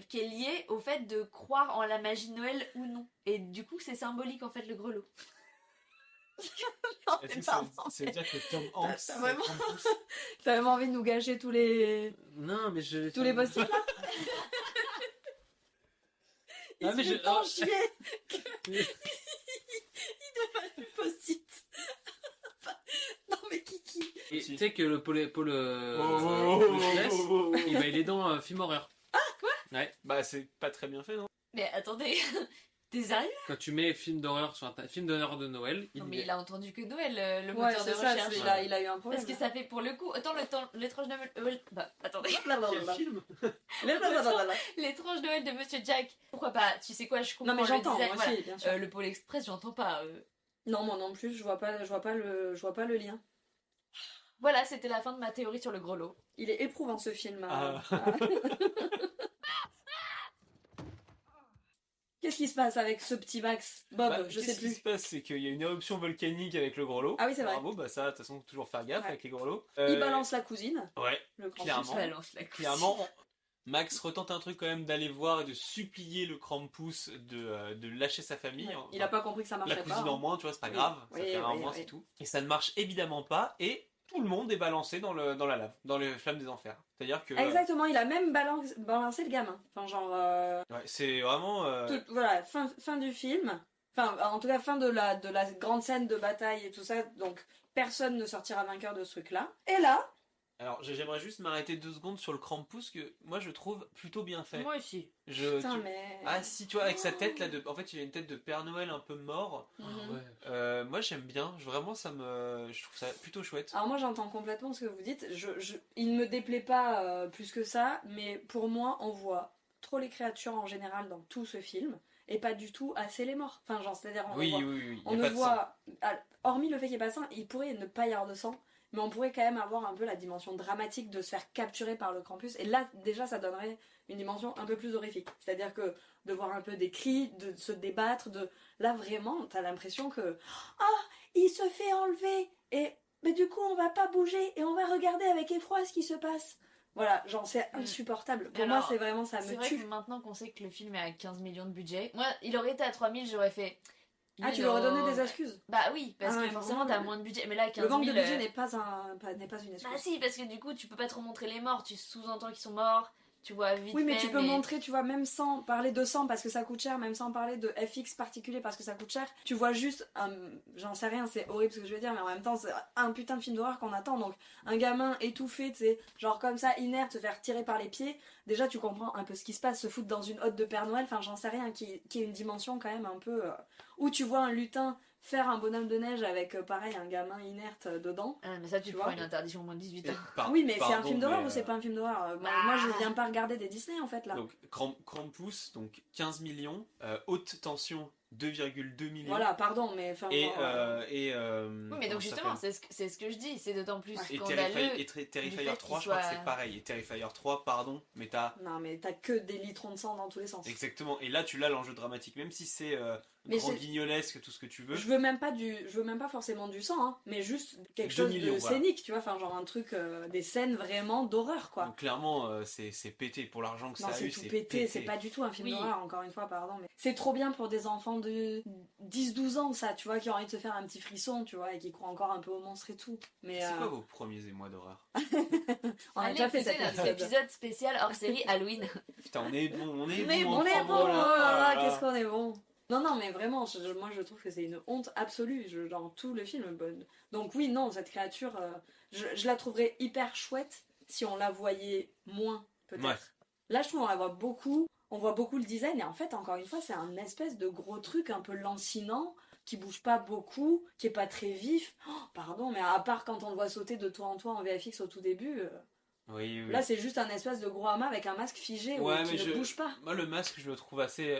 qui est lié au fait de croire en la magie de Noël ou non. Et du coup, c'est symbolique en fait le grelot. Non, Est-ce mais que pardon, ça veut dire que Tom Hanks... T'as vraiment... T'as vraiment envie de nous gâcher tous les... Non, mais je... Tous les post-it là? Ah, mais Il se fait tant chier il devient le post-it. Non mais Kiki. Et tu sais que le Pôle Express, il est dans un film horreur. Ah, quoi? Ouais. Bah c'est pas très bien fait, non? Mais attendez, t'es sérieux? Quand tu mets film d'horreur sur un film d'horreur de Noël, Non mais il a entendu que Noël, le Ouais, moteur de c'est ça, recherche. il a eu un problème. Parce que ça fait pour le coup, autant l'étrange Noël... bah, attendez. Quel film? L'étrange Noël de Monsieur Jack. Pourquoi pas? Tu sais quoi, je comprends Non mais j'entends, le design, moi aussi, voilà. bien sûr. Le Pôle Express, j'entends pas. Non, moi non plus, je vois pas le lien. Voilà, c'était la fin de ma théorie sur le grelot. Il est éprouvant ce film. Qu'est-ce qui se passe avec ce petit Max Bob, je sais Ce qui se plus. passe, c'est qu'il y a une éruption volcanique avec le grelot. Ah oui, c'est vrai. Bravo, bah ça, de toute façon, toujours faire gaffe Ouais. avec les grelots. Il balance la cousine. Ouais, Le grand clairement. balance la cousine. Clairement, Max retente un truc quand même d'aller voir et de supplier le Krampus de lâcher sa famille. Ouais. Il a pas compris que ça marchait La pas. cousine en moins, tu vois, c'est pas grave. Oui, Ça fait un oui, moins, oui. c'est tout. Et ça ne marche évidemment pas. Et tout le monde est balancé dans la lave, dans les flammes des enfers. C'est-à-dire que... Exactement, il a même balancé le gamin. Enfin, genre... Ouais, c'est vraiment... Voilà, fin du film. Enfin, en tout cas, fin de la grande scène de bataille et tout ça. Donc, personne ne sortira vainqueur de ce truc-là. Et là... Alors, j'aimerais juste m'arrêter 2 secondes sur le Krampus que moi je trouve plutôt bien fait. Moi aussi. Putain, mais... Ah si, tu vois, avec sa tête là, en fait il a une tête de Père Noël un peu mort. Moi j'aime bien, vraiment je trouve ça plutôt chouette. Alors moi j'entends complètement ce que vous dites. Il ne me déplaît pas plus que ça, mais pour moi on voit trop les créatures en général dans tout ce film et pas du tout assez les morts. Enfin genre c'est-à-dire on ne voit, hormis le fait qu'il n'y ait pas de sang, il pourrait ne pas y avoir de sang. Mais on pourrait quand même avoir un peu la dimension dramatique de se faire capturer par le Krampus. Et là, déjà, ça donnerait une dimension un peu plus horrifique. C'est-à-dire que de voir un peu des cris, de se débattre, Là, vraiment, t'as l'impression que... Ah, il se fait enlever. Mais du coup, on va pas bouger et on va regarder avec effroi ce qui se passe. Voilà, genre, c'est insupportable. Pour moi, c'est vraiment, ça me tue. C'est vrai que maintenant qu'on sait que le film est à 15 millions de budget, moi, il aurait été à 3000, j'aurais fait... Ah, tu lui aurais donné des excuses? Bah oui, parce que ouais, forcément t'as moins de budget. Mais là, 15 000... Le manque de budget n'est pas une excuse. Bah si, parce que du coup, tu peux pas trop montrer les morts. Tu sous-entends qu'ils sont morts. Tu vois vite Oui, mais fait, tu peux montrer, tu vois, même sans parler de sang parce que ça coûte cher, même sans parler de FX particulier parce que ça coûte cher, tu vois juste, j'en sais rien, c'est horrible ce que je veux dire, mais en même temps, c'est un putain de film d'horreur qu'on attend. Donc, un gamin étouffé, tu sais, genre comme ça, inerte, se faire tirer par les pieds, déjà tu comprends un peu ce qui se passe, se foutre dans une hotte de Père Noël, enfin, j'en sais rien, qui est une dimension quand même un peu. Où tu vois un lutin faire un bonhomme de neige avec, pareil, un gamin inerte dedans. Ah, mais ça, tu prends une interdiction au moins de 18 ans. Oui, mais c'est un film d'horreur ou c'est pas un film d'horreur Moi, je Ah. viens pas regarder des Disney en fait là. Donc Krampus, donc 15 millions, haute tension 2,2 millions. Voilà, pardon, mais enfin. Et, Oui, mais donc comment ça justement, s'appelle c'est ce que je dis, c'est d'autant plus Et scandaleux. Terrifier 3, je crois que c'est pareil. Et Terrifier 3, pardon, mais t'as. Non, mais t'as que des litrons de sang dans tous les sens. Exactement, et là tu l'as l'enjeu dramatique, même si c'est grand guignolesque, tout ce que tu veux. Je veux même pas forcément du sang, hein, mais juste quelque chose de scénique, tu vois, enfin genre un truc, des scènes vraiment d'horreur quoi. Donc, clairement, c'est pété pour l'argent que Non, ça a c'est eu. tout pété, c'est pas du tout un film d'horreur, encore une fois, pardon, mais c'est trop bien pour des enfants de 10-12 ans, ça, tu vois, qui ont envie de se faire un petit frisson, tu vois, et qui croient encore un peu aux monstres et tout. Mais c'est quoi vos premiers émois d'horreur? On a déjà fait cet épisode spécial hors série Halloween. Putain, on est bon, on est bon, oh là là, qu'est-ce qu'on est bon. Non, mais vraiment, moi je trouve que c'est une honte absolue, dans tout le film. Donc oui, non, cette créature, je la trouverais hyper chouette si on la voyait moins, peut-être. Ouais. Là, je trouve qu'on la voit beaucoup, on voit beaucoup le design, et en fait, encore une fois, c'est un espèce de gros truc un peu lancinant, qui bouge pas beaucoup, qui est pas très vif. Oh, pardon, mais à part quand on le voit sauter de toit en toit en VFX au tout début... Oui. Là, c'est juste un espèce de gros amas avec un masque figé qui ne bouge pas. Moi, le masque, je le trouve assez.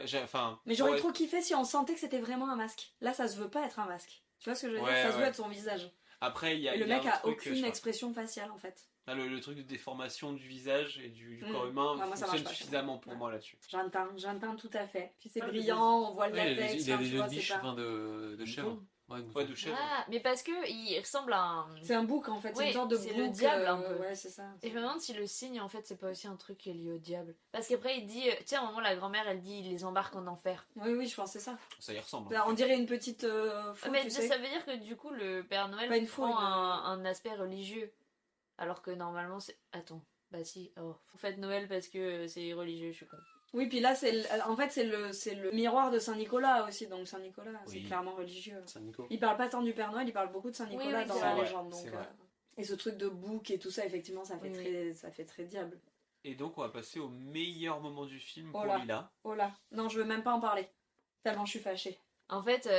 Mais j'aurais trop kiffé si on sentait que c'était vraiment un masque. Là, ça se veut pas être un masque. Tu vois ce que je veux dire? Ça se veut être son visage. Après, il y a. Et le mec a aucune expression faciale en fait. Là, le truc de déformation du visage et du corps humain fonctionne suffisamment pour moi là-dessus. J'entends tout à fait. Puis c'est brillant, on voit le latex. Il a des yeux de biche, de chèvre. Ouais, de chèvre. Ah, mais parce que il ressemble à un. C'est un bouc en fait, c'est une sorte de bouc. C'est le diable un peu. Ouais, c'est ça. Et je me demande si le signe en fait c'est pas aussi un truc qui est lié au diable. Parce qu'après il dit, tu sais, à un moment la grand-mère elle dit il les embarque en enfer. Oui, je pense que c'est ça. Ça y ressemble. On dirait une petite faux, mais tu sais. ça veut dire que du coup le Père Noël prend un aspect religieux. Alors que normalement c'est. Attends, bah si, vous faites Noël parce que c'est religieux, je suis con. Oui, puis là, c'est le miroir de Saint-Nicolas aussi, donc Saint-Nicolas, c'est clairement religieux. Il parle pas tant du Père Noël, il parle beaucoup de Saint-Nicolas dans la légende. Donc, et ce truc de bouc et tout ça, effectivement, ça fait très diable. Et donc, on va passer au meilleur moment du film pour là. Lila. Oh là, non, je veux même pas en parler. Tellement je suis fâchée. En fait,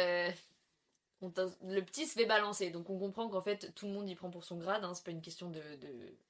le petit se fait balancer, donc on comprend qu'en fait tout le monde y prend pour son grade, hein, c'est pas une question de...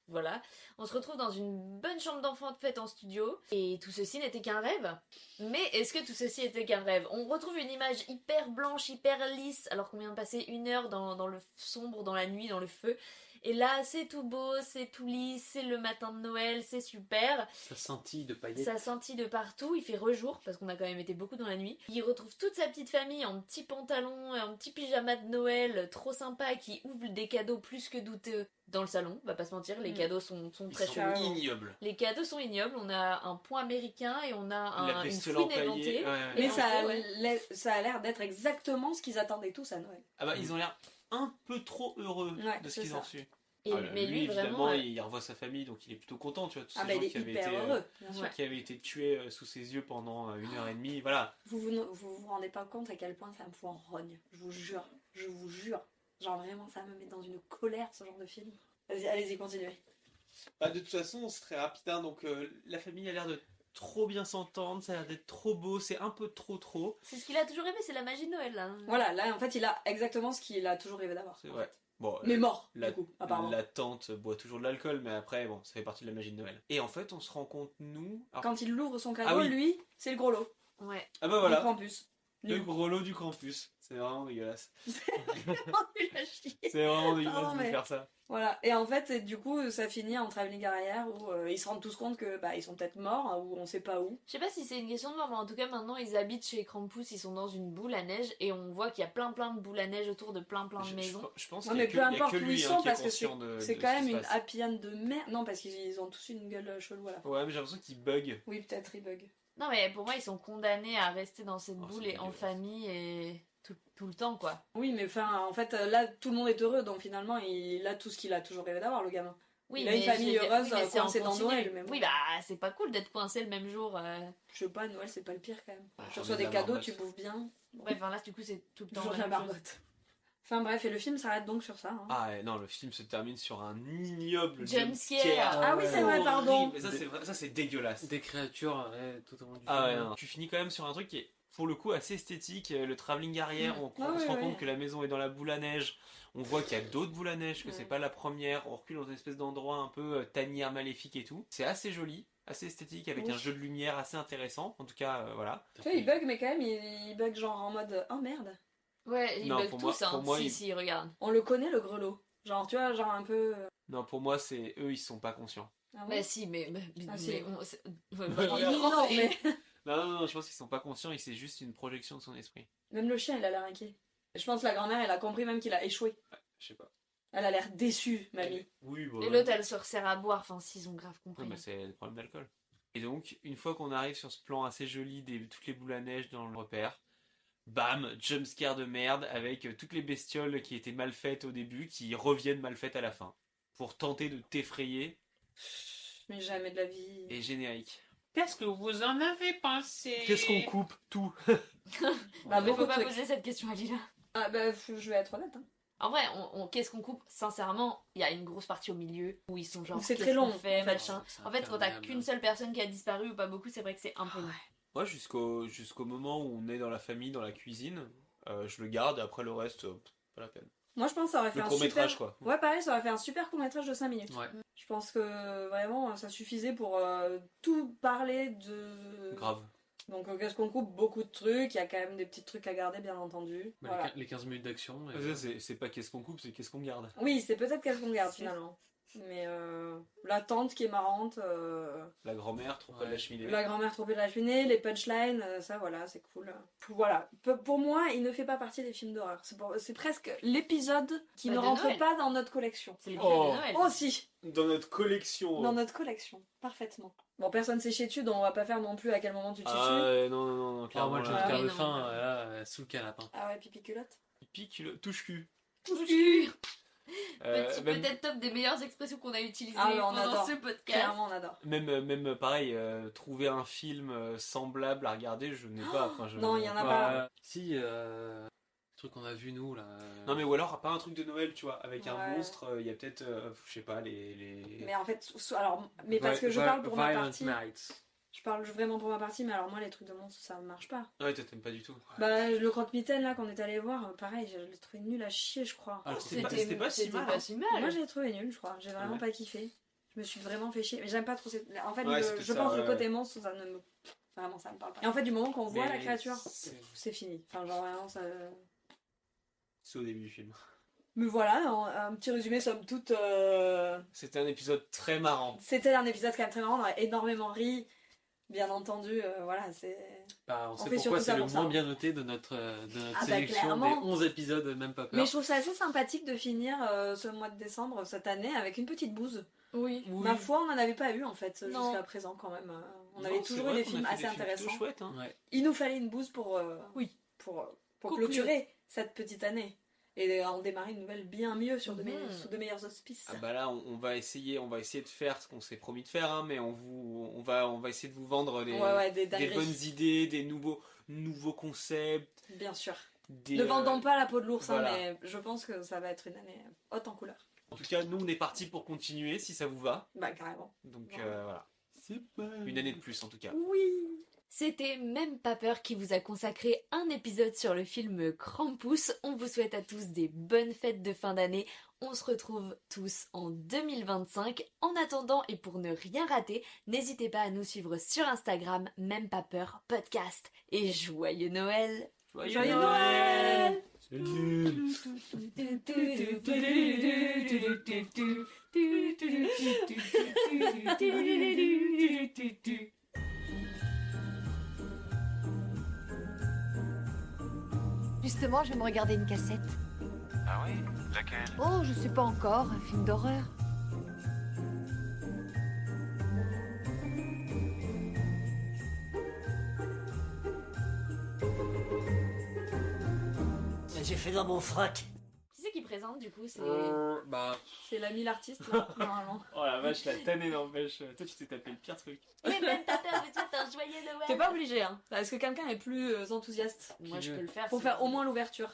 Voilà. On se retrouve dans une bonne chambre d'enfant faite en studio, et tout ceci n'était qu'un rêve. Mais est-ce que tout ceci était qu'un rêve? On retrouve une image hyper blanche, hyper lisse, alors qu'on vient de passer 1 heure dans le sombre, dans la nuit, dans le feu. Et là, c'est tout beau, c'est tout lisse, c'est le matin de Noël, c'est super. Ça scintille de paillettes. Ça scintille de partout, il fait rejour, parce qu'on a quand même été beaucoup dans la nuit. Il retrouve toute sa petite famille en petits pantalons, en petit pyjama de Noël, trop sympa, qui ouvre des cadeaux plus que douteux dans le salon, on va pas se mentir, les cadeaux sont très chauds. Ils sont ignobles. Les cadeaux sont ignobles, on a un point américain et on a une fouine éventée. Mais ça a l'air d'être exactement ce qu'ils attendaient tous à Noël. Ah bah ils ont l'air un peu trop heureux de ce qu'ils ont reçu. Mais lui, évidemment, vraiment, il revoit sa famille, donc il est plutôt content, tu vois, tous ces il gens est hyper heureux, bien sûr. qui avaient été tués sous ses yeux pendant 1h30, voilà. Vous rendez pas compte à quel point ça me fout en rogne, je vous jure. Genre vraiment, ça me met dans une colère, ce genre de film. Allez-y, continuez. Bah, de toute façon, c'est très rapide, hein, donc la famille a l'air de trop bien s'entendre, ça a l'air d'être trop beau, c'est un peu trop. C'est ce qu'il a toujours aimé, c'est la magie de Noël, là. Voilà, là, en fait, il a exactement ce qu'il a toujours rêvé d'avoir. C'est vrai. Bon, mais mort, du coup, apparemment. La tante boit toujours de l'alcool, mais après, bon, ça fait partie de la magie de Noël. Et en fait, on se rend compte, nous... Alors... Quand il ouvre son cadeau, lui, c'est le gros lot. Ouais. Ah bah voilà. Du Krampus. Le gros lot du Krampus. C'est vraiment dégueulasse. C'est vraiment dégueulasse de faire ça. Voilà, et en fait, du coup, ça finit en travelling arrière où ils se rendent tous compte que ils sont peut-être morts, ou on sait pas où. Je sais pas si c'est une question de mort, mais en tout cas, maintenant, ils habitent chez Krampus, ils sont dans une boule à neige, et on voit qu'il y a plein de boules à neige autour de plein de maisons. Je pense non, mais peu importe où ils sont, parce que c'est quand même une passe. happy end de merde. Non, parce qu'ils ont tous une gueule chelou à la fin. Ouais, mais j'ai l'impression qu'ils bug. Oui, peut-être ils bug. Non, mais pour moi, ils sont condamnés à rester dans cette boule et en famille et tout le temps, quoi. Oui, mais enfin, en fait, là, tout le monde est heureux, donc finalement, il a tout ce qu'il a toujours rêvé d'avoir, le gamin. Oui, il a une mais famille je veux dire, heureuse oui, mais c'est en coincée dans continu. Noël. Mais bon. Oui, bah c'est pas cool d'être coincé le même jour. Je sais pas, Noël c'est pas le pire quand même. Tu j'en ai reçois de des la cadeaux, marmotte. tu bouffes bien. Ouais, enfin là, du coup, c'est tout le temps Toujours la la même chose. marmotte. Enfin bref, et le film s'arrête donc sur ça. Hein. Ah non, le film se termine sur un ignoble Jumpscare. Ah oui, c'est vrai, pardon. Mais ça c'est dégueulasse. Des créatures tout au long du Ah ouais, film. non. Tu finis quand même sur un truc qui est pour le coup assez esthétique. Le travelling arrière, on Ah se ouais, rend ouais. compte que la maison est dans la boule à neige. On voit qu'il y a d'autres boules à neige, que c'est pas la première. On recule dans une espèce d'endroit un peu tanière maléfique et tout. C'est assez joli, assez esthétique, avec Oui. un jeu de lumière assez intéressant. En tout cas, voilà. Tu vois, il bug, mais quand même, il bug genre en mode oh merde. Ouais, ils Non, bug pour tous, moi- hein. pour moi, si, il- si, regarde. On le connaît le grelot. Genre, tu vois, genre un peu. Non, pour moi, c'est eux, ils sont pas conscients. Ah Bah bon si, mais Ah, si. mais on- c'est- ouais, Non, mais. Non, je pense qu'ils sont pas conscients et c'est juste une projection de son esprit. Même le chien, il a l'air inquiet. Je pense que la grand-mère, elle a compris même qu'il a échoué. Je sais pas. Elle a l'air déçue, mamie. Oui, bah, Et l'autre, elle se resserre à boire. Enfin, s'ils ont grave compris. Ouais, bah, c'est le problème d'alcool. Et donc, une fois qu'on arrive sur ce plan assez joli des toutes les boules à neige dans le repère, bam, jumpscare de merde avec toutes les bestioles qui étaient mal faites au début qui reviennent mal faites à la fin. Pour tenter de t'effrayer. Mais jamais de la vie. Et générique. Qu'est-ce que vous en avez pensé? Qu'est-ce qu'on coupe? Tout. Bah, Mais beaucoup faut de pas trucs. poser cette question à Lila. Ah bah, je vais être honnête. Hein. En vrai, qu'est-ce qu'on coupe? Sincèrement, il y a une grosse partie au milieu où ils sont genre. C'est très qu'est-ce long, qu'on fait, en fait. machin. C'est En fait, quand t'as interminable. qu'une seule personne qui a disparu ou pas beaucoup, c'est vrai que c'est un peu long. Moi, jusqu'au moment où on est dans la famille, dans la cuisine, je le garde et après le reste, pas la peine. Moi, je pense que ça aurait fait Le un court-métrage, super... quoi. Ouais, pareil, ça aurait fait un super court-métrage de 5 minutes. Ouais. Je pense que vraiment, ça suffisait pour tout parler de... Grave. Donc, qu'est-ce qu'on coupe? Beaucoup de trucs. Il y a quand même des petits trucs à garder, bien entendu. Bah, Voilà. les 15 minutes d'action. Ça, c'est pas qu'est-ce qu'on coupe, c'est qu'est-ce qu'on garde. Oui, c'est peut-être qu'est-ce qu'on garde, finalement. Mais la tante qui est marrante... La grand-mère, trop pas de la cheminée. La grand-mère trompée de la cheminée, les punchlines, ça voilà, c'est cool. Voilà. Pour moi, il ne fait pas partie des films d'horreur. C'est presque l'épisode qui Bah, ne de rentre Noël. pas dans notre collection. C'est l'épisode Oh. de Noël. Oh si, Dans notre collection. dans notre collection, parfaitement. Bon, personne s'est chié dessus, donc on va pas faire non plus à quel moment tu te chies Ah dessus. ouais, non, Ah, clairement. moi, le là. jumpscare oui, de non, fin, non. là, sous le canapé. Ah ouais, pipi culotte. Pique le touche-cul. Petit Même, peut-être top des meilleures expressions qu'on a utilisées Ah ouais, on pendant adore. ce podcast. Clairement, on adore. même pareil, trouver un film semblable à regarder, je n'ai pas. Enfin, Non, il y en a pas. Si, le truc qu'on a vu nous là. Non, mais ou alors, pas un truc de Noël, tu vois, avec un Ouais. monstre, il y a peut-être, je sais pas, les... Mais en fait, alors, mais parce que je parle pour ma Violent partie. Nights. Je parle vraiment pour ma partie, mais alors moi, les trucs de monstres, ça marche pas. Ouais, toi, t'aimes pas du tout. Bah, le croque-mitaine, là, qu'on est allé voir, pareil, je l'ai trouvé nul à chier, je crois. Ah, c'était pas si mal. pas si mal. Moi, j'ai trouvé nul, je crois. J'ai vraiment Ouais. pas kiffé. Je me suis vraiment fait chier. Mais j'aime pas trop cette... En fait, Ouais, c'était je ça, pense que le ouais. côté monstre, ça ne me... Vraiment, ça me parle pas. Et en fait, du moment qu'on voit Mais la créature, c'est- c'est fini. Enfin, genre, vraiment, ça... C'est au début du film. Mais voilà, un petit résumé, somme toute... C'était un épisode très marrant. C'était un épisode quand même très marrant, on a énormément ri. Bien entendu, voilà, c'est... Bah, on On sait fait pourquoi surtout c'est ça le pour ça. moins bien noté de notre Ah bah, sélection clairement. des 11 épisodes, même pas peur. Mais je trouve ça assez sympathique de finir ce mois de décembre, cette année, avec une petite bouse. Oui. Ma foi, on n'en avait pas eu, en fait, Non. jusqu'à présent, quand même. On Non, avait c'est toujours eu vrai des qu'on a films fait assez des films plutôt intéressants. chouettes, hein. Ouais. Il nous fallait une bouse pour Conclure. clôturer cette petite année. Et en démarrer une nouvelle bien mieux sur Mhm. sous de meilleurs auspices. Ah bah là, on va essayer de faire ce qu'on s'est promis de faire, hein, mais on va essayer de vous vendre Ouais, des des dingueries. bonnes idées, des nouveaux concepts. Bien sûr. Des, Ne vendons pas la peau de l'ours, voilà. hein, mais je pense que ça va être une année haute en couleur. En tout cas, nous, on est parti pour continuer, si ça vous va. Bah, carrément. Donc Voilà. voilà. Une année de plus, en tout cas. Oui. C'était Même pas peur qui vous a consacré un épisode sur le film Krampus. On vous souhaite à tous des bonnes fêtes de fin d'année. On se retrouve tous en 2025. En attendant et pour ne rien rater, n'hésitez pas à nous suivre sur Instagram, Même pas peur podcast. Et joyeux Noël! Joyeux Noël. Justement, je vais me regarder une cassette. Ah oui? Laquelle? Oh, je sais pas encore, un film d'horreur. J'ai fait dans mon frac. Qui c'est c'est qui présente du coup? C'est C'est l'ami l'artiste, là, normalement. Oh la vache, la tannée n'empêche. Toi, tu t'es tapé le pire truc. Mais même pas peur, mais toi t'es un joyeux Noël. T'es pas obligé, hein. Est-ce que quelqu'un est plus enthousiaste? Moi je peux le faire. Pour faire au moins l'ouverture.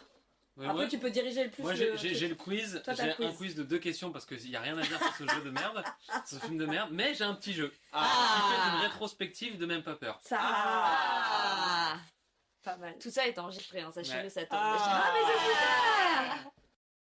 Ouais, Après, moi- tu peux diriger le plus. Moi j'ai le quiz, Toi, t'as j'ai le quiz. un quiz de 2 questions parce qu'il n'y a rien à dire sur ce jeu de merde, ce film de merde, mais j'ai un petit jeu. Ah. Qui fait une rétrospective de Même pas peur. Ça. Pas mal. Tout ça est enregistré, hein, sachez-le, Ouais. ça tombe. Ah, mais c'est super!